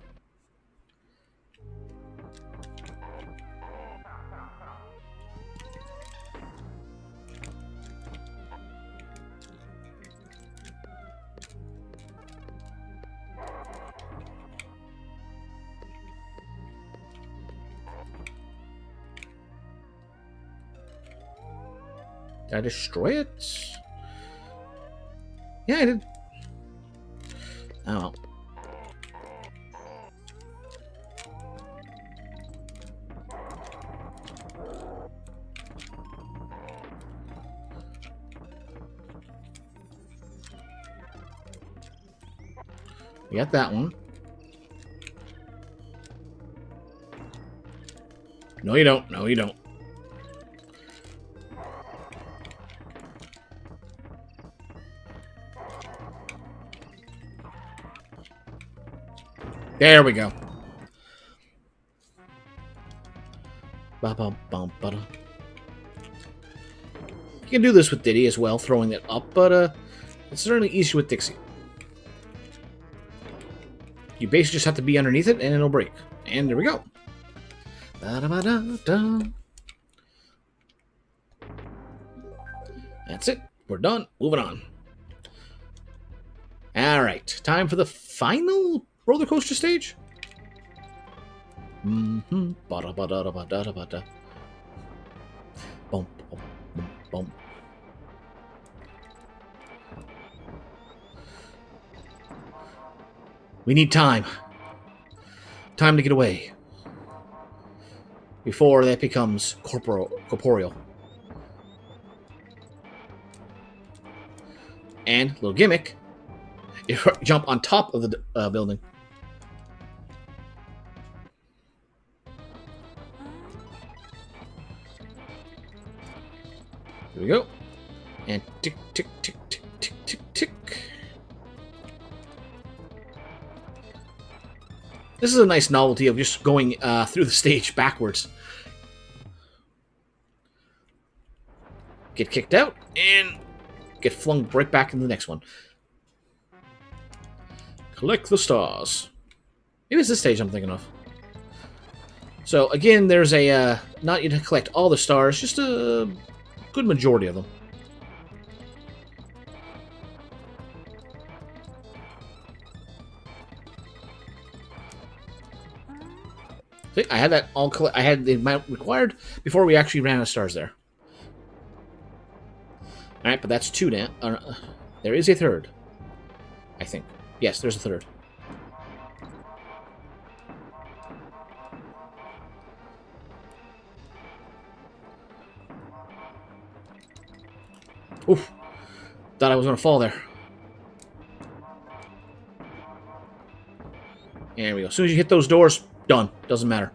Did I destroy it? Yeah, I did. Oh well. We got that one. No, you don't. No, you don't. There we go. Ba-ba-bum-ba-da. You can do this with Diddy as well, throwing it up, but it's certainly easier with Dixie. You basically just have to be underneath it, and it'll break. And there we go. Ba-da-ba-da-da. That's it. We're done. Moving on. Alright. Time for the final roller coaster stage? Mm-hmm. Ba-da-ba-da-da-ba-da-da-ba-da. Boom, boom, boom, boom. We need time. Time to get away. Before that becomes corporeal. And, little gimmick, you jump on top of the building. Here we go. And tick, tick, tick, tick, tick, tick, tick. This is a nice novelty of just going through the stage backwards. Get kicked out, and get flung right back into the next one. Collect the stars. Maybe it's this stage I'm thinking of. So, again, there's a... not you to collect all the stars, just a good majority of them. See, I had that all... I had the amount required before we actually ran out of stars there. Alright, but that's two now. There is a third. I think. Yes, there's a third. Oof. Thought I was going to fall there. There we go. As soon as you hit those doors, done. Doesn't matter.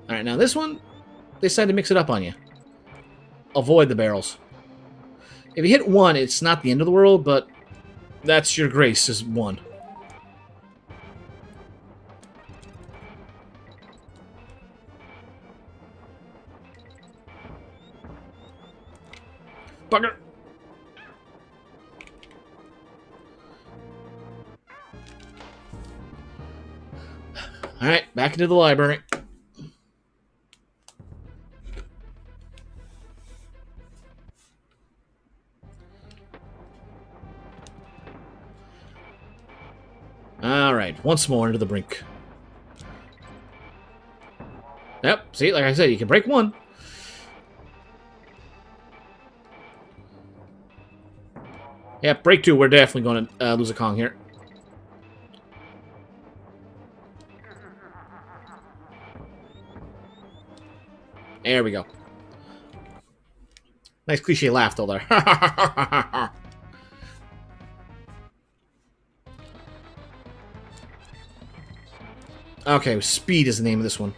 Alright, now this one, they decided to mix it up on you. Avoid the barrels. If you hit one, it's not the end of the world, but that's your grace, is one. Bugger! Alright, back into the library. Alright, once more into the brink. Yep, see, like I said, you can break one. Yeah, break two, we're definitely going to lose a Kong here. There we go. Nice cliche laugh, though, there. Okay, speed is the name of this one.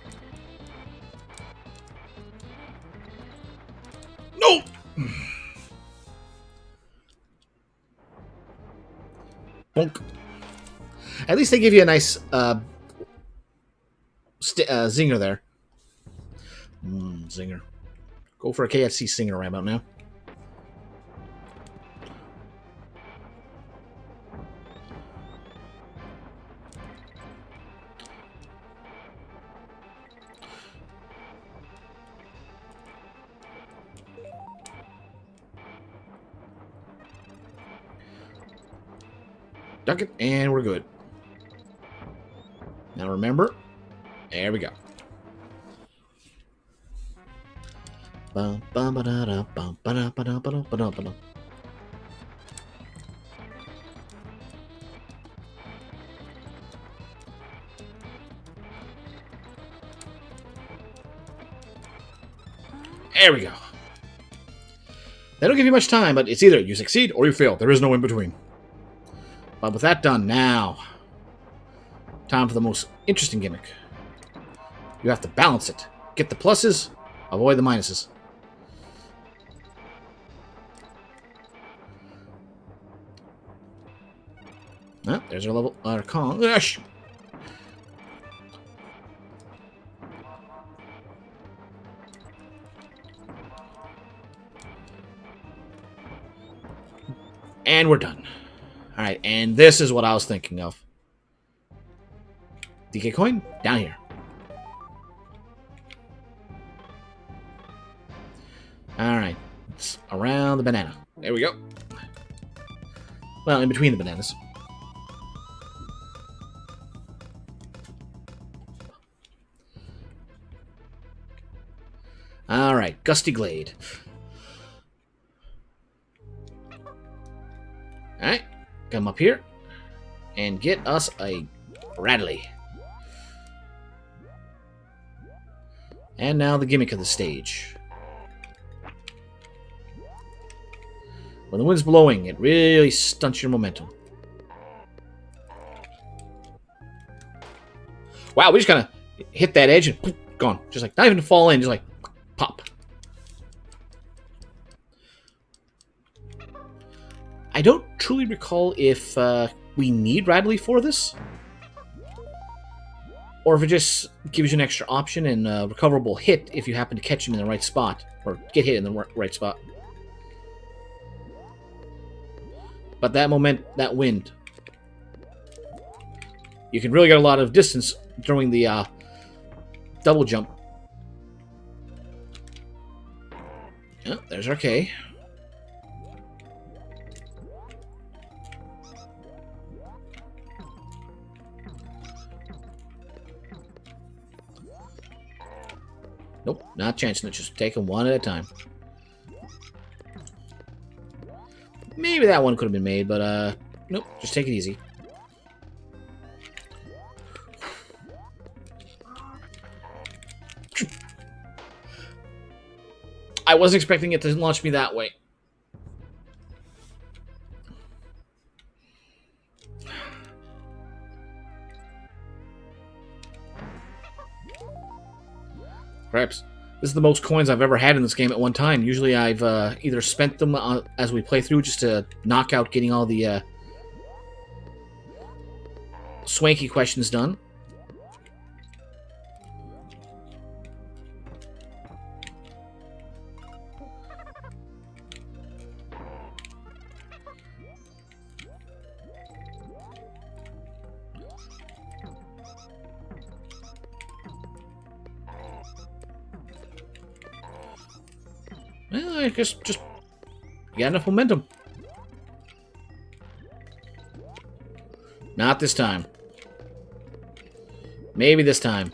No! Bonk. At least they give you a nice zinger there. Zinger. Go for a KFC zinger right about now. Duck it, and we're good. Now remember, there we go. Bum, bum, ba-da-da, bum, ba-da, ba-da, ba-da, ba-da, ba-da. There we go. They don't give you much time, but it's either you succeed or you fail. There is no in between. But with that done, now, time for the most interesting gimmick. You have to balance it. Get the pluses, avoid the minuses. Oh, there's our level, our Kong. Gosh. And we're done. Alright, and this is what I was thinking of. DK coin, down here. Alright, it's around the banana. There we go. Well, in between the bananas. Alright, Gusty Glade. Alright, come up here and get us a Radley. And now the gimmick of the stage. When the wind's blowing, it really stunts your momentum. Wow, we just kind of hit that edge and poof, gone. Just like, not even to fall in, just like, pop. I don't truly recall if we need Radley for this. Or if it just gives you an extra option and a recoverable hit if you happen to catch him in the right spot. Or get hit in the right spot. But that wind. You can really get a lot of distance during the double jump. Oh, there's our K. Nope, not chancing it, just taking one at a time. Maybe that one could have been made, but nope, just take it easy. I wasn't expecting it to launch me that way. Perhaps this is the most coins I've ever had in this game at one time. Usually I've either spent them as we play through just to knock out getting all the swanky questions done. Well, I guess just you got enough momentum. Not this time. Maybe this time.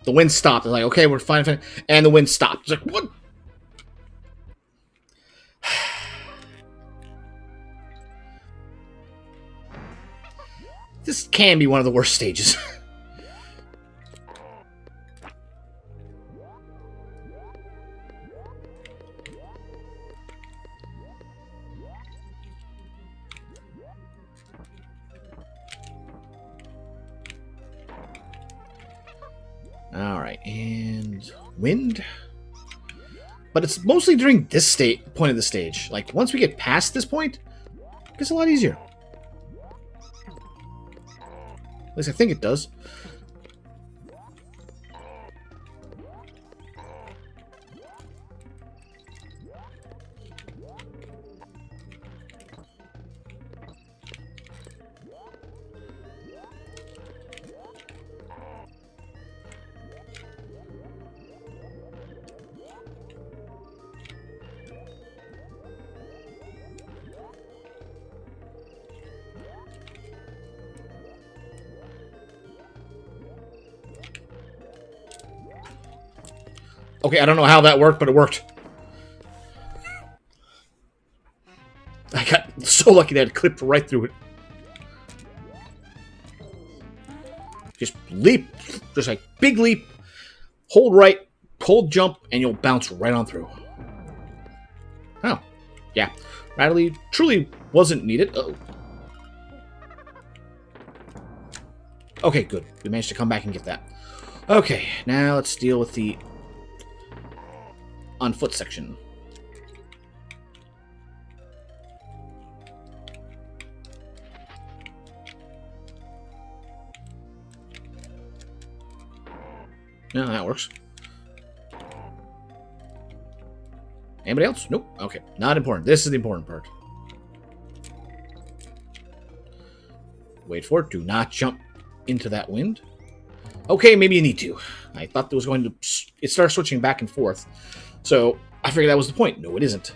The wind stopped. It's like, okay, we're fine. And the wind stopped. It's like, what? This can be one of the worst stages. Alright, and wind. But it's mostly during this point of the stage. Like, once we get past this point, it gets a lot easier. At least I think it does. Okay, I don't know how that worked, but it worked. I got so lucky that it clipped right through it. Just leap. Just like big leap. Hold right. Hold jump. And you'll bounce right on through. Oh. Yeah. Rattly truly wasn't needed. Uh-oh. Okay, good. We managed to come back and get that. Okay, now let's deal with the on foot section. No, that works. Anybody else? Nope. Okay, not important. This is the important part. Wait for it. Do not jump into that wind. Okay, maybe you need to. I thought it was going to... It started switching back and forth. So, I figured that was the point. No, it isn't.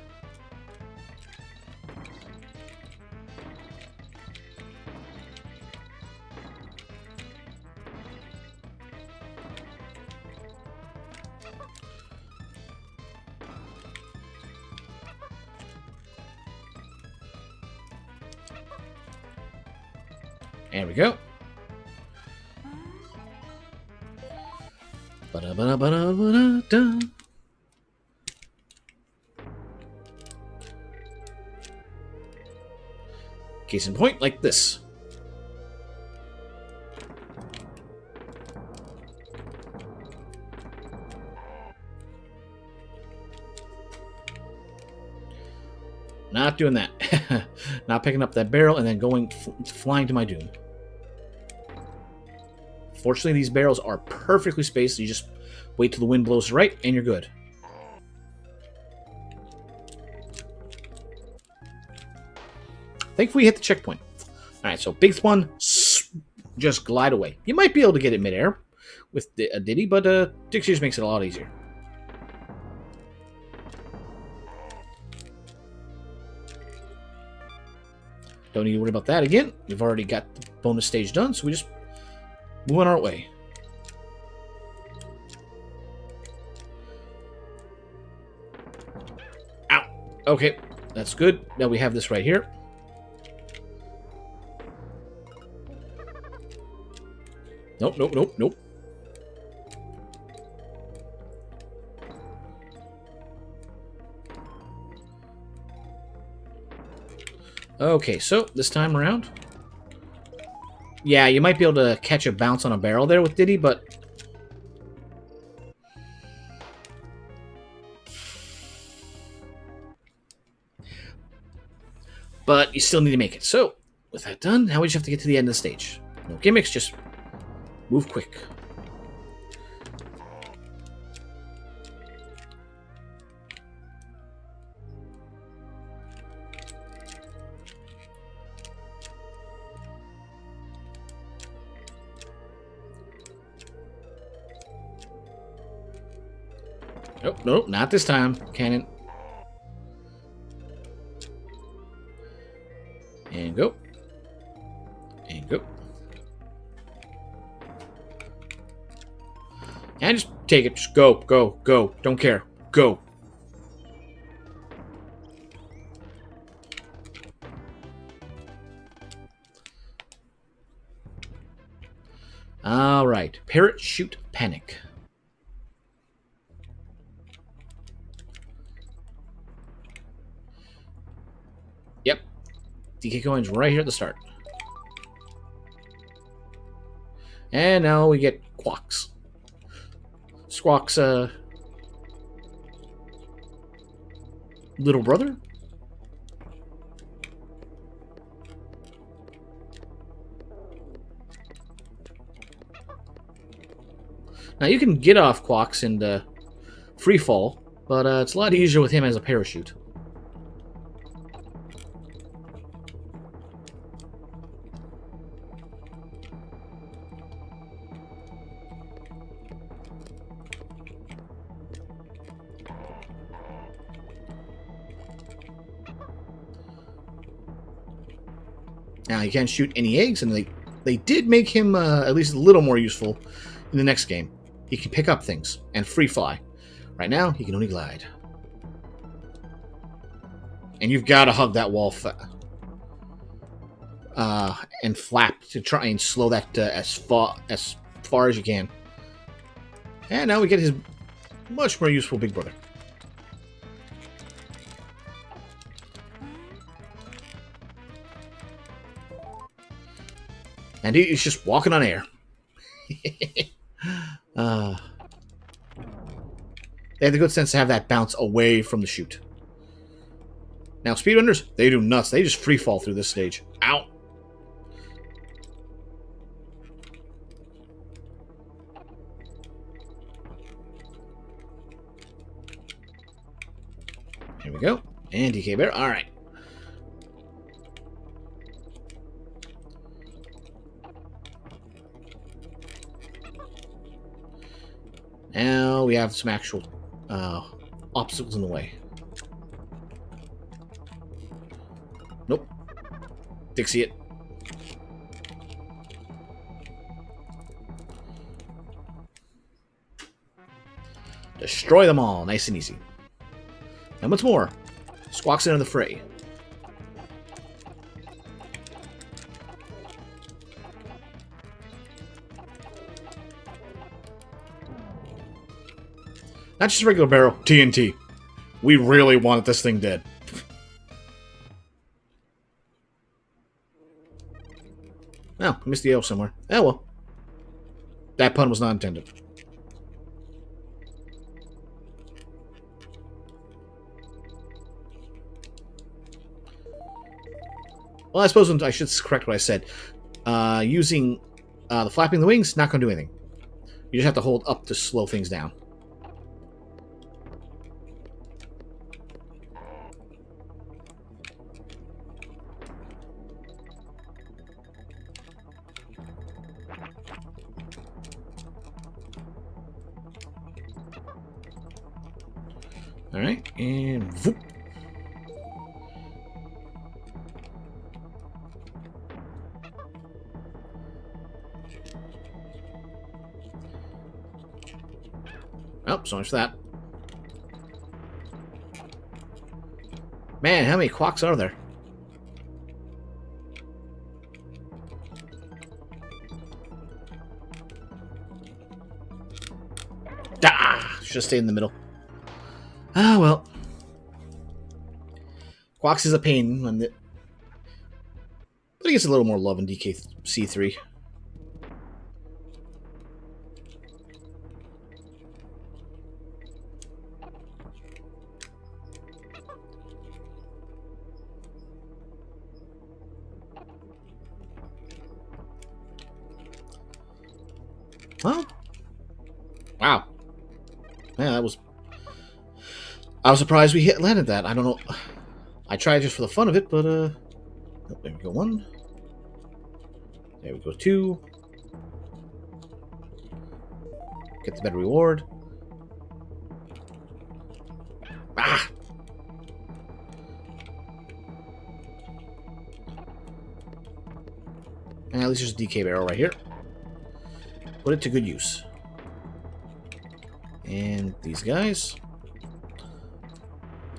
There we go. Ba-da-ba-da-ba-da-ba-da-da. Case in point, like this. Not doing that. Not picking up that barrel and then going flying to my doom. Fortunately, these barrels are perfectly spaced. So you just wait till the wind blows right, and you're good. Thankfully, we hit the checkpoint. All right, so big one, just glide away. You might be able to get it midair with a Diddy, but Dixie just makes it a lot easier. Don't need to worry about that again. We've already got the bonus stage done, so we just move on our way. Ow. Okay, that's good. Now we have this right here. Nope, nope, nope, nope. Okay, so this time around... Yeah, you might be able to catch a bounce on a barrel there with Diddy, but... But you still need to make it. So, with that done, now we just have to get to the end of the stage. No gimmicks, just move quick. Nope, nope, not this time, Cannon. And go. And go. And just take it. Just go, go, go. Don't care. Go. All right. Parachute Panic. Yep. DK coins right here at the start. And now we get Quacks. Squawk's little brother? Now you can get off Quacks and free fall, but it's a lot easier with him as a parachute. Now you can't shoot any eggs, and they did make him at least a little more useful in the next game. He can pick up things and free fly. Right now, he can only glide. And you've got to hug that wall and flap to try and slow that as far as you can. And now we get his much more useful big brother. And he's just walking on air. They have the good sense to have that bounce away from the chute. Now, speedrunners, they do nuts. They just free fall through this stage. Ow! Here we go. And DK Bear. All right. Now we have some actual obstacles in the way. Nope. Dixie it. Destroy them all. Nice and easy. And what's more, Squawk's into the fray. Not just a regular barrel, TNT. We really wanted this thing dead. Oh, I missed the L somewhere. Oh well. That pun was not intended. Well, I suppose I should correct what I said. Using the flapping the wings, not going to do anything. You just have to hold up to slow things down. Alright, and whoop. Oh, so much for that. Man, how many quacks are there? Should have stayed in the middle. Ah, well. Quacks is a pain when the... But he gets a little more love in DKC3. Well, wow. Yeah, that was... I was surprised we landed that. I don't know. I tried just for the fun of it, but, oh, there we go, 1. There we go, 2. Get the better reward. Ah! And at least there's a DK barrel right here. Put it to good use. And these guys.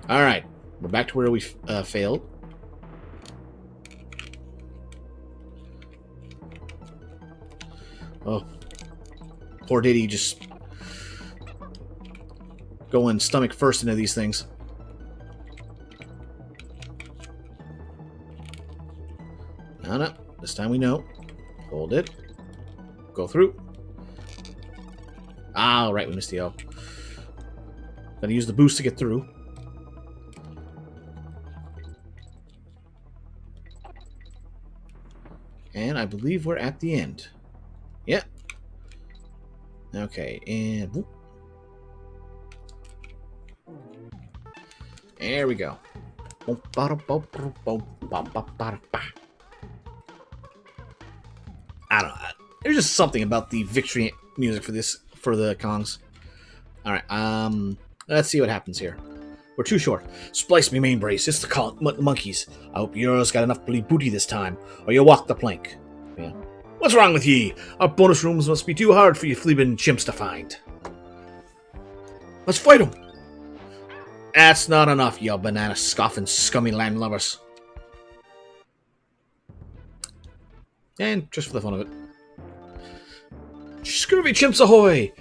Alright. We're back to where we failed. Oh. Poor Diddy just going stomach first into these things. No, no. This time we know. Hold it. Go through. Ah, right, we missed the L. Gotta use the boost to get through. And I believe we're at the end. Yep. Okay, and whoop. There we go. I don't know. There's just something about the victory music for the Kongs. Alright, let's see what happens here. We're too short. Splice me main brace. It's the monkeys. I hope yours got enough booty this time, or you walk the plank. Yeah. What's wrong with ye? Our bonus rooms must be too hard for you fleabin' chimps to find. Let's fight him! That's not enough, you banana scoffing scummy land lovers. And just for the fun of it. Scurvy chimps ahoy!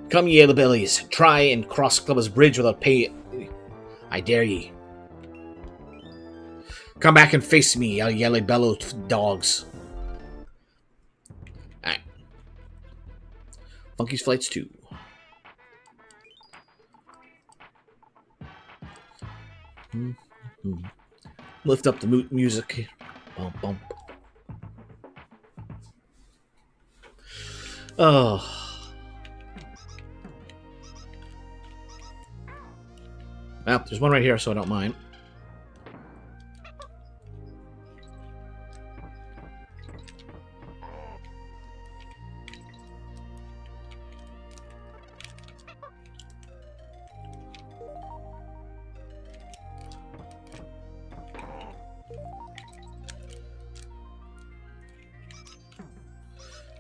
Come ye the bellies, try and cross Clubber's bridge without pay. I dare ye. Come back and face me, you yellow bellow dogs. Alright. Funky's Flights 2. Lift up the music. Bump, bump. Oh. Well, there's one right here, so I don't mind.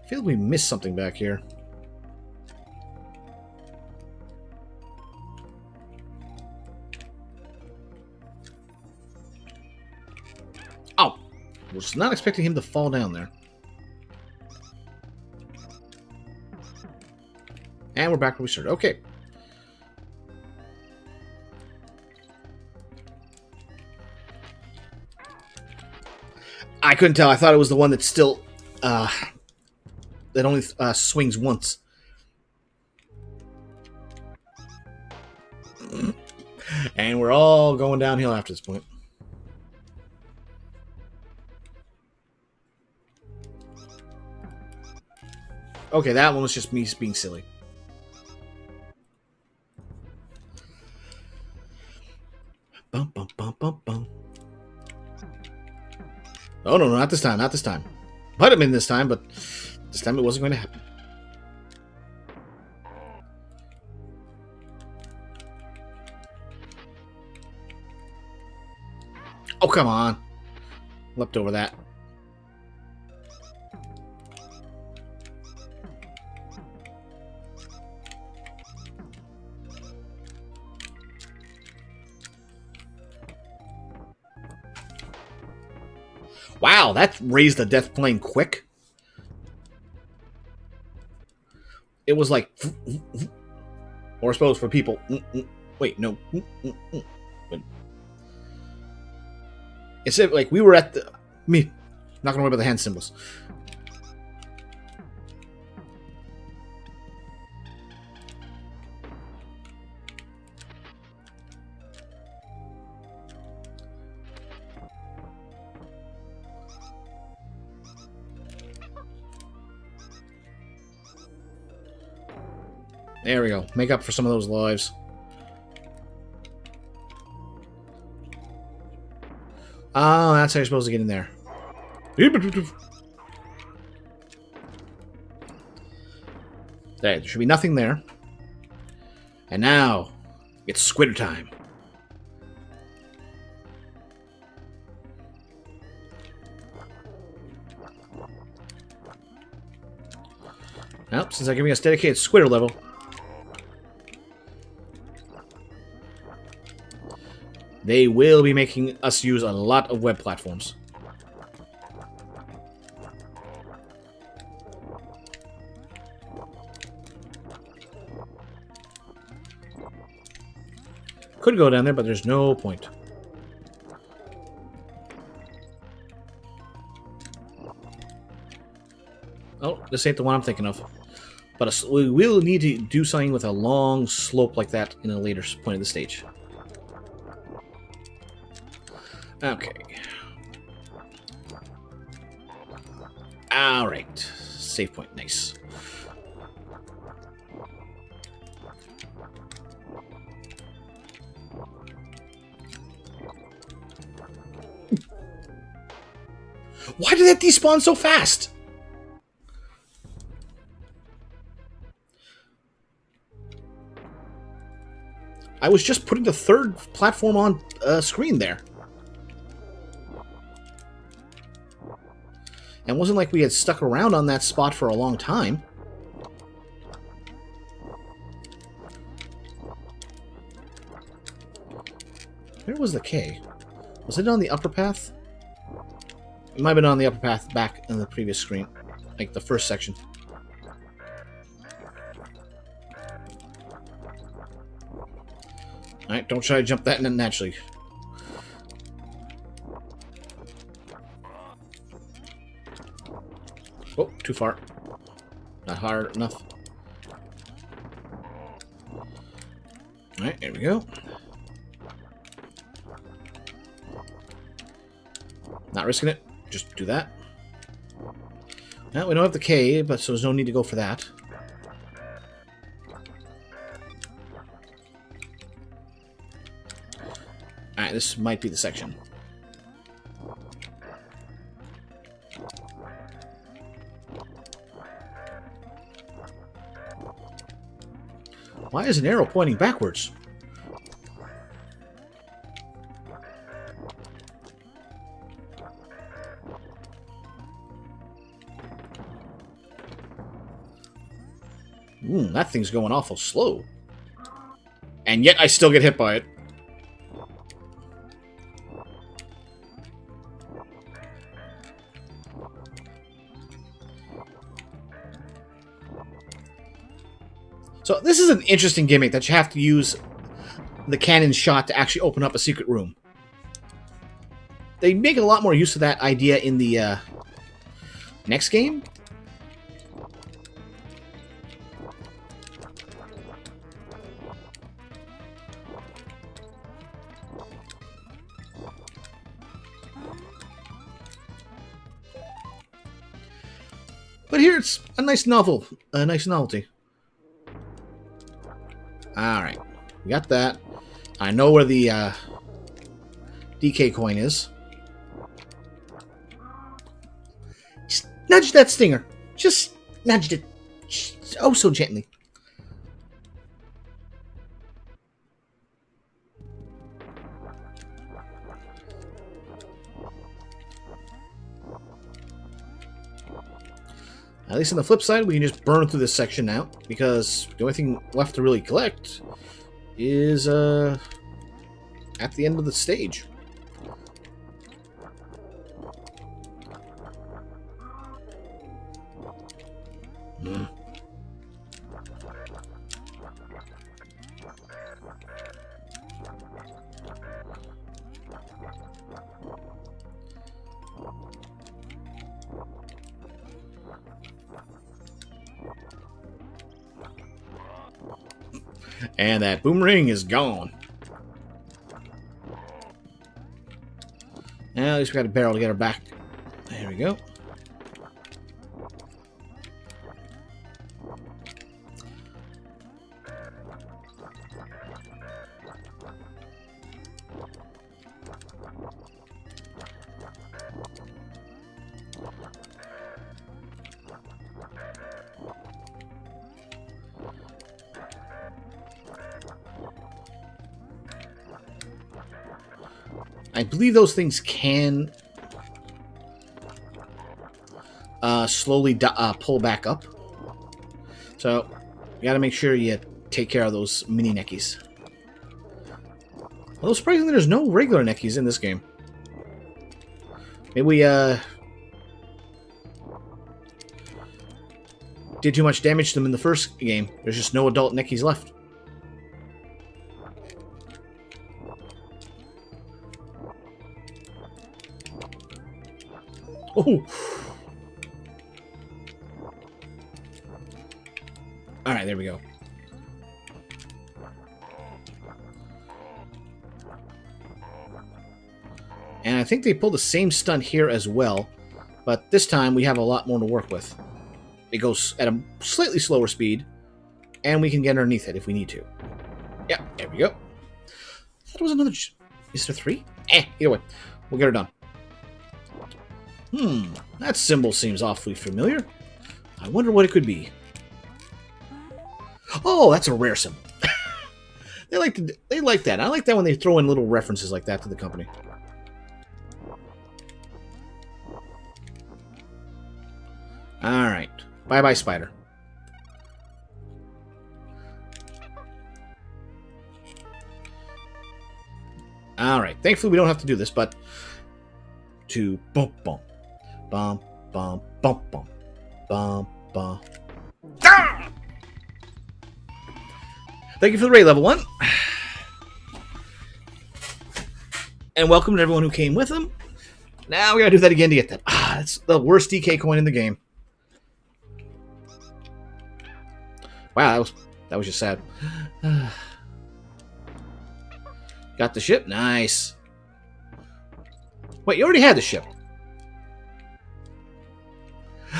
I feel like we missed something back here. Oh! Was not expecting him to fall down there. And we're back where we started. Okay. I couldn't tell. I thought it was the one that's still... that only swings once. And we're all going downhill after this point. Okay, that one was just me being silly. Bum, bum, bum, bum, bum. Oh, no, not this time, not this time. Might have been this time, but this time it wasn't going to happen. Oh, come on. Leapt over that. Wow, that raised the death plane quick. It was like... Or I suppose for people... Wait, no. It said, like, we were at the... Me. Not gonna worry about the hand symbols. There we go. Make up for some of those lives. Oh, that's how you're supposed to get in there. There should be nothing there. And now, it's squitter time. Well, since they're giving us dedicated squitter level, they will be making us use a lot of web platforms. Could go down there, but there's no point. Oh, this ain't the one I'm thinking of. But we will need to do something with a long slope like that in a later point of the stage. Okay. Alright. Save point. Nice. Why did that despawn so fast? I was just putting the third platform on screen there. And it wasn't like we had stuck around on that spot for a long time. Where was the K? Was it on the upper path? It might have been on the upper path back in the previous screen. Like the first section. Alright, don't try to jump that in naturally. Oh, too far. Not hard enough. Alright, there we go. Not risking it. Just do that. Now, we don't have the K, but so there's no need to go for that. Alright, this might be the section. Why is an arrow pointing backwards? That thing's going awful slow. And yet I still get hit by it. So this is an interesting gimmick that you have to use the cannon shot to actually open up a secret room. They make a lot more use of that idea in the next game. But here it's a nice novelty. Alright, we got that. I know where the DK coin is. Just nudge that stinger. Just nudged it. Oh, so gently. At least on the flip side, we can just burn through this section now, because the only thing left to really collect is at the end of the stage. And that boomerang is gone. Now at least we got a barrel to get her back. There we go. I believe those things can slowly pull back up. So you got to make sure you take care of those mini neckies. Although surprisingly, there's no regular neckies in this game. Maybe we did too much damage to them in the first game. There's just no adult neckies left. Oh! Alright, there we go. And I think they pulled the same stunt here as well, but this time we have a lot more to work with. It goes at a slightly slower speed, and we can get underneath it if we need to. Yeah, there we go. I thought it was another... Is there 3? Either way. We'll get her done. That symbol seems awfully familiar. I wonder what it could be. Oh, that's a rare symbol. They like that. I like that when they throw in little references like that to the company. Alright. Bye-bye, spider. Alright, thankfully we don't have to do this, but... To bump bump. Bump bump bump bump. Bump bump. Ah! Thank you for the raid, level 1. And welcome to everyone who came with him. Now we gotta do that again to get that. Ah, that's the worst DK coin in the game. Wow, that was just sad. Got the ship? Nice. Wait, you already had the ship.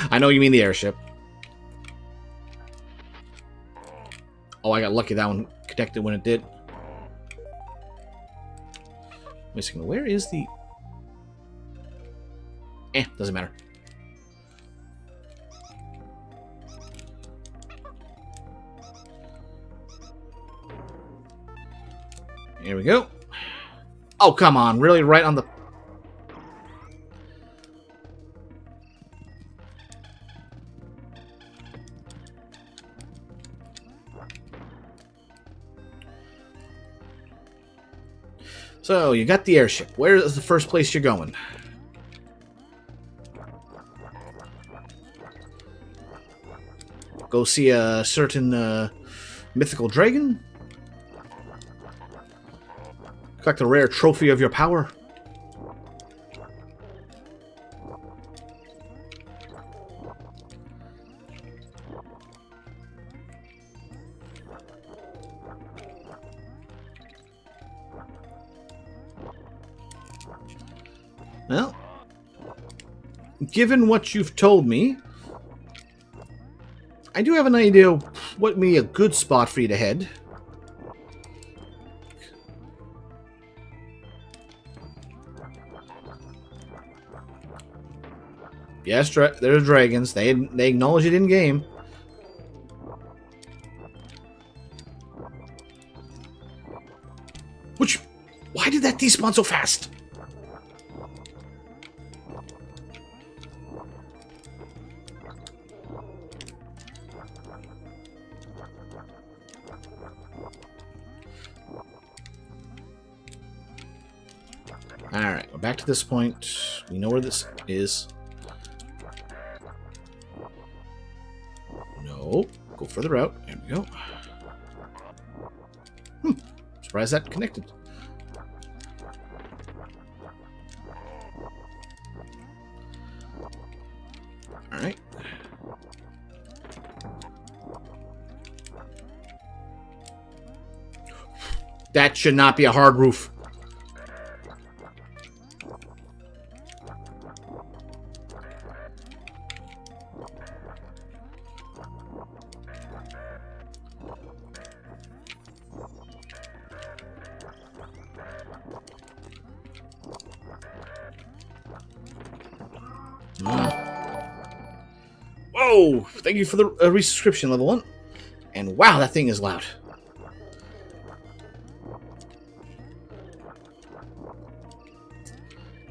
I know you mean the airship. Oh, I got lucky that one connected when it did. Wait a second, where is the... doesn't matter. Here we go. Oh, come on. Really? Right on the... So, you got the airship. Where is the first place you're going? Go see a certain mythical dragon? Collect a rare trophy of your power. Well, given what you've told me, I do have an idea of what would be a good spot for you to head. Yes, there's dragons. They acknowledge it in game. Why did that despawn so fast? Alright, we're back to this point. We know where this is. No, go further out. There we go. Surprised that connected. Alright. That should not be a hard roof. Whoa! Thank you for the resubscription, level 1. And wow, that thing is loud.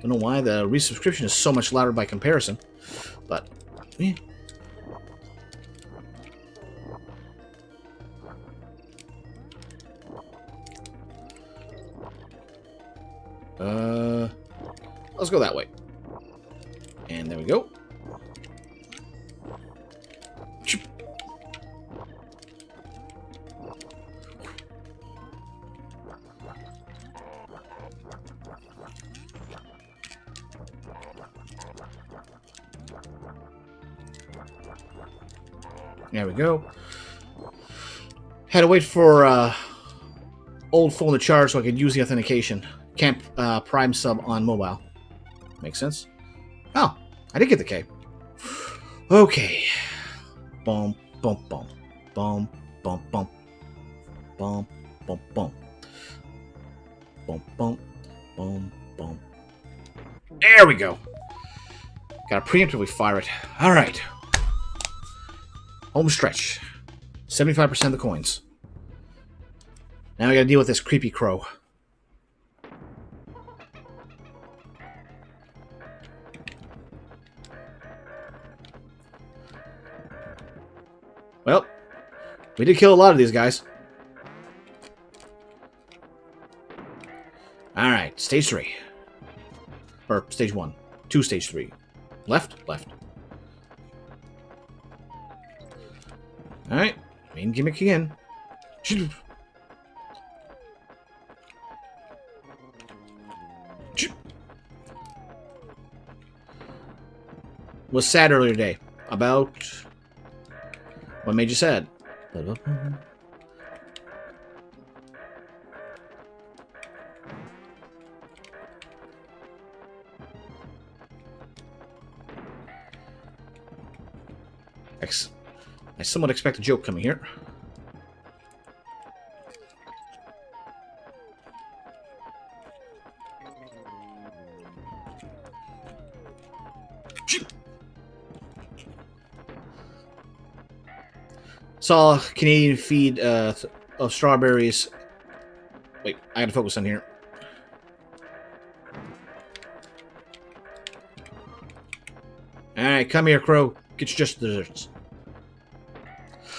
Don't know why the resubscription is so much louder by comparison, but yeah. Let's go that way. And there we go. There we go. Had to wait for old phone to charge so I could use the authentication. Can't prime sub on mobile. Makes sense. Oh, I did get the K. Okay. Boom, boom, boom. Boom, boom, boom. Boom, boom, boom. Boom, boom, boom, boom. There we go. Gotta preemptively fire it. Alright. Home stretch. 75% of the coins. Now we gotta deal with this creepy crow. Well, we did kill a lot of these guys. Alright, stage 3. Or stage 1. 2 stage 3. Left, left. Alright, main gimmick again. Was sad earlier today. About... What made you sad? I somewhat expect a joke coming here. Saw Canadian feed of strawberries. Wait, I gotta focus on here. Alright, come here, Crow. Get you just desserts.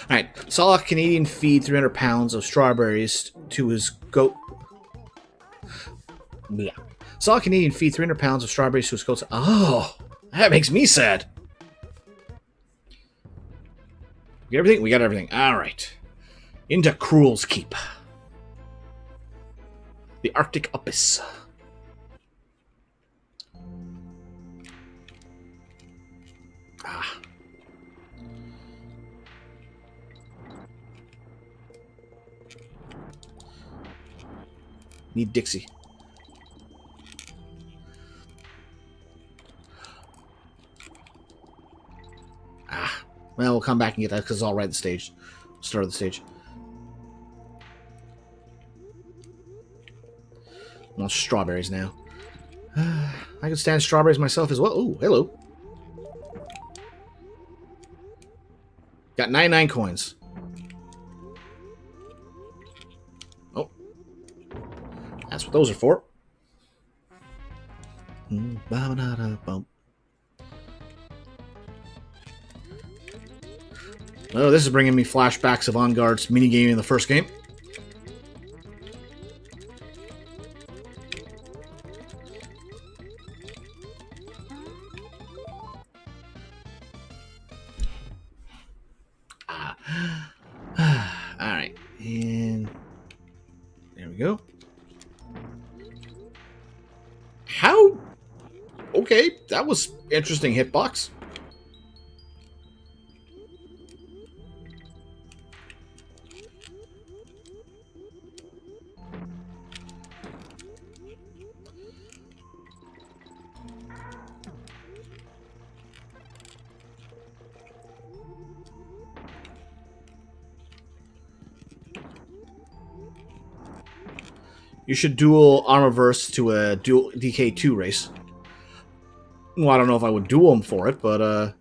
Alright, saw a Canadian feed 300 pounds of strawberries to his goat. Yeah. Saw a Canadian feed 300 pounds of strawberries to his goat. Oh, that makes me sad. We got everything? We got everything. Alright. Into Cruel's Keep. The Arctic Abyss. Ah. Need Dixie. Ah. Well, we'll come back and get that because I'll write the stage. Start of the stage. I want strawberries now. I can stand strawberries myself as well. Ooh, hello. Got 99 coins. Oh. That's what those are for. Oh, this is bringing me flashbacks of On Guard's minigame in the first game. Alright, and there we go. How? Okay, that was interesting hitbox. You should duel Armorverse to a dual DK2 race. Well, I don't know if I would duel him for it, but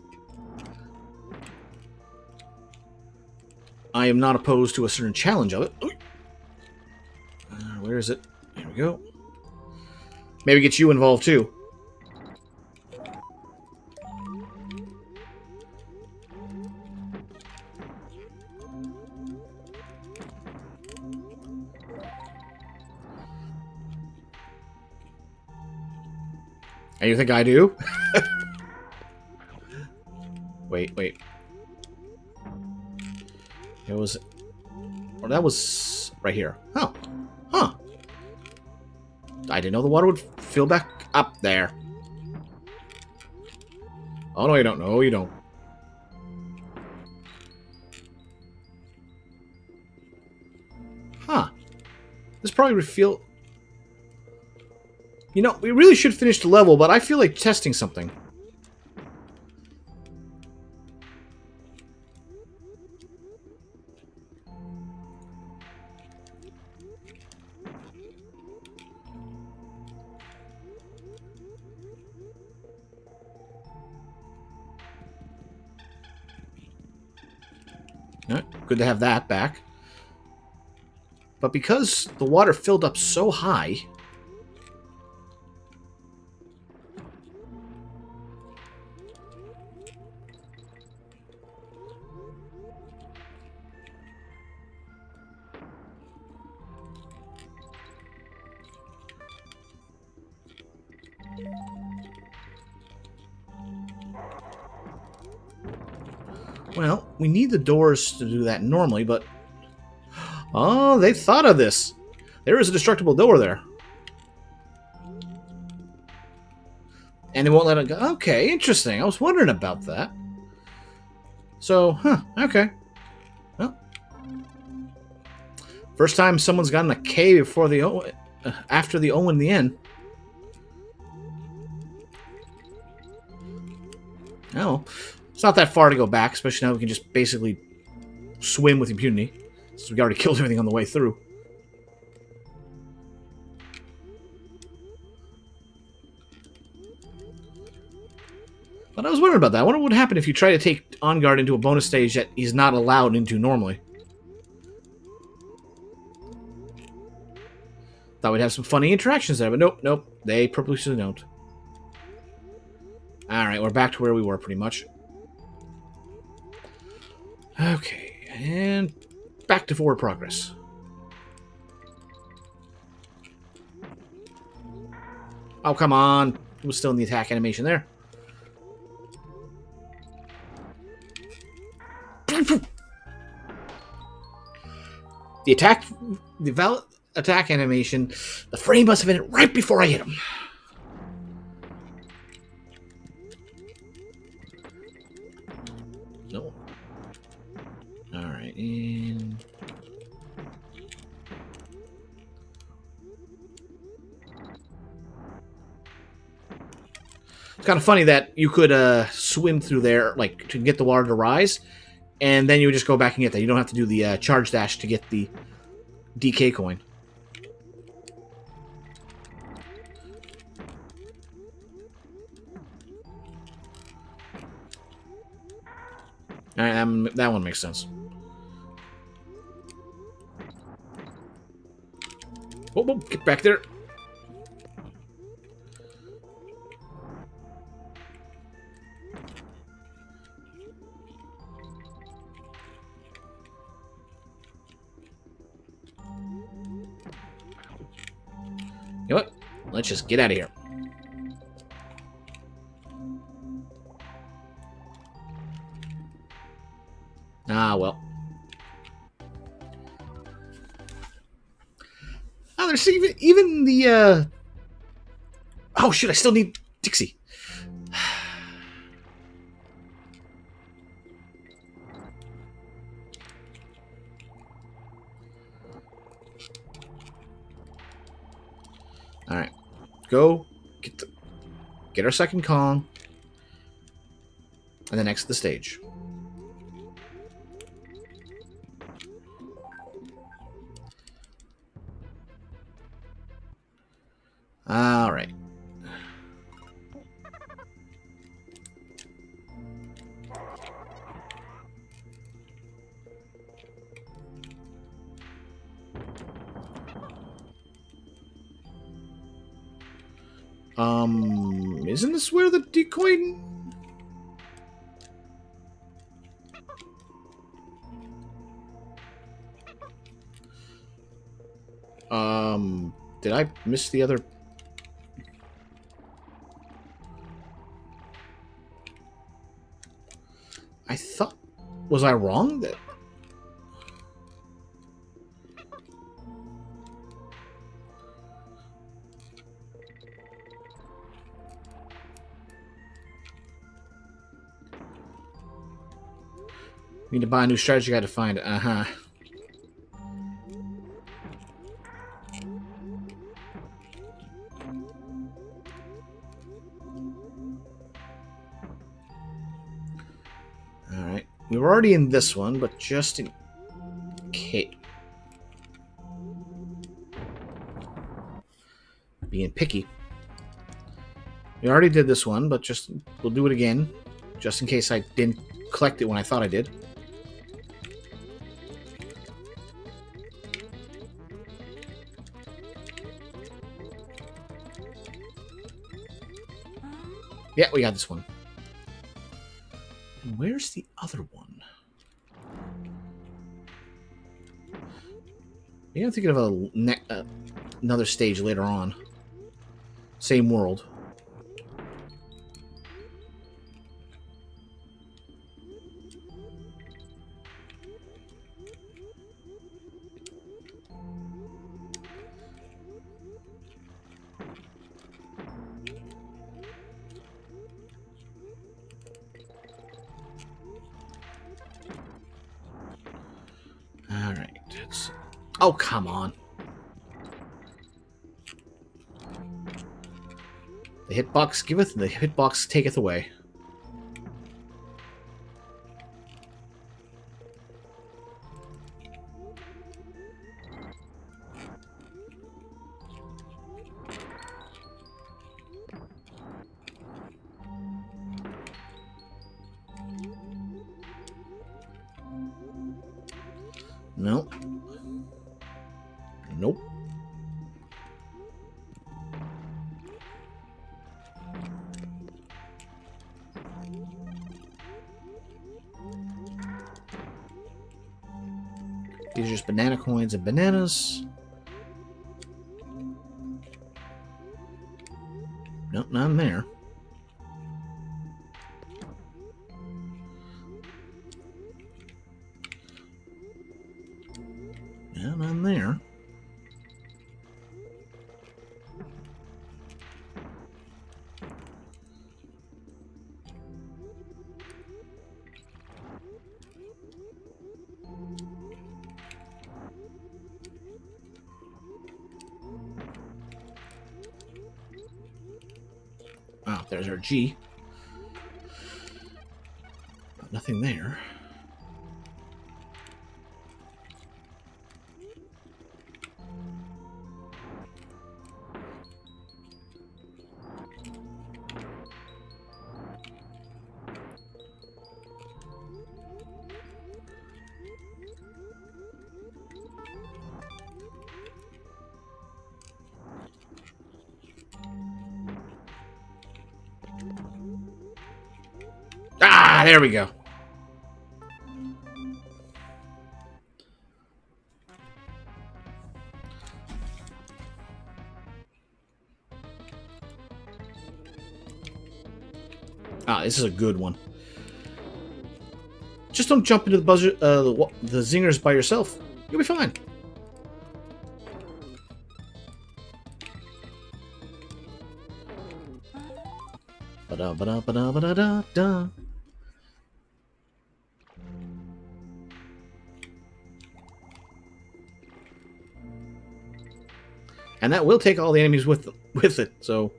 I am not opposed to a certain challenge of it. Where is it? There we go. Maybe get you involved too. And you think I do? Wait. It was... Or that was right here. Oh. Huh. I didn't know the water would fill back up there. Oh, no, you don't. No, you don't. Huh. This probably would feel... You know, we really should finish the level, but I feel like testing something. Good to have that back. But because the water filled up so high... Well, we need the doors to do that normally, but... Oh, they thought of this. There is a destructible door there. And they won't let it go. Okay, interesting. I was wondering about that. So, okay. Well, first time someone's gotten a K before the O, after the O in the end. Oh, it's not that far to go back, especially now we can just basically swim with impunity. So we already killed everything on the way through. But I was wondering about that. I wonder what would happen if you try to take On Guard into a bonus stage that he's not allowed into normally. Thought we'd have some funny interactions there, but nope. They purposely don't. Alright, we're back to where we were, pretty much. Okay, and back to forward progress. Oh, come on. It was still in the attack animation there. The valid attack animation, the frame must have been right before I hit him. No. Alright, and... It's kind of funny that you could swim through there, like, to get the water to rise, and then you would just go back and get that. You don't have to do the charge dash to get the DK coin. Alright, that one makes sense. Whoa, get back there. You know what? Let's just get out of here. Ah, well. Oh, there's even the, Oh, shit, I still need Dixie. Alright. Go. Get our second Kong. And then exit the stage. Alright. Isn't this where the decoy... Did I miss the other... I thought... Was I wrong? That... Need to buy a new strategy guide to find it. Uh-huh. Alright. We were already in this one, but just in case. Being picky. We already did this one, but just we'll do it again. Just in case I didn't collect it when I thought I did. Yeah, we got this one. And where's the other one? Maybe I'm thinking of another stage later on. Same world. Oh, come on. The hitbox giveth, and the hitbox taketh away. Nope. Nope. These are just banana coins and bananas. Nope, not in there. Yeah, not in there. Oh, there's our G. But nothing there. Ah, there we go. Ah, this is a good one. Just don't jump into the buzzer, the zingers by yourself. You'll be fine. Ba-da, ba-da, ba-da, ba-da, da, da. And that will take all the enemies with it, so...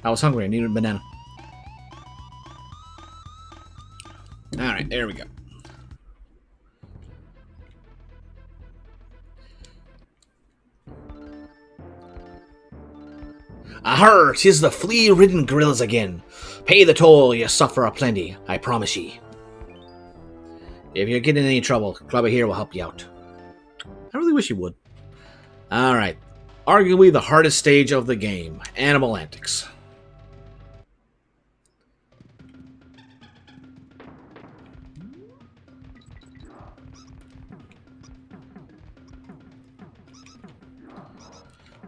I was hungry, I needed a banana. Alright, there we go. Ahar, 'tis the flea-ridden gorillas again. Pay the toll, ye suffer aplenty, I promise ye. If you're getting in any trouble, Clubber here will help you out. I really wish you would. Alright. Arguably the hardest stage of the game. Animal Antics.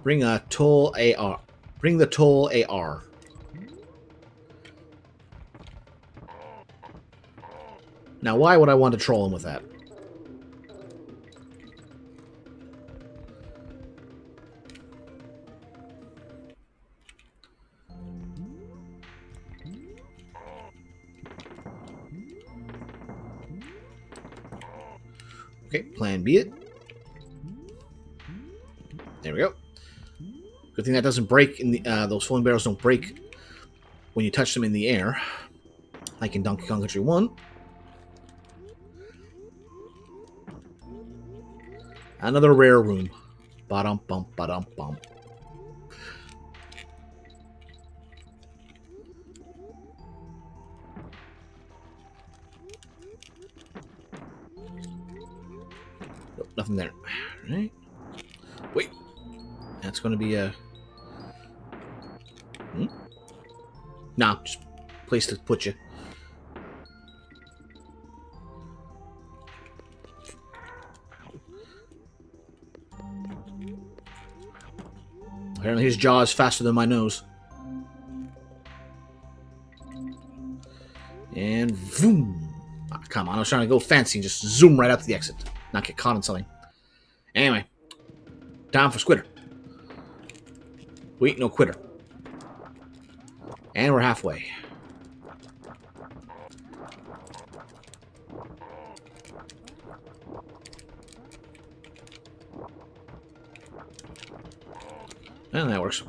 Bring a toll AR. Bring the toll AR. Now, why would I want to troll him with that? Okay, plan B it. There we go. Good thing that doesn't break in the those falling barrels don't break when you touch them in the air, like in Donkey Kong Country 1. Another rare room. Ba-dum bump, ba-dum bump. Nope, nothing there. All right. Wait. That's going to be a... Nah, just place to put you. Apparently his jaw is faster than my nose. And boom! Oh, come on, I was trying to go fancy and just zoom right out to the exit. Not get caught on something. Anyway. Time for Squitter. Wait, no quitter. And we're halfway. And that works.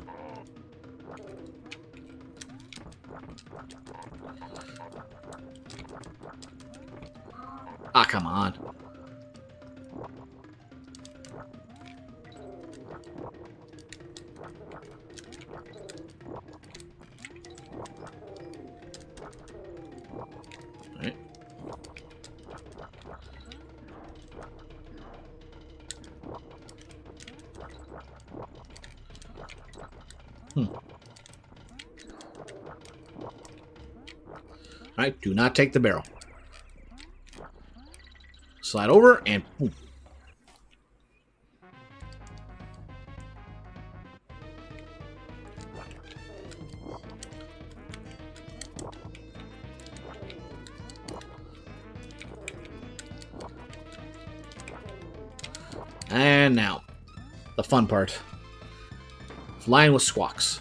Ah, come on. Alright. Alright, do not take the barrel. Slide over and boom. And now, the fun part. Flying with squawks.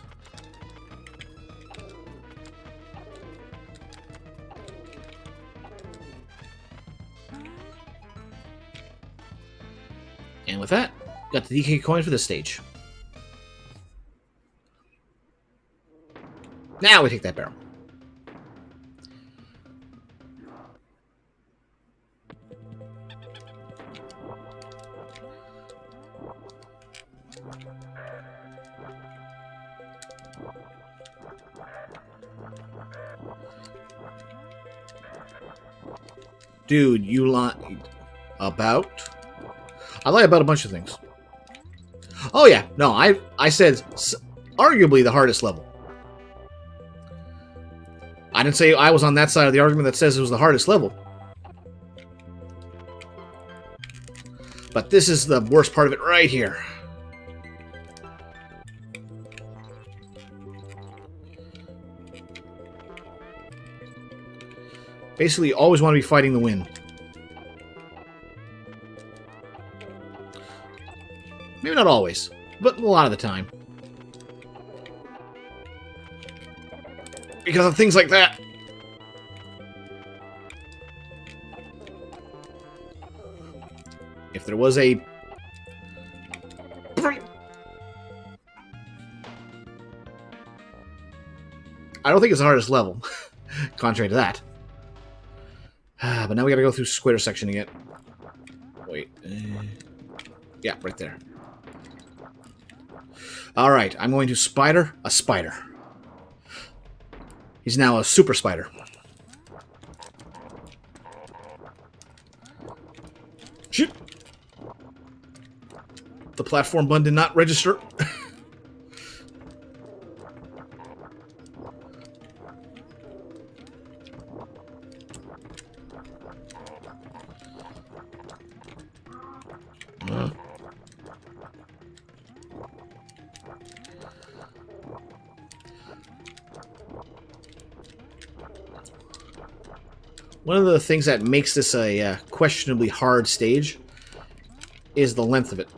And with that, got the DK coin for this stage. Now we take that barrel. Dude, you lied about? I lie about a bunch of things. Oh yeah, no, I said arguably the hardest level. I didn't say I was on that side of the argument that says it was the hardest level. But this is the worst part of it right here. Basically, you always want to be fighting the wind. Maybe not always, but a lot of the time. Because of things like that. If there was a... I don't think it's the hardest level, contrary to that. But now we gotta go through Squitter section again. Wait. Yeah, right there. Alright, I'm going to spider a spider. He's now a super spider. Shit! The platform button did not register. One of the things that makes this a questionably hard stage is the length of it.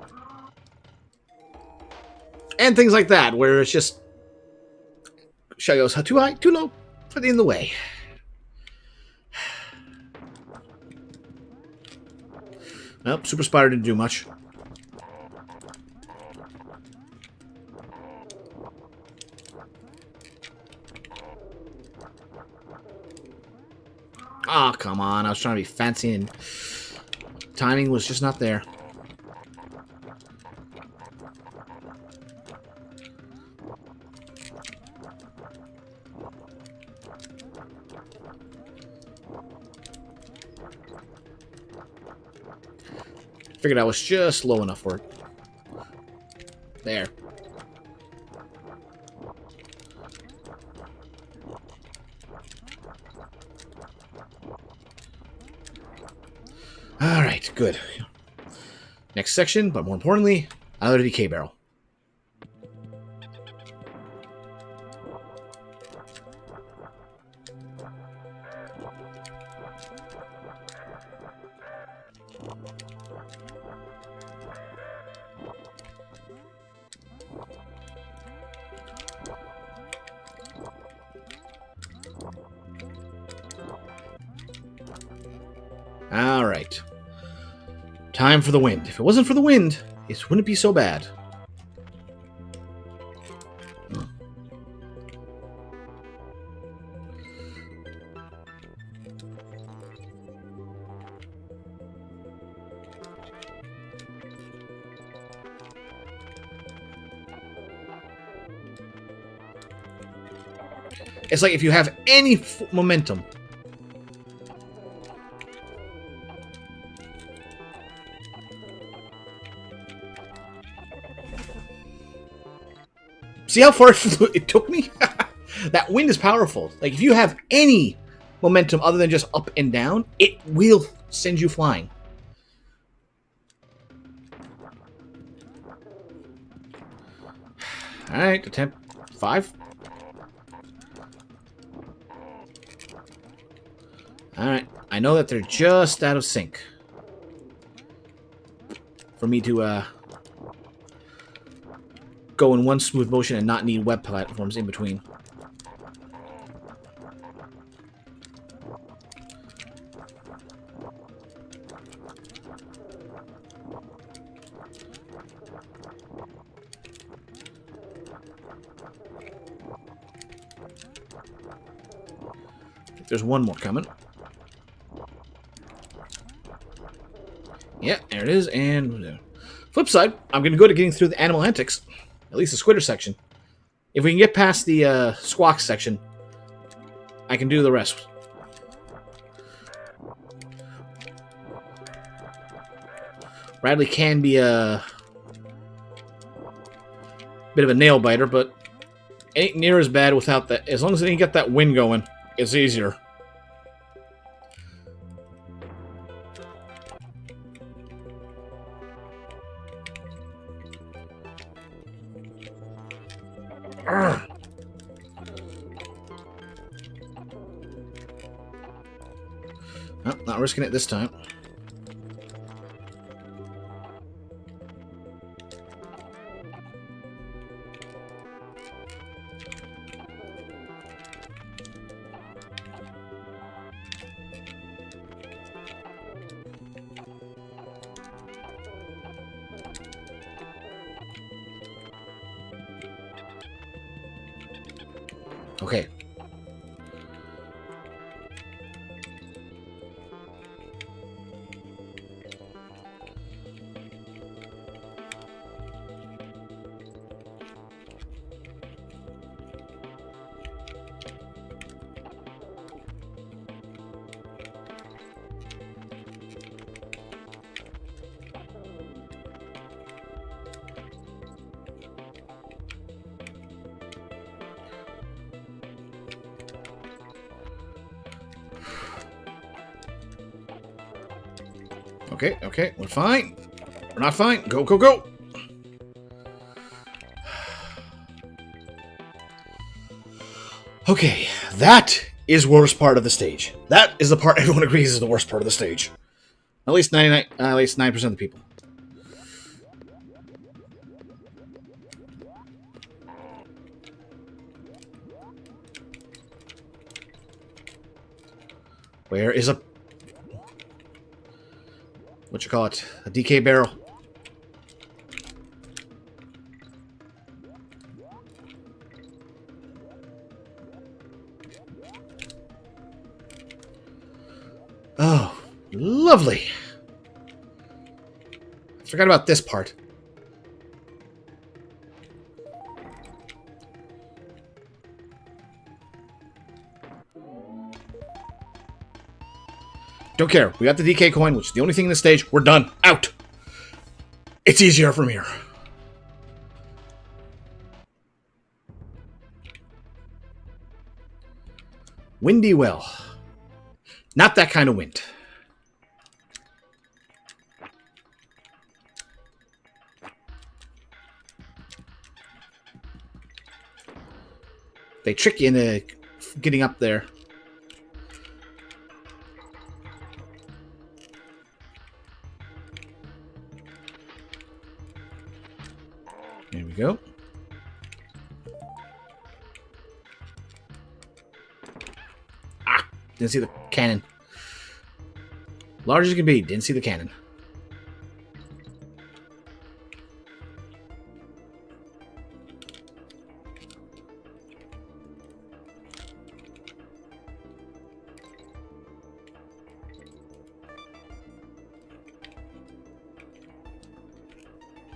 And things like that, where it's just... Shall goes too high, too low, put it in the way. Nope, Super Spider didn't do much. Oh, come on. I was trying to be fancy and timing was just not there. Figured I was just low enough for it. There. Alright, good. Next section, but more importantly, another DK barrel. Alright. Time for the wind. If it wasn't for the wind, it wouldn't be so bad. It's like if you have any momentum. See how far it took me? That wind is powerful. Like, if you have any momentum other than just up and down, it will send you flying. Alright, attempt 5. Alright, I know that they're just out of sync. For me to, go in one smooth motion and not need web platforms in between. There's one more coming. Yeah, there it is. And flip side, I'm going to go to getting through the animal antics. At least the squitter section. If we can get past the squawk section, I can do the rest. Radley can be a bit of a nail biter, but it ain't near as bad without that. As long as they get that wind going, it's easier. Oh, not risking it this time. Okay. Okay, we're fine. We're not fine. Go, go, go! Okay, that is worst part of the stage. That is the part everyone agrees is the worst part of the stage. At least 99, at least 9% of the people. Where is a... what you call it? A DK barrel. Oh, lovely. I forgot about this part. Don't care. We got the DK coin, which is the only thing in this stage. We're done. Out. It's easier from here. Windy well. Not that kind of wind. They trick you into getting up there. There we go. Ah! Didn't see the cannon. Large as it can be, didn't see the cannon.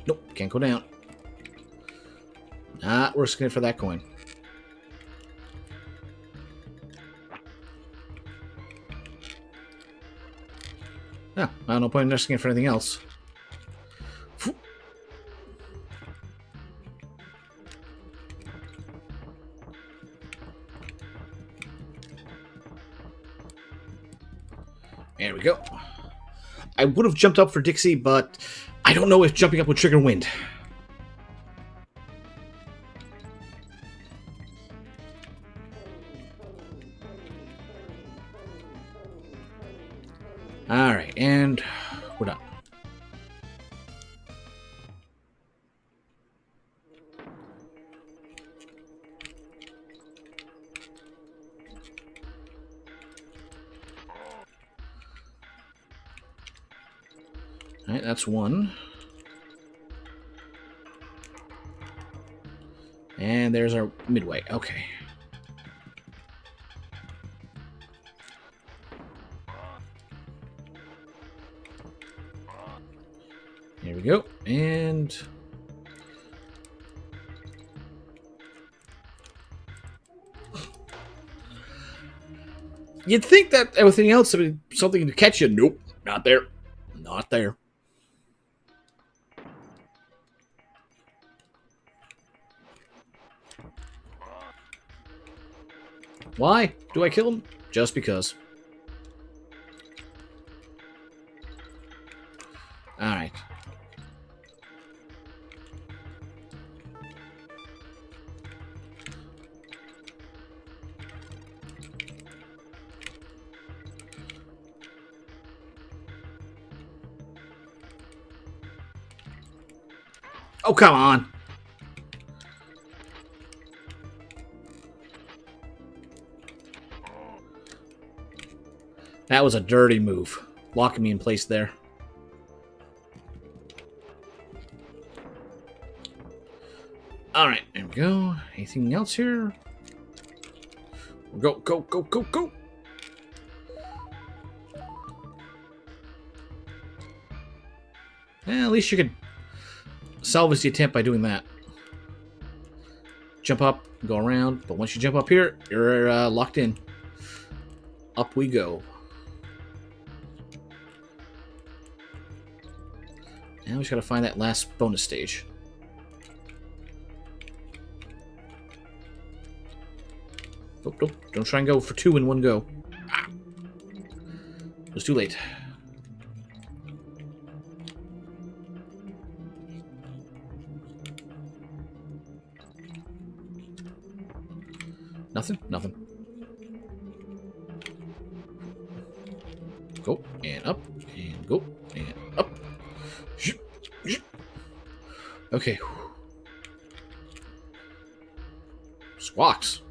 Nope, can't go down. Not risking it for that coin. Yeah, I don't know point in risking it for anything else. There we go. I would have jumped up for Dixie, but I don't know if jumping up would trigger wind. Alright, and we're done. Alright, that's one. And there's our midway. Okay. Here we go. And you'd think that everything else would be something to catch you. Nope. Not there. Not there. Why do I kill him? Just because. Alright. Oh, come on. That was a dirty move. Locking me in place there. Alright, there we go. Anything else here? Go, go, go, go, go! At least you could salvage the attempt by doing that. Jump up, go around, but once you jump up here, you're locked in. Up we go. Now we just gotta find that last bonus stage. Nope, nope. Don't try and go for two in one go. Ah. It was too late. Nothing? Nothing. Go, and up, and go, and up. Okay. Squawks.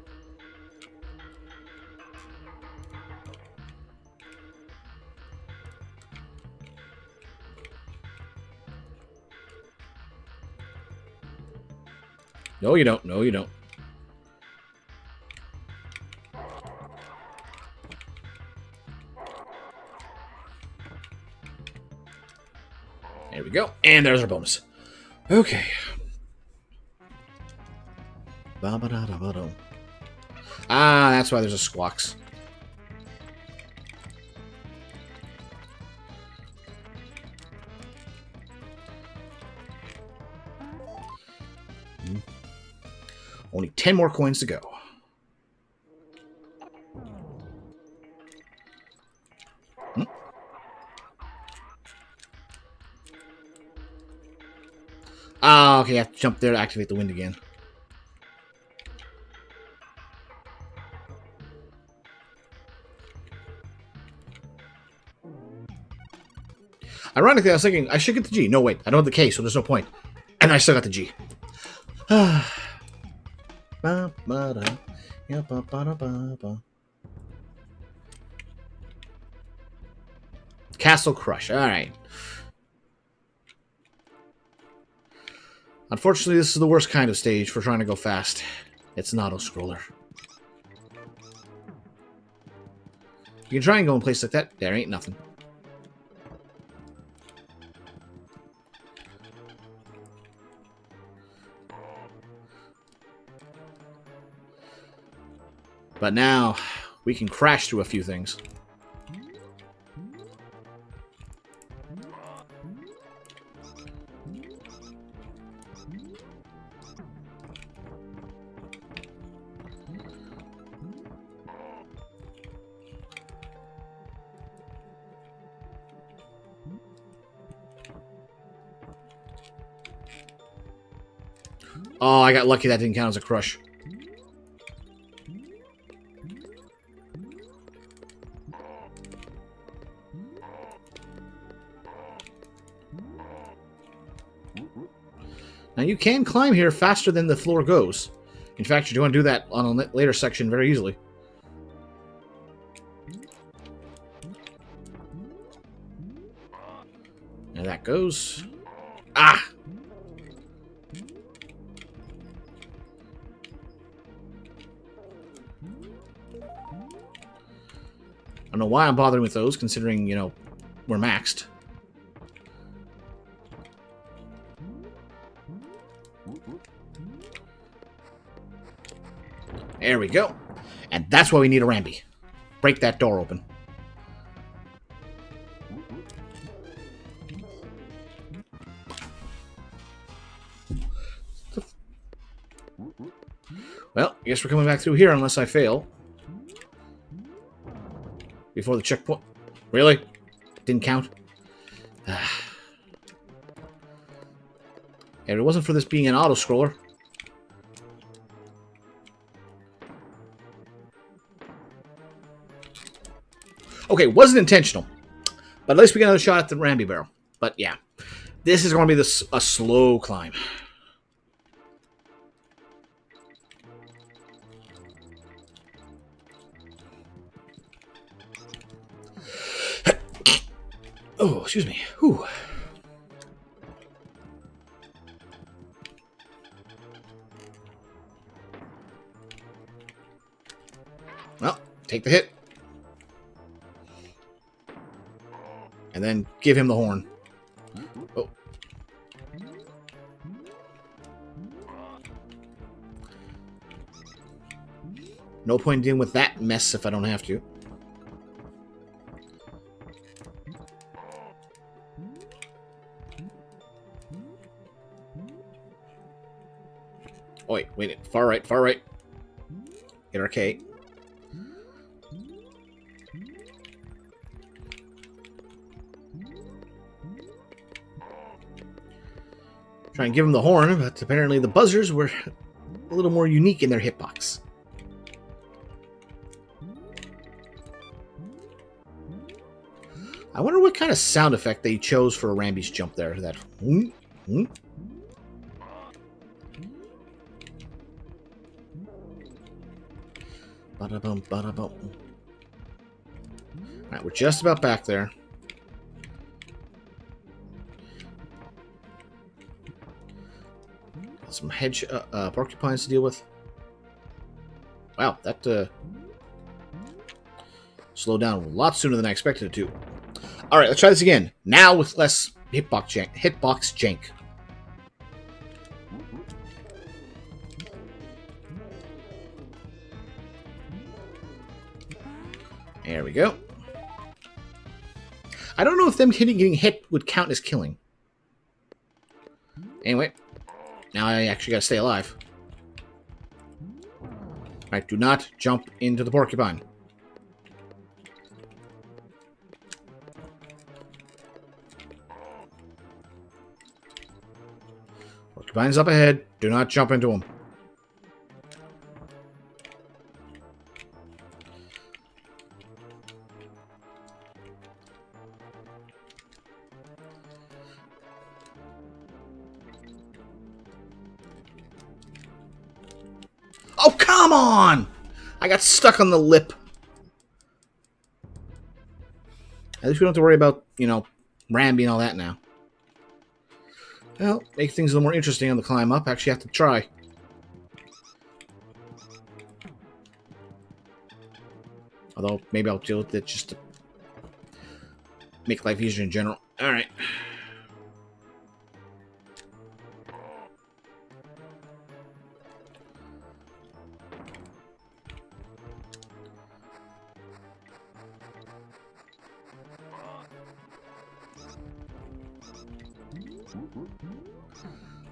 No, you don't. No, you don't. There we go. And there's our bonus. Okay. Ah, that's why there's a squawks. Only 10 more coins to go. Ah, okay, I have to jump there to activate the wind again. Ironically, I was thinking I should get the G. No, wait, I don't have the K, so there's no point. And I still got the G. Castle Crush. All right. Unfortunately, this is the worst kind of stage for trying to go fast. It's an auto-scroller. You can try and go in a place like that. There ain't nothing. But now, we can crash through a few things. Oh, I got lucky that didn't count as a crush. Now you can climb here faster than the floor goes. In fact, you do want to do that on a later section very easily. There that goes. Ah! I don't know why I'm bothering with those, considering, you know, we're maxed. There we go. And that's why we need a Rambi. Break that door open. Well, I guess we're coming back through here unless I fail. Before the checkpoint. Really? Didn't count? If it wasn't for this being an auto-scroller. Okay, it wasn't intentional. But at least we got another shot at the Rambi barrel. But yeah, this is going to be a slow climb. Oh, excuse me. Whew. Well, take the hit. And then give him the horn. Oh. No point dealing with that mess if I don't have to. Oh, wait. Far right, far right. Hit our K. Try and give him the horn, but apparently the buzzers were a little more unique in their hitbox. I wonder what kind of sound effect they chose for a Rambi's jump there. That Ba-da-bum, ba-da-bum. Alright, we're just about back there. Got some porcupines to deal with. Wow, that slowed down a lot sooner than I expected it to. Alright, let's try this again. Now with less hitbox jank. There we go. I don't know if them getting hit would count as killing. Anyway, now I actually gotta stay alive. Alright, do not jump into the porcupine. Porcupine's up ahead. Do not jump into him. Oh, come on! I got stuck on the lip. At least we don't have to worry about, you know, Rambi and all that now. Well, make things a little more interesting on the climb up. Actually have to try. Although, maybe I'll deal with it just to make life easier in general. Alright.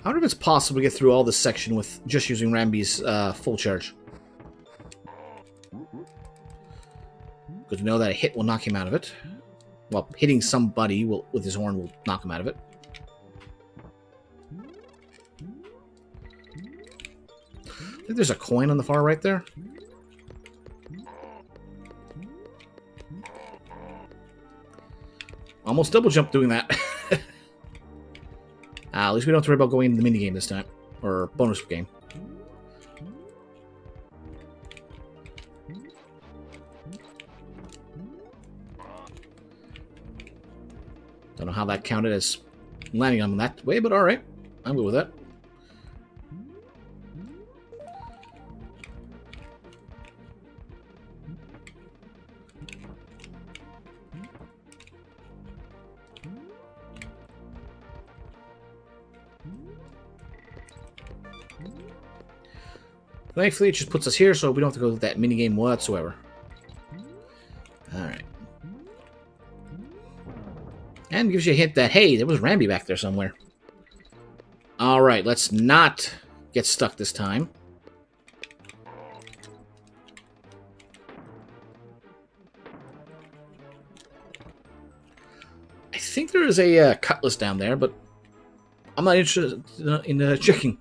I wonder if it's possible to get through all this section with just using Rambi's full charge. Good to know that a hit will knock him out of it. Well, hitting somebody with his horn will knock him out of it. think there's a coin on the far right there. Almost double jump doing that. At least we don't have to worry about going into the minigame this time. Or bonus game. Don't know how that counted as landing on that way, but alright. I'm good with that. Thankfully, it just puts us here, so we don't have to go to that minigame whatsoever. Alright. And gives you a hint that, hey, there was Rambi back there somewhere. Alright, let's not get stuck this time. I think there is a cutlass down there, but I'm not interested in checking.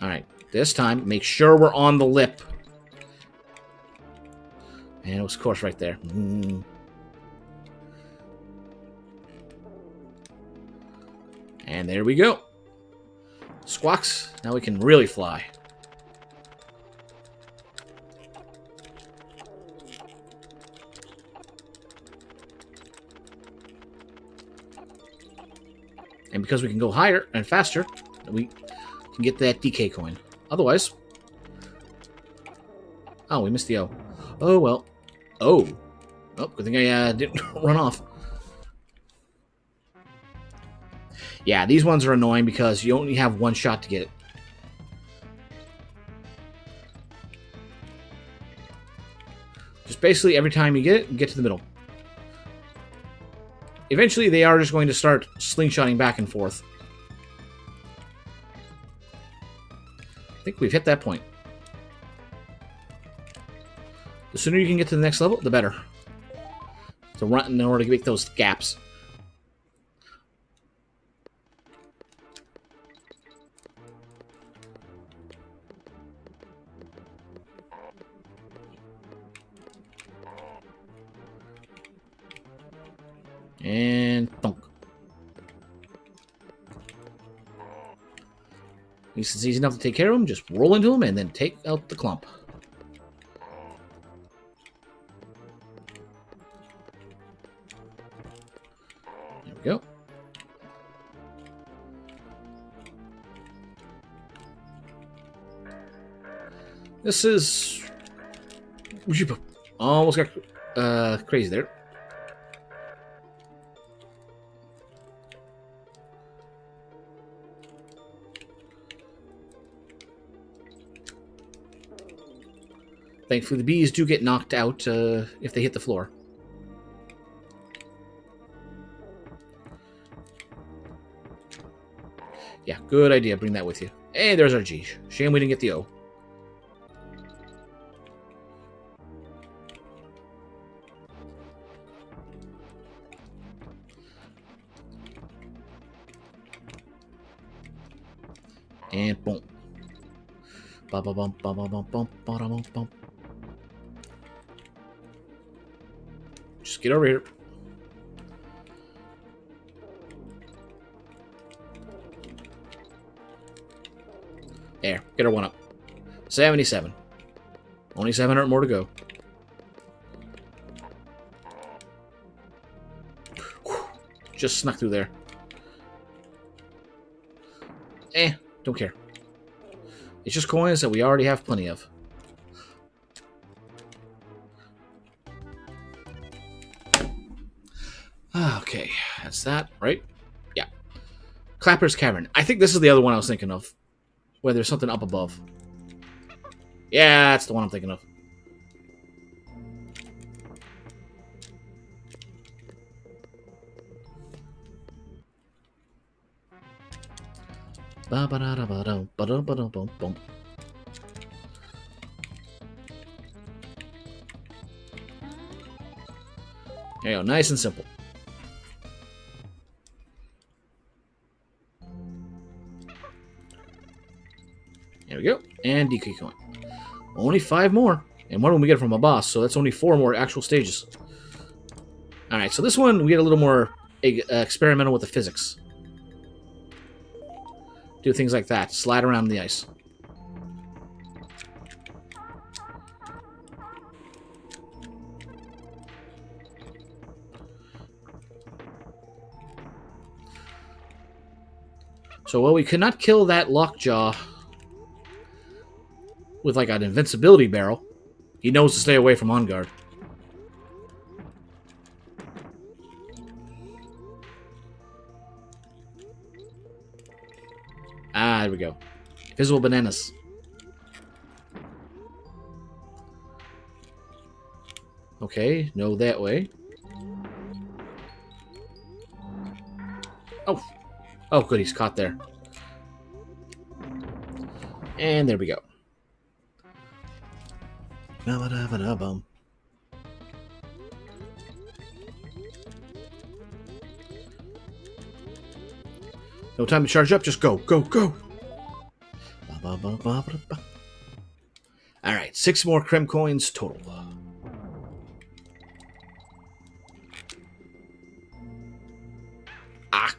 Alright, this time, make sure we're on the lip. And it was, of course, right there. And there we go. Squawks. Now we can really fly. And because we can go higher and faster, we can get that DK coin. Otherwise... Oh, we missed the O. Oh, well. Oh. Oh, good thing I didn't run off. Yeah, these ones are annoying because you only have one shot to get it. Just basically every time you get it, get to the middle. Eventually, they are just going to start slingshotting back and forth. I think we've hit that point. The sooner you can get to the next level, the better. To run in order to make those gaps. And thunk. At least it's easy enough to take care of them. Just roll into them and then take out the clump. There we go. This is... Almost got crazy there. Thankfully, the bees do get knocked out if they hit the floor. Yeah, good idea. Bring that with you. Hey, there's our G. Shame we didn't get the O. And boom. Ba ba bum ba ba bum bum ba da bum bum. Just get over here. There, get her one up. 77. Only 700 more to go. Whew. Just snuck through there. Don't care. It's just coins that we already have plenty of. Okay, that's that, right? Yeah. Clapper's Cavern. I think this is the other one I was thinking of. Where there's something up above. Yeah, that's the one I'm thinking of. Ba-ba-da-da-ba-dum, there you go, nice and simple. And DK coin. Only 5 more. And one when we get from a boss, so that's only 4 more actual stages. Alright, so this one we get a little more experimental with the physics. Do things like that. Slide around in the ice. So, while we could not kill that lockjaw with like an invincibility barrel, he knows to stay away from on guard. Ah, there we go. Visible bananas. Okay, no that way. Oh. Oh, good, he's caught there. And there we go. No time to charge up, just go, go, go! Alright, 6 more Crim coins total. Ah!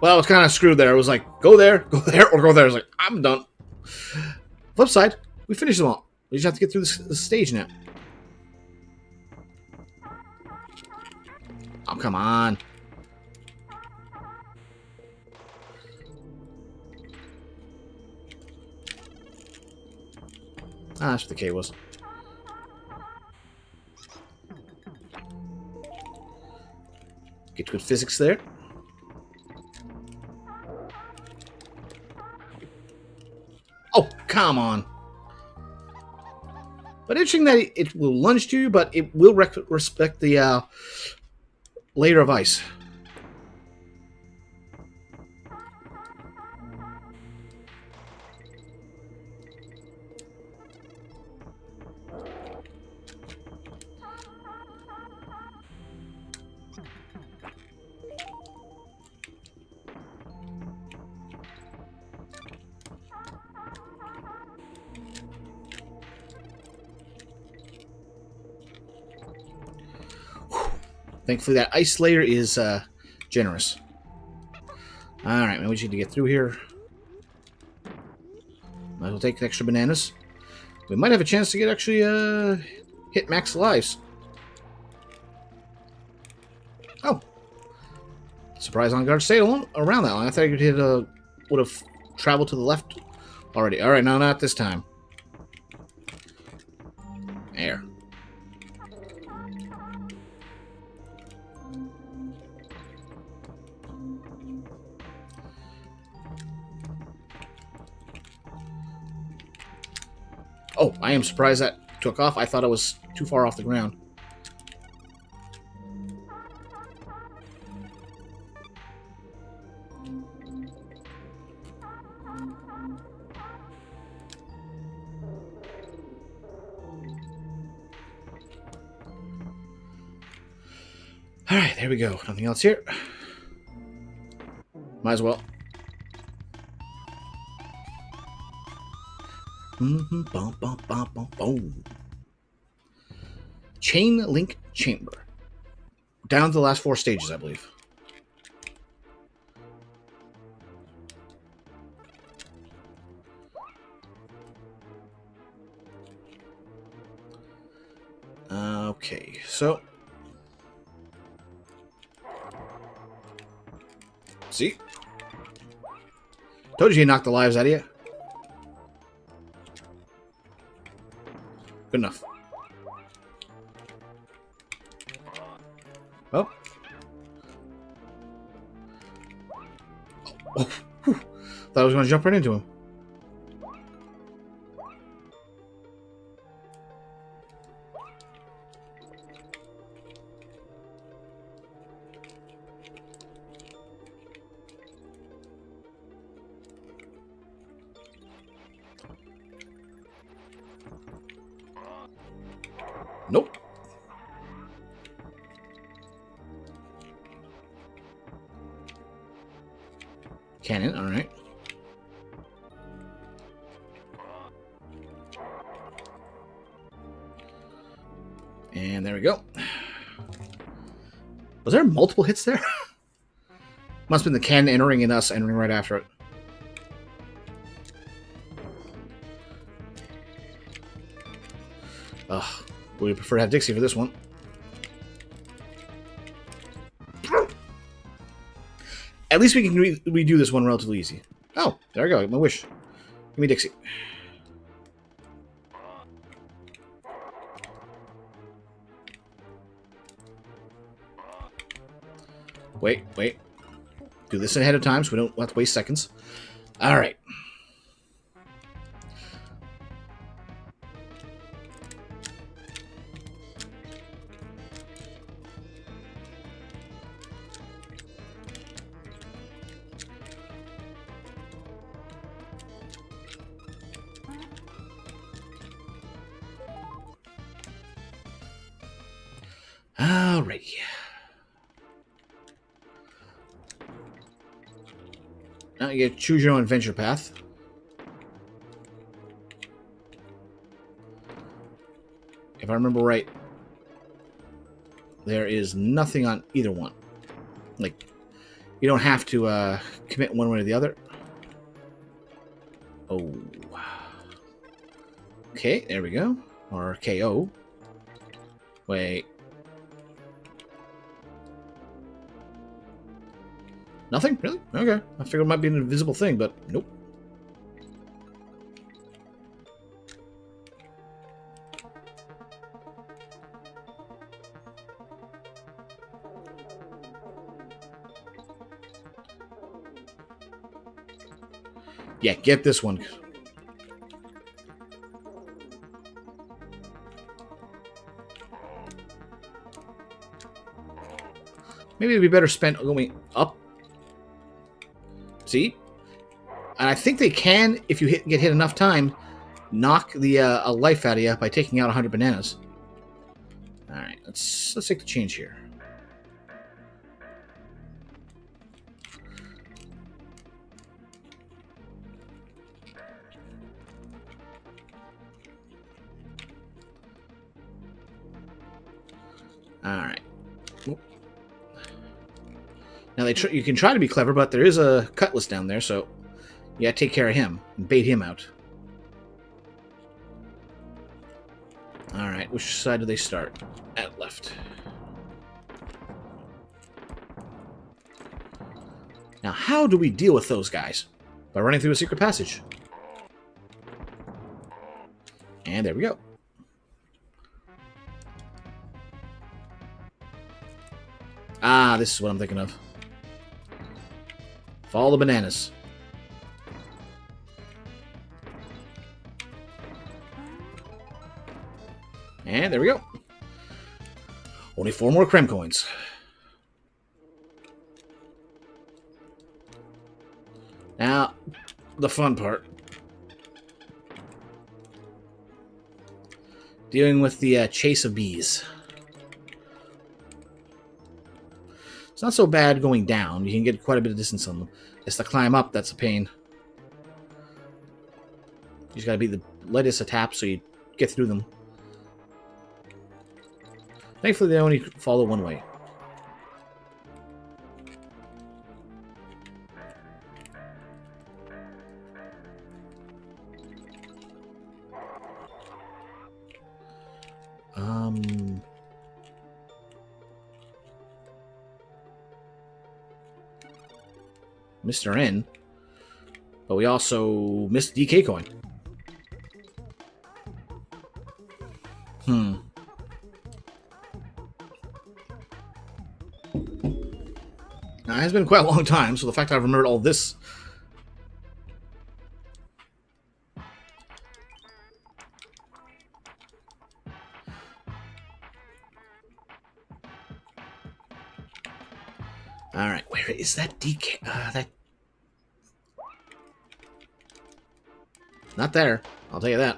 Well, I was kind of screwed there. It was like, go there, or go there. I was like, I'm done. Flip side, we finished them all. We just have to get through this stage now. Oh, come on. Ah, that's what the K was. Get good physics there. Oh, come on. But interesting that it will lunge to you, but it will respect the layer of ice. Thankfully, that ice layer is generous. Alright, man, we just need to get through here. Might as well take extra bananas. We might have a chance to get actually hit max lives. Oh. Surprise on guard stayed around that one. I thought you could hit would have traveled to the left already. Alright, no, not this time. There. Oh, I am surprised that took off. I thought it was too far off the ground. Alright, there we go. Nothing else here. Might as well. Chain link chamber. Down to the last 4 stages, I believe. Okay, so see? Told you he knocked the lives out of you. Good enough. Oh. Oh. Thought I was going to jump right into him. Nope. Cannon, alright. And there we go. Was there multiple hits there? Must have been the cannon entering and us entering right after it. Ugh. We prefer to have Dixie for this one. At least we can redo this one relatively easy. Oh, there we go. My wish. Give me Dixie. Wait. Do this ahead of time so we don't have to waste seconds. Alright. Alrighty. Now you get to choose your own adventure path. If I remember right, there is nothing on either one. Like, you don't have to commit one way or the other. Oh. Okay, there we go. Or KO. Wait. Nothing? Really? Okay. I figured it might be an invisible thing, but nope. Yeah, get this one. Maybe it'd be better spent going up. See? And I think they can, if you get hit enough time, knock the a life out of you by taking out 100 bananas. Alright, let's take the change here. Alright. Now you can try to be clever, but there is a cutlass down there, so you gotta take care of him and bait him out. Alright, which side do they start? At left. Now, how do we deal with those guys? By running through a secret passage. And there we go. Ah, this is what I'm thinking of. Follow the bananas. And there we go. Only 4 more creme coins. Now, the fun part. Dealing with the chase of bees. It's not so bad going down. You can get quite a bit of distance on them. It's to climb up that's a pain. You just gotta be the lightest of taps so you get through them. Thankfully, they only follow one way. Mr. N. But we also missed DK coin. Now, it has been quite a long time, so the fact that I've remembered all this... Alright, where is that DK? That... Not there. I'll tell you that.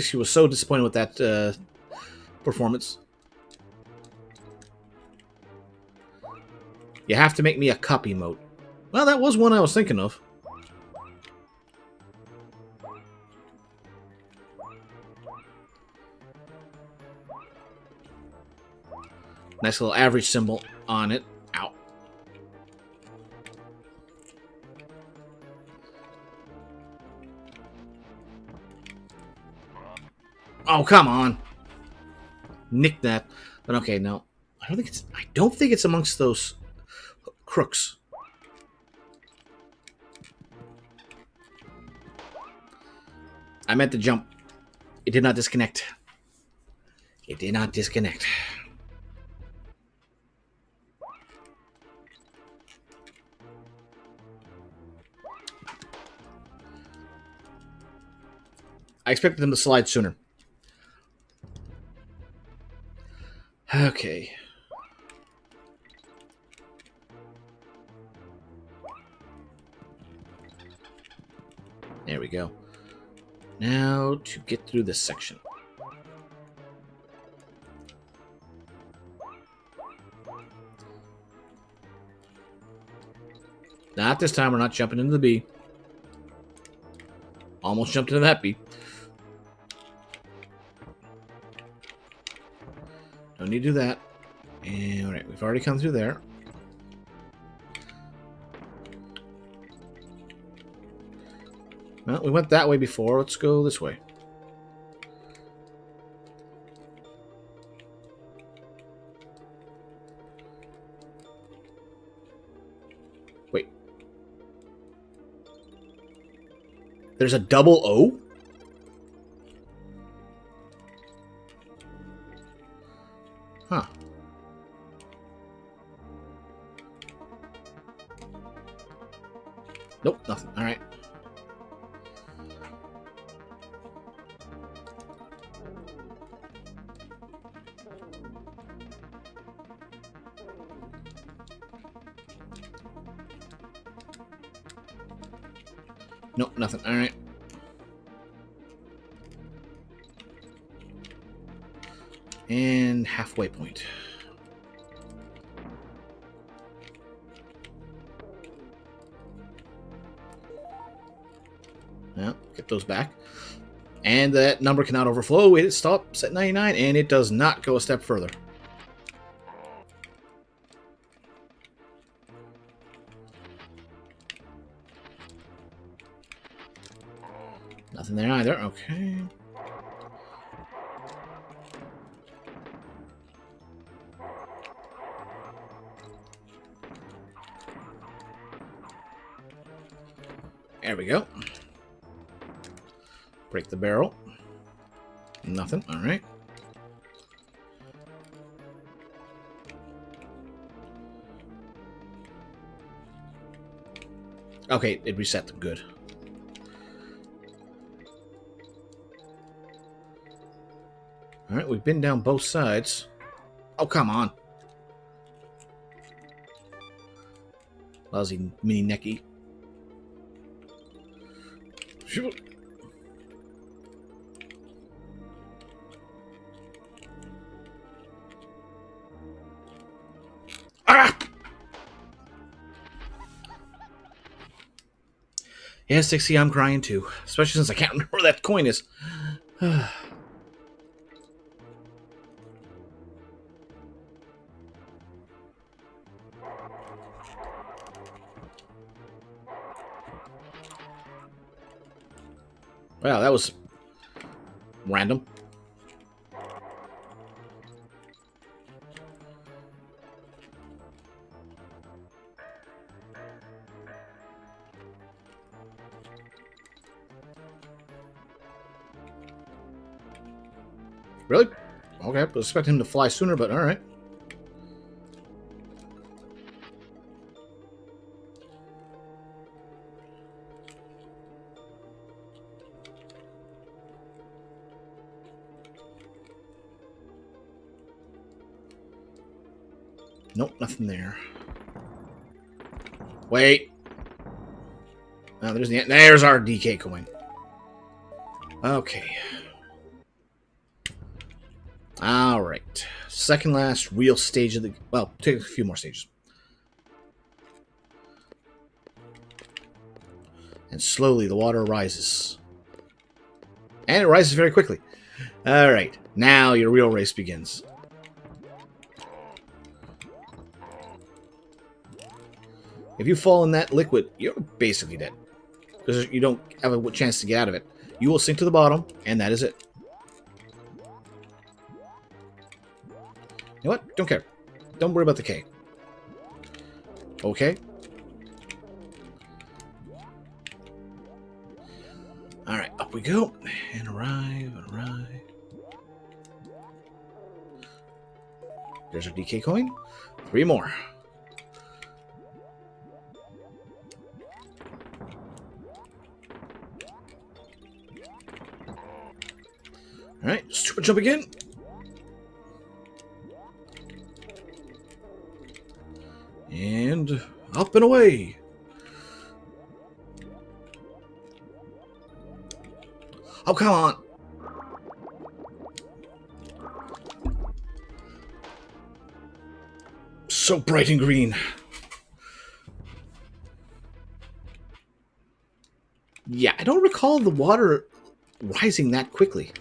Dixie was so disappointed with that performance. You have to make me a cup emote. Well, that was one I was thinking of. Nice little average symbol on it. Ow. Oh, come on. Nick that. But okay, no. I don't think it's amongst those crooks. I meant to jump. It did not disconnect. It did not disconnect. I expected them to slide sooner. Okay. There we go. Now to get through this section. Not this time. We're not jumping into the B. Almost jumped into that B. Don't need to do that. And alright, we've already come through there. Well, we went that way before. Let's go this way. Wait. There's a double O? Huh. Nope, nothing. All right. Nope, nothing. All right. And halfway point. Well, get those back. And that number cannot overflow. It stops at 99, and it does not go a step further. Nothing there either. Okay. There we go. Break the barrel. Nothing. All right. Okay, it reset. Good. All right, we've been down both sides. Oh, come on. Lousy mini necky. Shoot. Ah! Yeah, 60, I'm crying too. Especially since I can't remember where that coin is. Wow, that was random. Really? Okay, I was expecting him to fly sooner, but alright. Nope, nothing there. Wait. Oh, there's our DK coin. Okay. Alright. Second last real stage of the... Well, take a few more stages. And slowly the water rises. And it rises very quickly. Alright. Now your real race begins. If you fall in that liquid, you're basically dead. Because you don't have a chance to get out of it. You will sink to the bottom, and that is it. You know what? Don't care. Don't worry about the K. Okay? Alright, up we go. And arrive, and arrive. There's our DK coin. 3 more. Alright, super jump again. And up and away. Oh, come on. So bright and green. Yeah, I don't recall the water rising that quickly.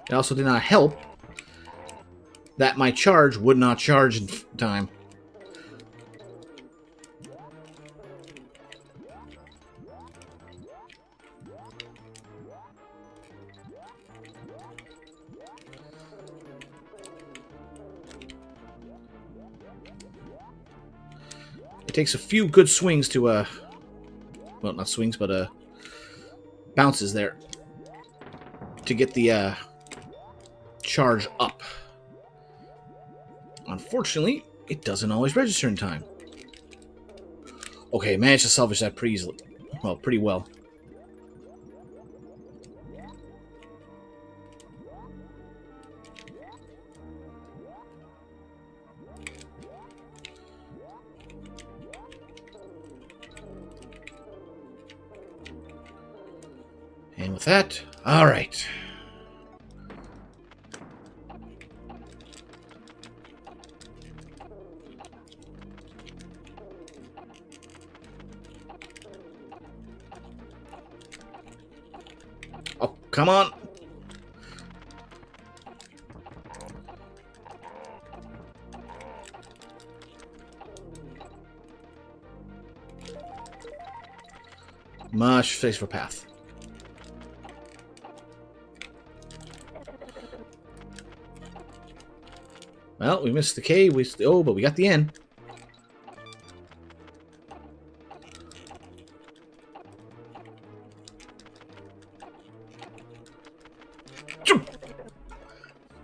It also did not help that my charge would not charge in time. It takes a few good swings to, well, not swings, but, bounces there to get the, charge up. Unfortunately, it doesn't always register in time. Okay, managed to salvage that pretty easily. Well, pretty well. And with that, all right. Oh, come on. Much safer path. Well, we missed the K. But we got the N.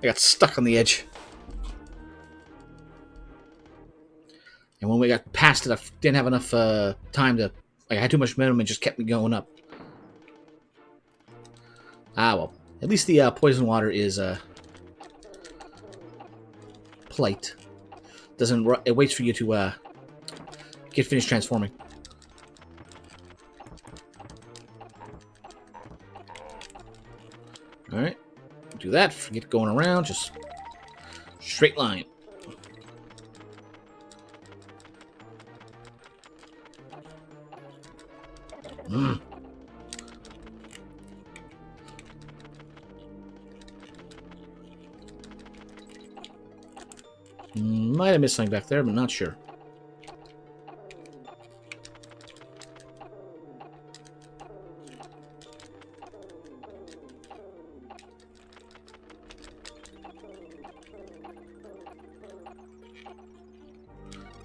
I got stuck on the edge. And when we got past it, I didn't have enough time to... Like, I had too much momentum and just kept me going up. Ah, well. At least the poison water is... polite. It waits for you to get finished transforming. Alright. Do that. Forget going around. Just straight line. Might have missed something back there, but not sure.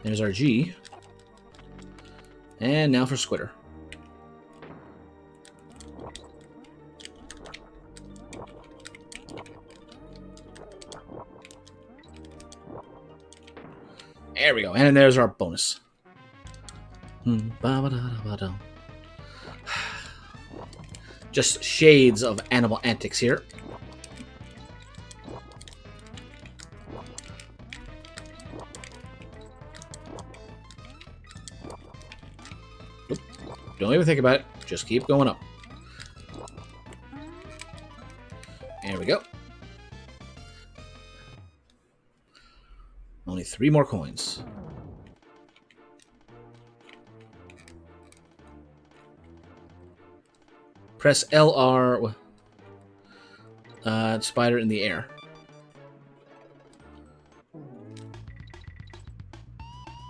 There's our G. And now for Squitter. There we go. And there's our bonus. Just shades of animal antics here. Oop, Don't even think about it. Just keep going up. There we go. Only 3 more coins. Press LR. Spider in the air.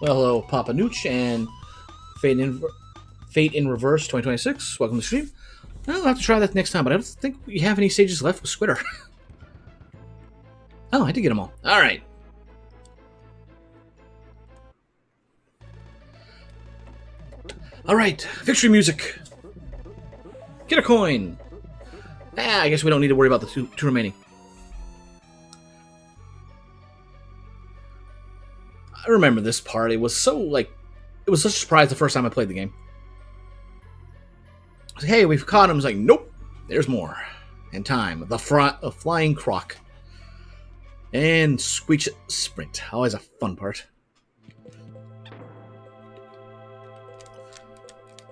Well, hello, Papa Nooch and Fate in Reverse 2026. Welcome to the stream. I'll have to try that next time, but I don't think we have any stages left with Squitter. Oh, I did get them all. All right. All right, victory music. Get a coin. I guess we don't need to worry about the two remaining. I remember this part. It was so, like, it was such a surprise the first time I played the game. I was like, hey, we've caught him. I was like, nope, there's more. And time. The flying croc. And Screech Sprint. Always a fun part.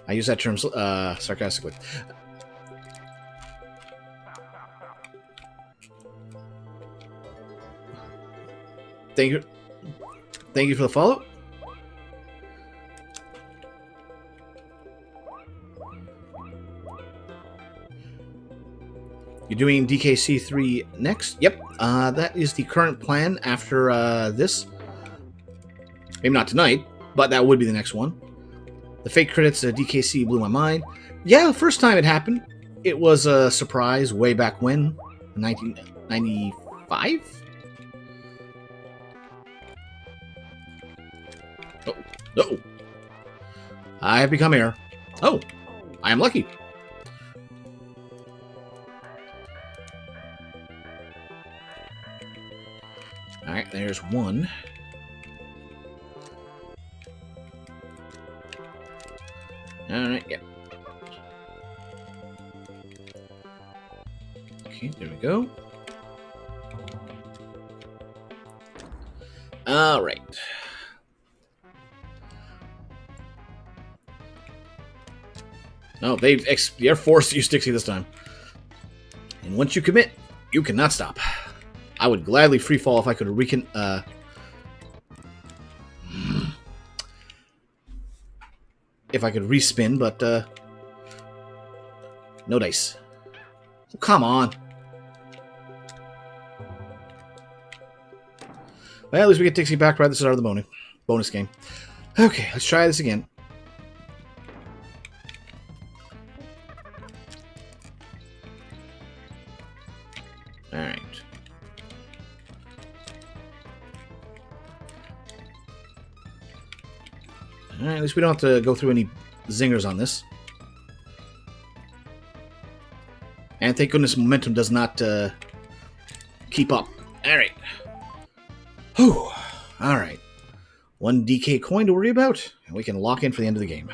I use that term sarcastically. Thank you. Thank you for the follow. You're doing DKC3 next? Yep. That is the current plan after this. Maybe not tonight, but that would be the next one. The fake credits DKC blew my mind. Yeah, the first time it happened, it was a surprise way back when, 1995? Oh, no. I have become heir. Oh, I am lucky. Alright, there's one. Alright, yeah. Okay, there we go. Alright. No, they're forced to use Dixie this time. And once you commit, you cannot stop. I would gladly free fall if I could if I could respin, but no dice. Oh, come on. Well, at least we get Dixie back right at the start of the bonus game. Okay, let's try this again. Alright. Alright, at least we don't have to go through any zingers on this. And thank goodness momentum does not keep up. Alright. Whew. Alright. 1 DK coin to worry about, and we can lock in for the end of the game.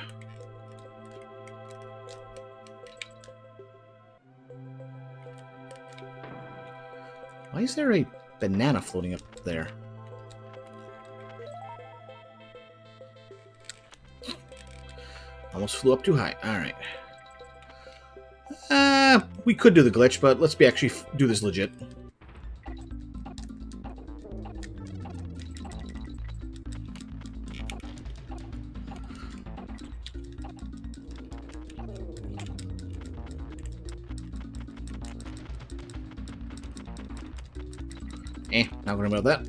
Why is there a banana floating up there? Almost flew up too high. Alright. We could do the glitch, but let's actually do this legit. Not worry about that.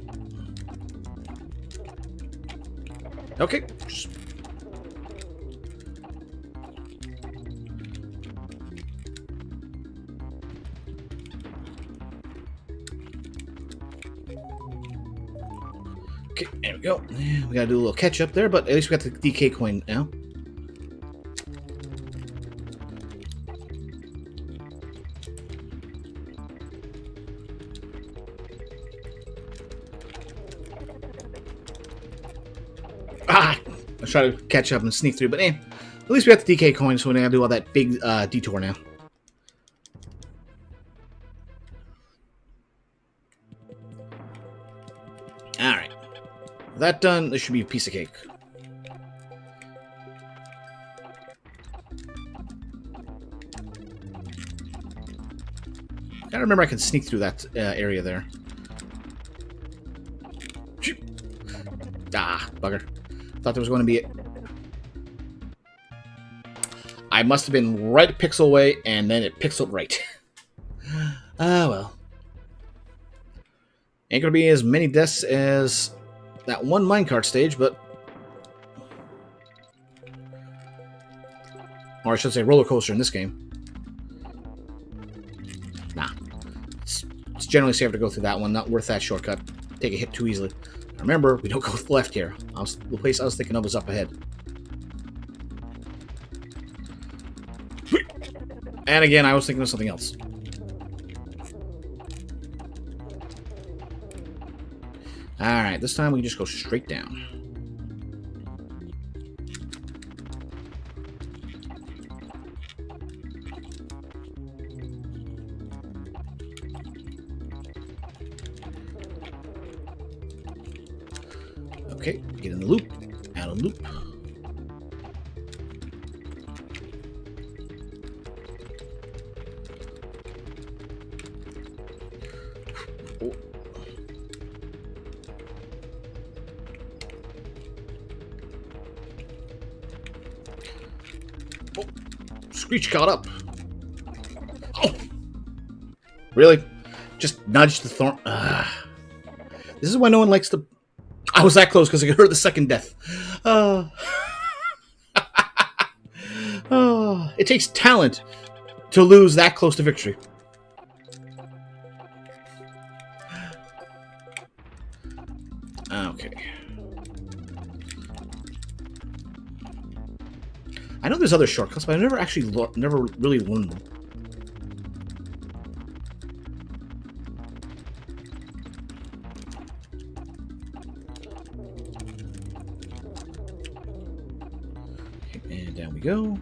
Okay. Okay, there we go. We gotta do a little catch up there, but at least we got the DK coin now. Try to catch up and sneak through, but at least we got the DK coin, so we gotta do all that big detour now. Alright. That done, this should be a piece of cake. Gotta remember I can sneak through that area there. Ah, bugger. Thought there was going to be it. I must have been right pixel away, and then it pixeled right. Ah, well. Ain't gonna be as many deaths as that one minecart stage, but... Or I should say roller coaster in this game. Nah. It's generally safer to go through that one. Not worth that shortcut. Take a hit too easily. Remember, we don't go left here. The place I was thinking of was up ahead. And again, I was thinking of something else. Alright, this time we can just go straight down. Okay, get in the loop, out of the loop. Oh. Oh. Screech caught up. Oh! Really? Just nudged the thorn. This is why no one likes to... I was that close because I heard the second death. It takes talent to lose that close to victory. Okay. I know there's other shortcuts, but I never actually never really learned them. Okay, and down we go.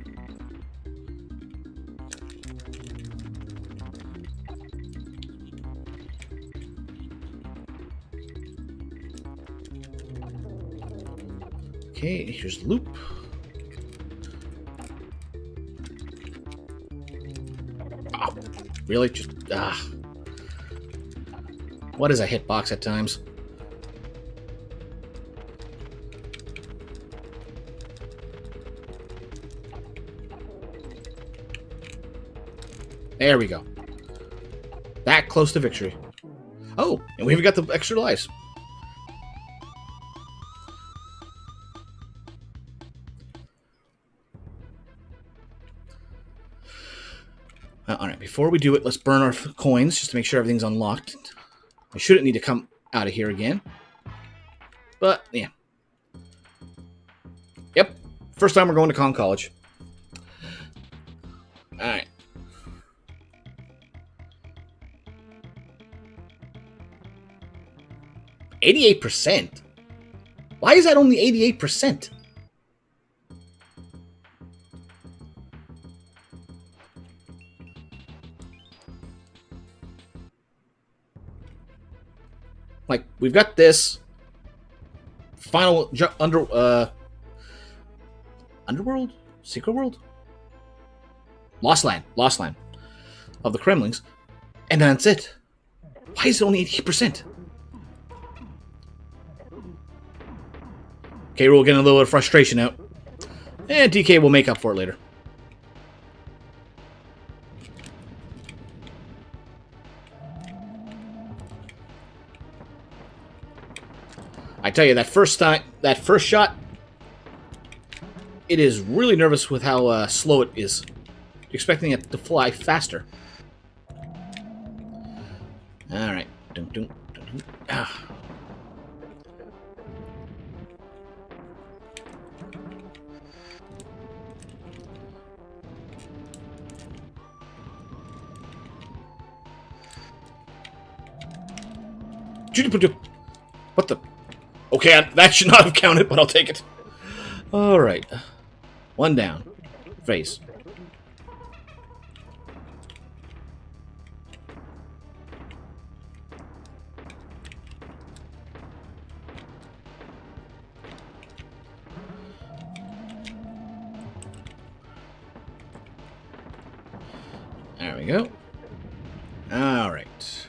Okay, here's the loop. Oh, really? Just, What is a hitbox at times? There we go. That close to victory. Oh, and we've got the extra lives. Alright, before we do it, let's burn our coins just to make sure everything's unlocked. I shouldn't need to come out of here again. But, yeah. Yep. First time we're going to Kong College. Alright. $88%? Why is that only 88%? Like, we've got this final Underworld? Secret World? Lost Land of the Kremlings. And that's it. Why is it only 80%? Okay, we're getting a little bit of frustration out. And DK will make up for it later. I tell you, that first shot, it is really nervous with how slow it is. Expecting it to fly faster. All right. Ah. What the? Okay, that should not have counted, but I'll take it. All right. One down. Face. There we go. All right.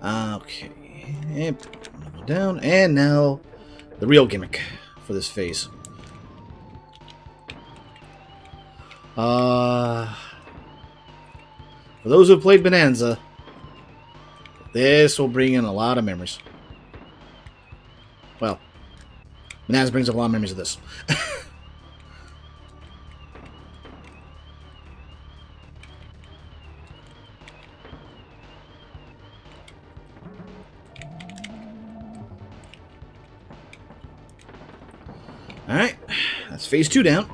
Okay. And down. And now the real gimmick for this phase. For those who have played Bonanza, this will bring in a lot of memories. Well, Bonanza brings up a lot of memories of this. Alright, that's phase 2 down.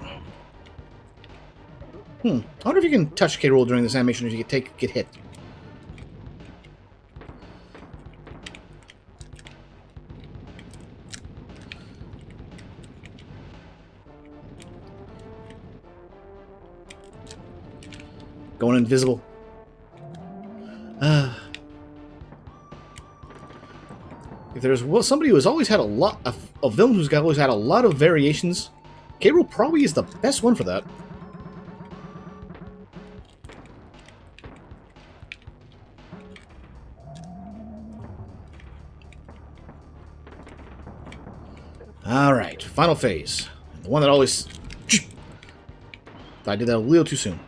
I wonder if you can touch K. Rool during this animation if you get hit. Going invisible. If there's somebody who has always had a lot of a villain who's always had a lot of variations, K. Rool probably is the best one for that. Alright, final phase. The one that always... I did that a little too soon.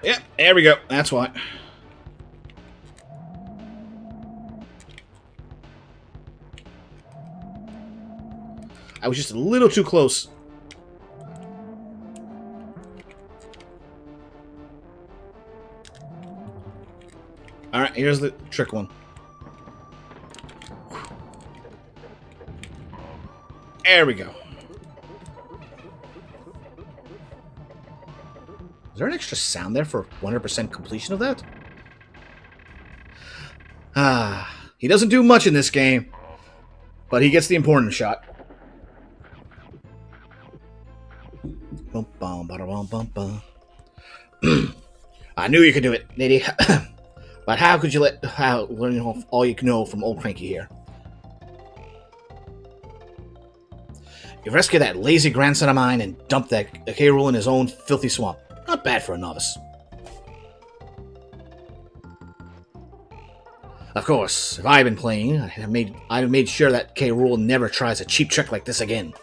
Yep, there we go. That's why. I was just a little too close. Alright, here's the trick one. There we go. Is there an extra sound there for 100% completion of that? He doesn't do much in this game, but he gets the important shot. I knew you could do it, Diddy. But how could you learn all you know from old Cranky here? You rescue that lazy grandson of mine and dump that K. Rool in his own filthy swamp. Not bad for a novice. Of course, if I had been playing, I'd have made sure that K. Rool never tries a cheap trick like this again.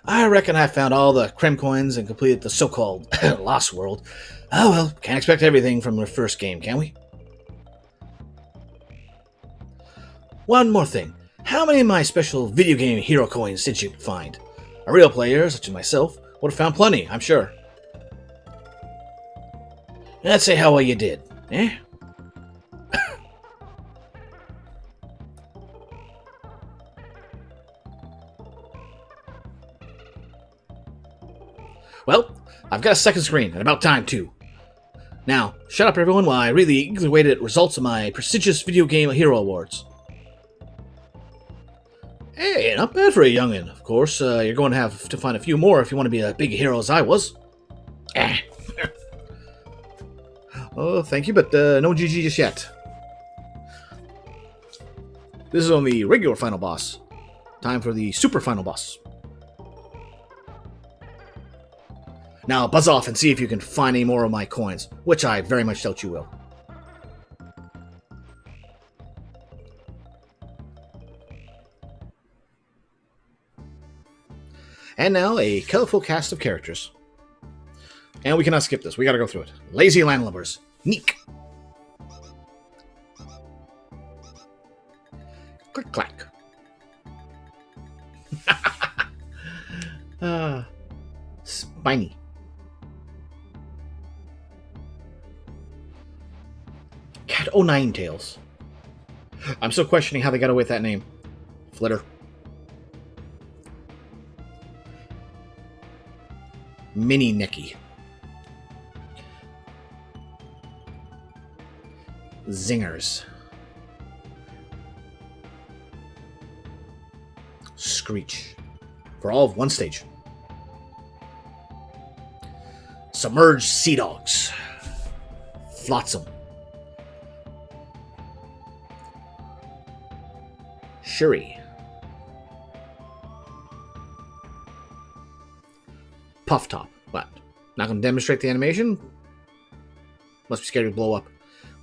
I reckon I found all the Krem coins and completed the so-called Lost World. Oh well, can't expect everything from the first game, can we? One more thing. How many of my special video game hero coins did you find? A real player, such as myself, would have found plenty, I'm sure. Let's say how well you did, eh? Well, I've got a second screen, and about time, too. Now, shut up everyone while I read the eagerly awaited results of my prestigious Video Game Hero Awards. Hey, not bad for a youngin'. Of course, you're going to have to find a few more if you want to be a big hero as I was. Oh, thank you, but no GG just yet. This is on the regular final boss. Time for the super final boss. Now buzz off and see if you can find any more of my coins, which I very much doubt you will. And now a colorful cast of characters. And we cannot skip this, we gotta go through it. Lazy Landlubbers, Neek. Click clack. Spiny. Cat O' Tails. I'm still questioning how they got away with that name. Flitter. Mini Nicky. Zingers. Screech. For all of one stage. Submerged Sea Dogs. Flotsam. Shuri. Puff Top. What? Not going to demonstrate the animation? Must be scared to blow up.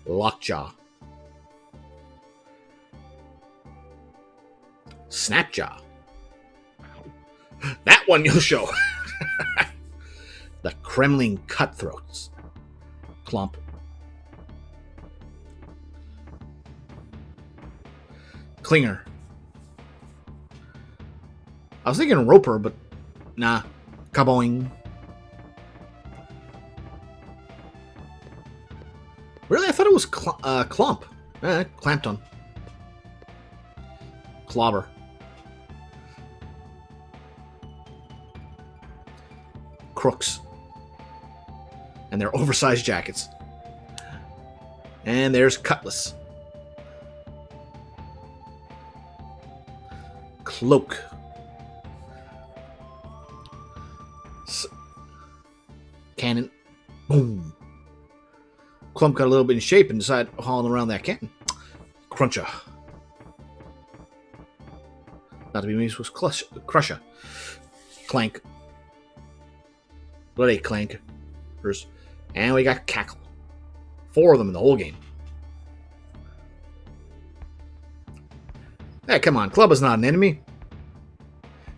Lockjaw. Snapjaw. That one you'll show. The Kremlin Cutthroats. Clump. Klinger. I was thinking Roper, but nah. Kaboing. Really? I thought it was Clump. Clampton. Clobber. Crooks. And their oversized jackets. And there's Cutlass. Cloak. Cannon. Boom. Clump got a little bit in shape and decided hauling around that cannon. Cruncher. Not to be mixed with Crusher. Clank. Bloody Clankers. And we got Cackle. 4 of them in the whole game. Hey, come on. Club is not an enemy.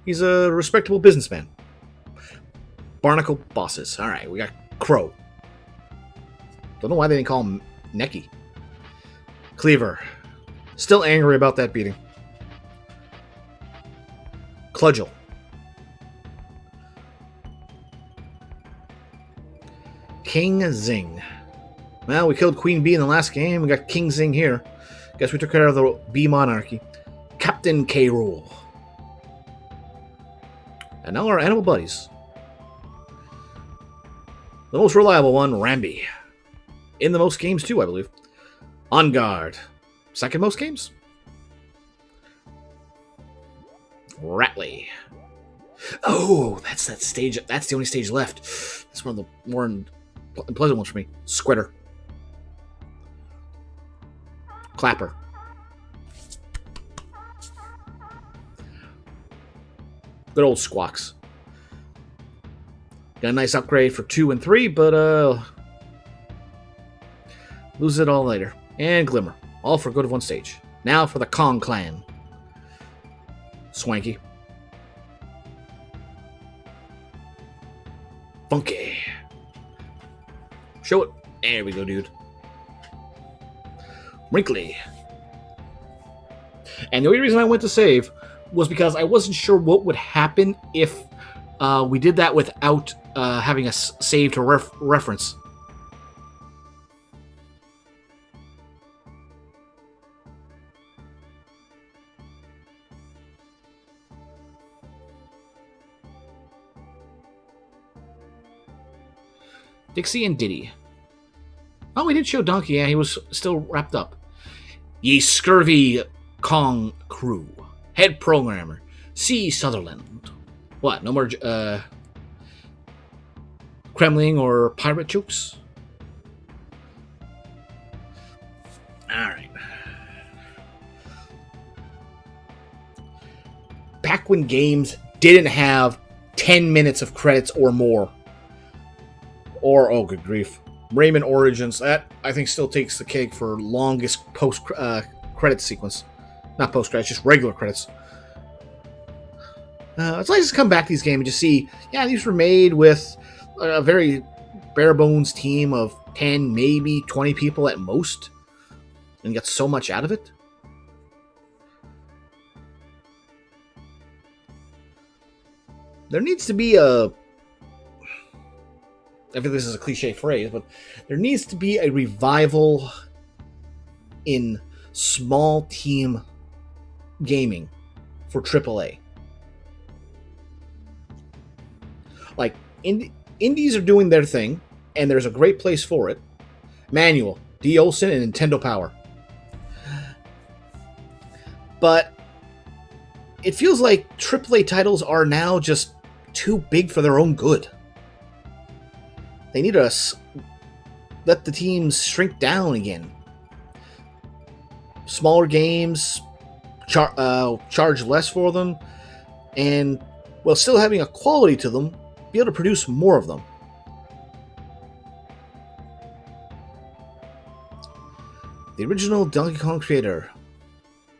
He's a respectable businessman. Barnacle bosses. Alright, we got Crow. Don't know why they didn't call him Necky. Cleaver. Still angry about that beating. Cludgel. King Zing. Well, we killed Queen Bee in the last game. We got King Zing here. Guess we took care of the Bee monarchy. Captain K. Rool. And now our animal buddies. The most reliable one, Rambi. In the most games too, I believe. On guard. Second most games? Ratley. Oh, that's that stage. That's the only stage left. That's one of the more unpleasant ones for me. Squitter. Clapper. Good old Squawks. Got a nice upgrade for 2 and 3, but lose it all later. And Glimmer. All for good of one stage. Now for the Kong clan. Swanky. Funky. Show it. There we go, dude. Wrinkly. And the only reason I went to save was because I wasn't sure what would happen if we did that without having a save to reference. Dixie and Diddy. Oh, we did show Donkey. Yeah, he was still wrapped up. Ye scurvy Kong crew. Head programmer. C. Sutherland. What? No more Kremlin or pirate jokes? Alright. Back when games didn't have 10 minutes of credits or more. Or, oh, good grief. Rayman Origins, that I think still takes the cake for longest post-credit sequence. Not post-credits, just regular credits. It's nice to come back to these games and just see, yeah, these were made with a very bare-bones team of 10, maybe 20 people at most, and got so much out of it. There needs to be a... I feel this is a cliche phrase, but there needs to be a revival in small team gaming for AAA. Like, indies are doing their thing, and there's a great place for it. Manual, D. Olsen and Nintendo Power. But it feels like AAA titles are now just too big for their own good. They need to let the teams shrink down again. Smaller games, charge less for them, and while still having a quality to them, be able to produce more of them. The original Donkey Kong creator,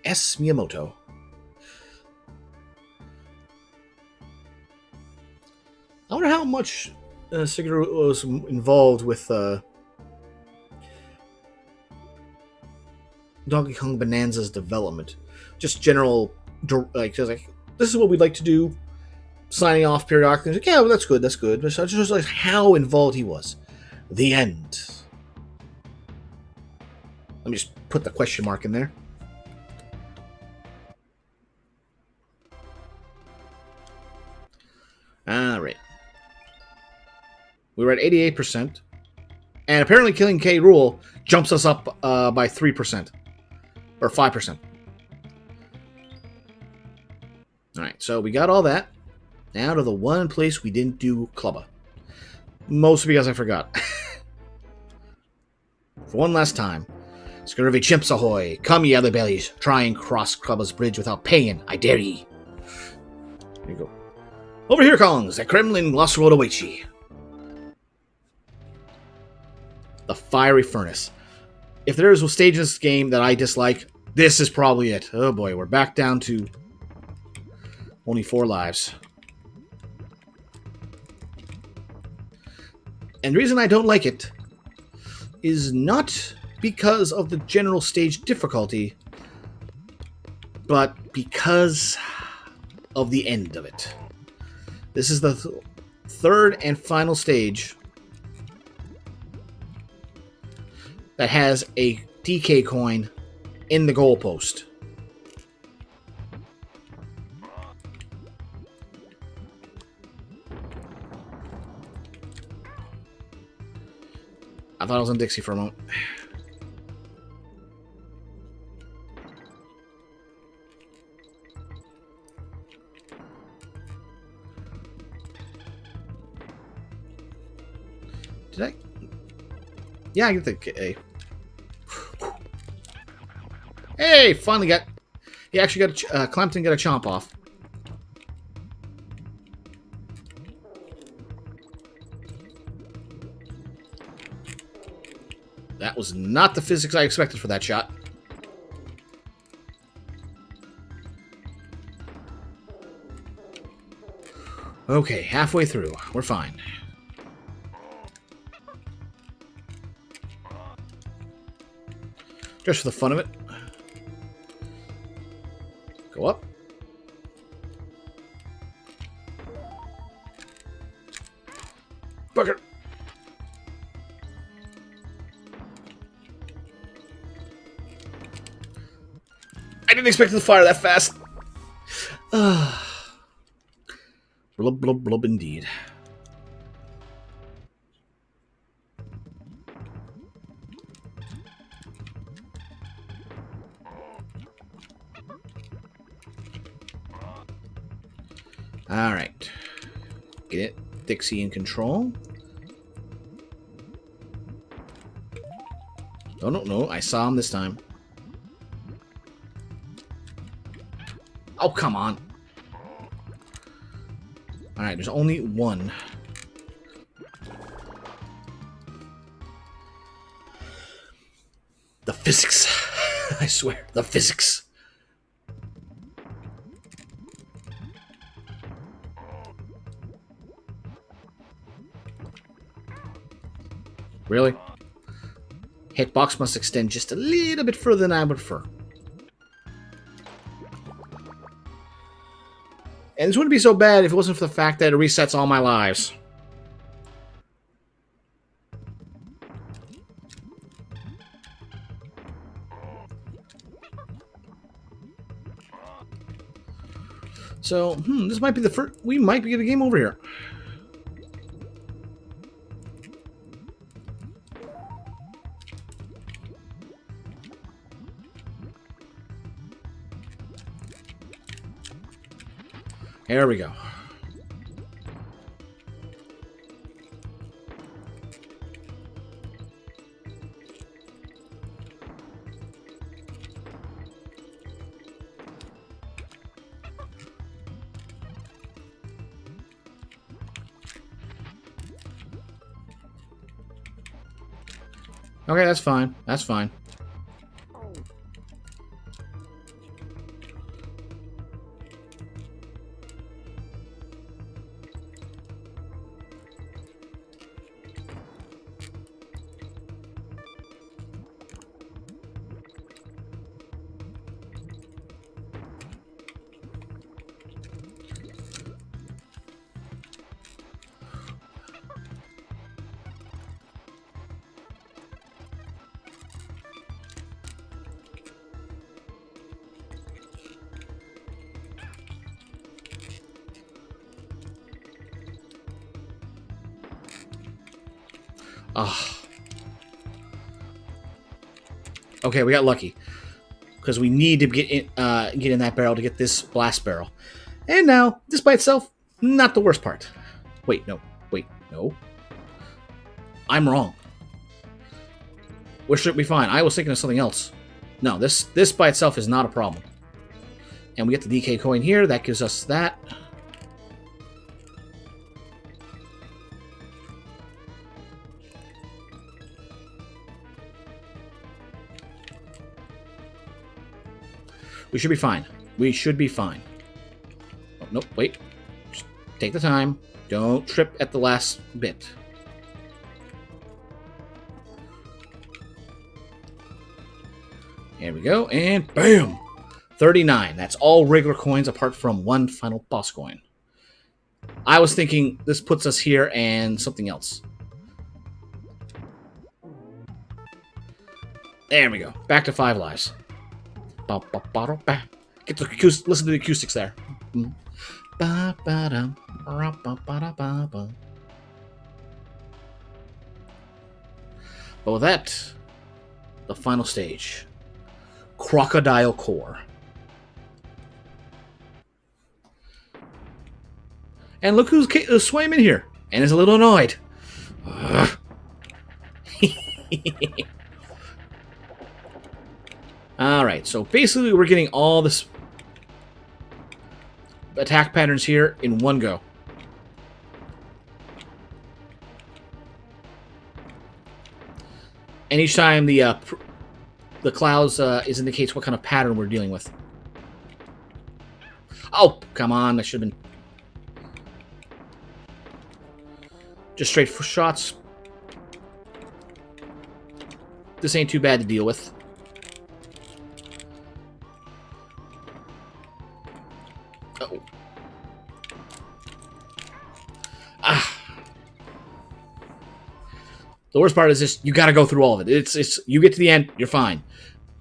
S. Miyamoto. I wonder how much Shigeru was involved with Donkey Kong Bonanza's development. Just general, like, this is what we'd like to do. Signing off periodically. Like, yeah, well, that's good, that's good. But just like how involved he was. The end. Let me just put the question mark in there. Alright. We were at 88%. And apparently killing K. Rool jumps us up by 3%. Or 5%. Alright, so we got all that. Now to the one place we didn't do Clubba. Mostly because I forgot. For one last time. Scurvy chimps ahoy! Come ye other bellies, try and cross Clubba's bridge without paying, I dare ye. There you go. Over here, Kongs! The Kremlin Gloss Road awaits ye. The Fiery Furnace. If there's a stage in this game that I dislike, this is probably it. Oh boy, we're back down to only 4 lives. And the reason I don't like it is not because of the general stage difficulty, but because of the end of it. This is the third and final stage that has a DK coin in the goalpost. I thought I was on Dixie for a moment. Did I? Yeah, I get the A. Hey, finally got... He actually got a... Clampton got a chomp off. That was not the physics I expected for that shot. Okay, halfway through. We're fine. Just for the fun of it. Go up. Bugger. I didn't expect it to fire that fast. Blub, blub, blub, indeed. All right. Get it. Dixie in control. Oh, no. I saw him this time. Oh, come on. All right, there's only one. The physics. I swear, the physics. Really? Hitbox must extend just a little bit further than I would prefer. And this wouldn't be so bad if it wasn't for the fact that it resets all my lives. So, this might be the first... We might get a game over here. Here we go. Okay, that's fine. That's fine. Ah. Okay, we got lucky. Because we need to get in that barrel to get this blast barrel. And now, this by itself, not the worst part. Wait, no. Wait, no. I'm wrong. We should be fine. I was thinking of something else. No, this by itself is not a problem. And we get the DK coin here. That gives us that. We should be fine. We should be fine. Oh, nope, wait. Just take the time. Don't trip at the last bit. There we go, and bam! 39. That's all regular coins apart from one final boss coin. I was thinking this puts us here and something else. There we go. Back to 5 lives. Get the listen to the acoustics there. But with that, the final stage. Crocodile Core. And look who's swimming here. And is a little annoyed. Alright, so basically we're getting all this attack patterns here in one go. And each time the clouds indicates what kind of pattern we're dealing with. Oh, come on, I should have been just straight for shots. This ain't too bad to deal with. Uh-oh. Ah. The worst part is just you got to go through all of it. It's you get to the end, you're fine.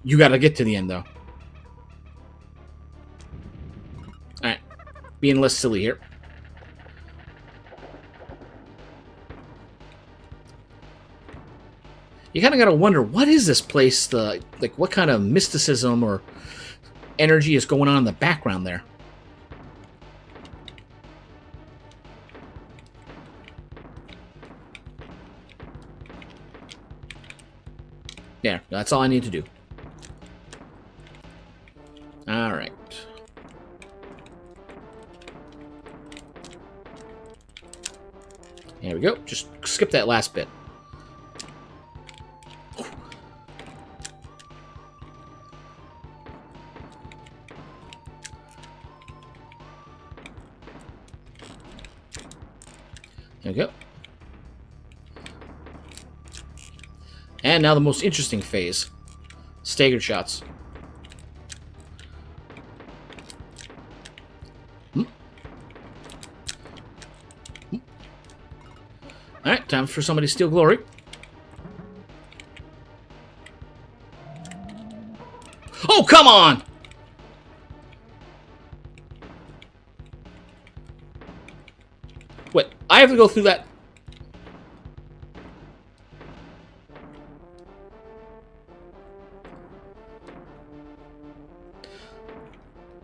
You got to get to the end though. All right, being less silly here. You kind of got to wonder, what is this place? Like, what kind of mysticism or energy is going on in the background there? Yeah, that's all I need to do. All right. There we go. Just skip that last bit. There we go. And now the most interesting phase. Staggered shots. Alright, time for somebody to steal glory. Oh, come on! Wait, I have to go through that.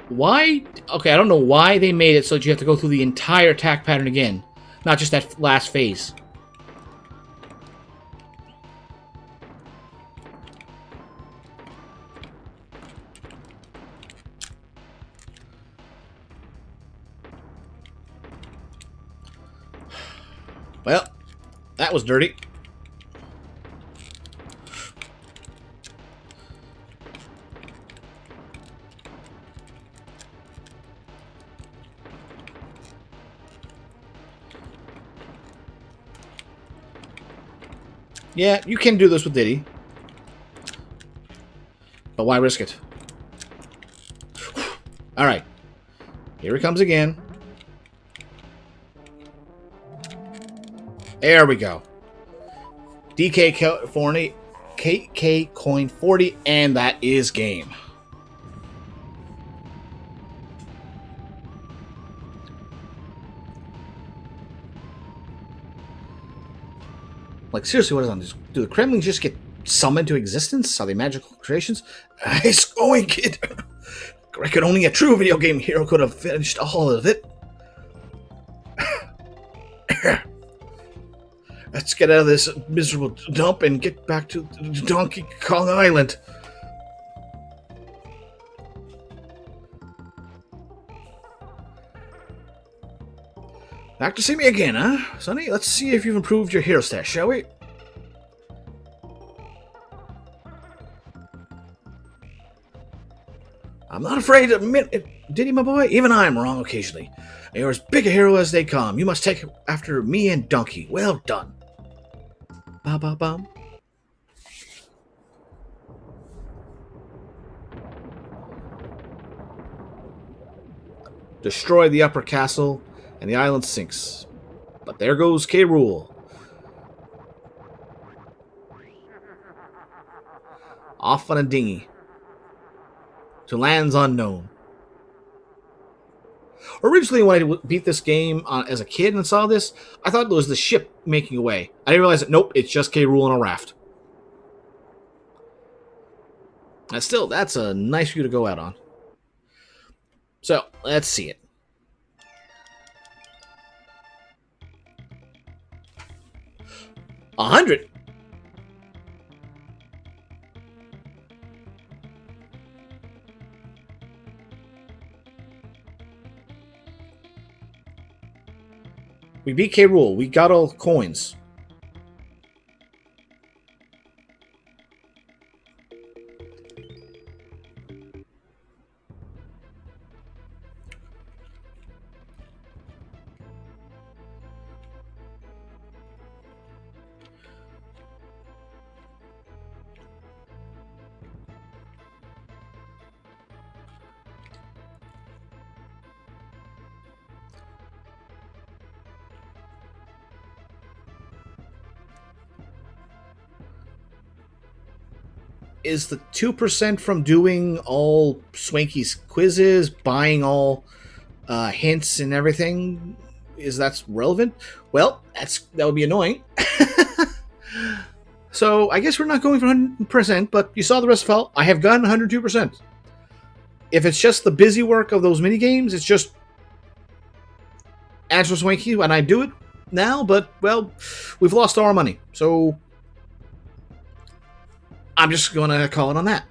Why? Okay, I don't know why they made it so that you have to go through the entire attack pattern again, not just that last phase. Well, that was dirty. Yeah, you can do this with Diddy. But why risk it? Alright. Here he comes again. There we go. DK 40, KK coin 40, and that is game. Like, seriously, what is on this? Do the Kremlin just get summoned to existence? Are they magical creations? Nice going, kid. I reckon only a true video game hero could have finished all of it. Let's get out of this miserable dump and get back to Donkey Kong Island. Back to see me again, huh? Sonny, let's see if you've improved your hero stats, shall we? I'm not afraid to admit it, Diddy, my boy. Even I'm wrong occasionally. You're as big a hero as they come. You must take after me and Donkey. Well done. Ba-ba-bum. Destroy the upper castle, and the island sinks. But there goes K. Rool. Off on a dinghy. To lands unknown. Originally, when I beat this game as a kid and saw this, I thought it was the ship making away. I didn't realize that, nope, it's just K. Rool on a raft. And still, that's a nice view to go out on. So, let's see it. $100? We beat K. Rool. We got all coins. Is the 2% from doing all Swanky's quizzes, buying all hints and everything, is that relevant? Well, that would be annoying. So I guess we're not going for 100%, but you saw the rest fell. I have gotten 102%. If it's just the busy work of those mini games, it's just Angela Swanky, and I do it now, but, well, we've lost all our money. So I'm just going to call it on that.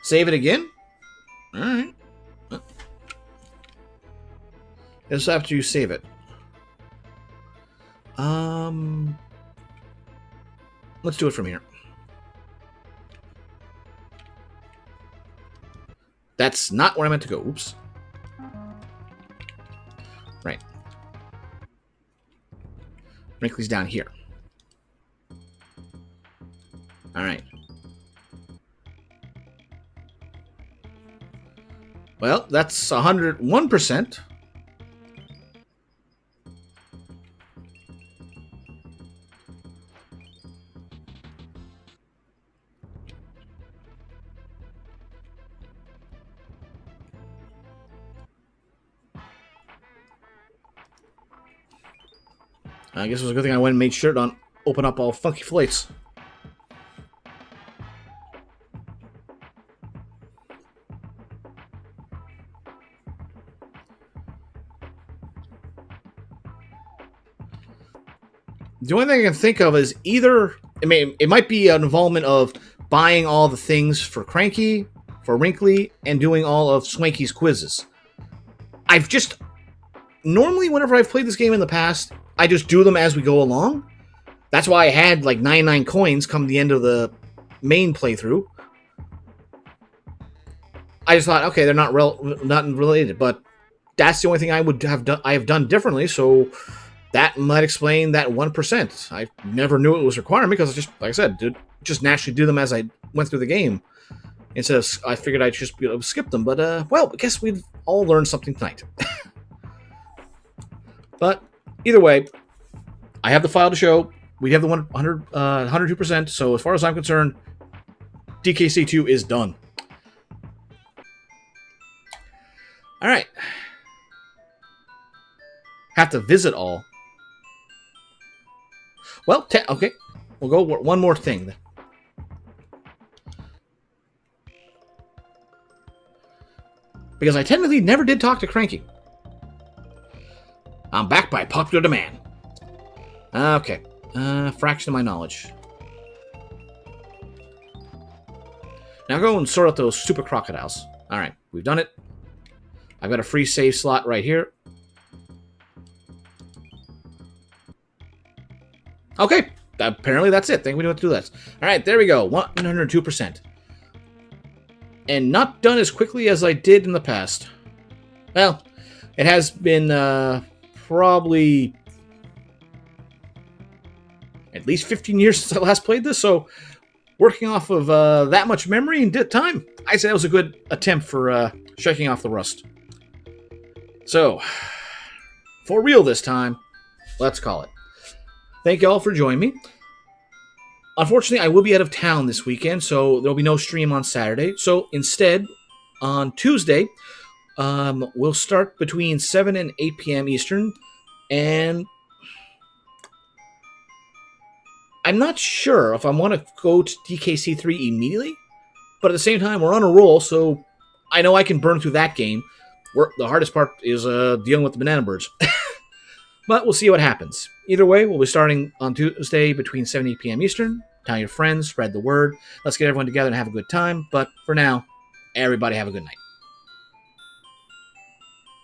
Save it again. All right. It's after you save it. Let's do it from here. That's not where I meant to go. Oops. Right. Wrinkly's down here. All right. Well, that's 101%. I guess it was a good thing I went and made sure to open up all funky flights. The only thing I can think of is either, I mean, it might be an involvement of buying all the things for Cranky, for Wrinkly, and doing all of Swanky's quizzes. I've just, normally whenever I've played this game in the past, I just do them as we go along. That's why I had like 99 coins come the end of the main playthrough. I just thought, okay, they're not related, but that's the only thing I would have done. I have done differently, so that might explain that 1%. I never knew it was a requirement because, just like I said, just naturally do them as I went through the game. Instead of, I figured I'd just be able to skip them, but well, I guess we've all learned something tonight. But either way, I have the file to show. We have the 102%. So as far as I'm concerned, DKC2 is done. All right. Have to visit all. Well, okay. We'll go one more thing. Because I technically never did talk to Cranky. I'm back by popular demand. Okay. Fraction of my knowledge. Now go and sort out those super crocodiles. Alright, we've done it. I've got a free save slot right here. Okay, apparently that's it. Think we know what to do that. Alright, there we go. 102%. And not done as quickly as I did in the past. Well, it has been probably at least 15 years since I last played this, so working off of that much memory and time, I'd say that was a good attempt for shaking off the rust. So, for real this time, let's call it. Thank you all for joining me. Unfortunately, I will be out of town this weekend, so there will be no stream on Saturday. So instead, on Tuesday, we'll start between 7 and 8 p.m. Eastern, and I'm not sure if I want to go to DKC3 immediately, but at the same time, we're on a roll, so I know I can burn through that game. The hardest part is dealing with the banana birds. But we'll see what happens. Either way, we'll be starting on Tuesday between 7 and 8 p.m. Eastern. Tell your friends, spread the word. Let's get everyone together and have a good time. But for now, everybody have a good night.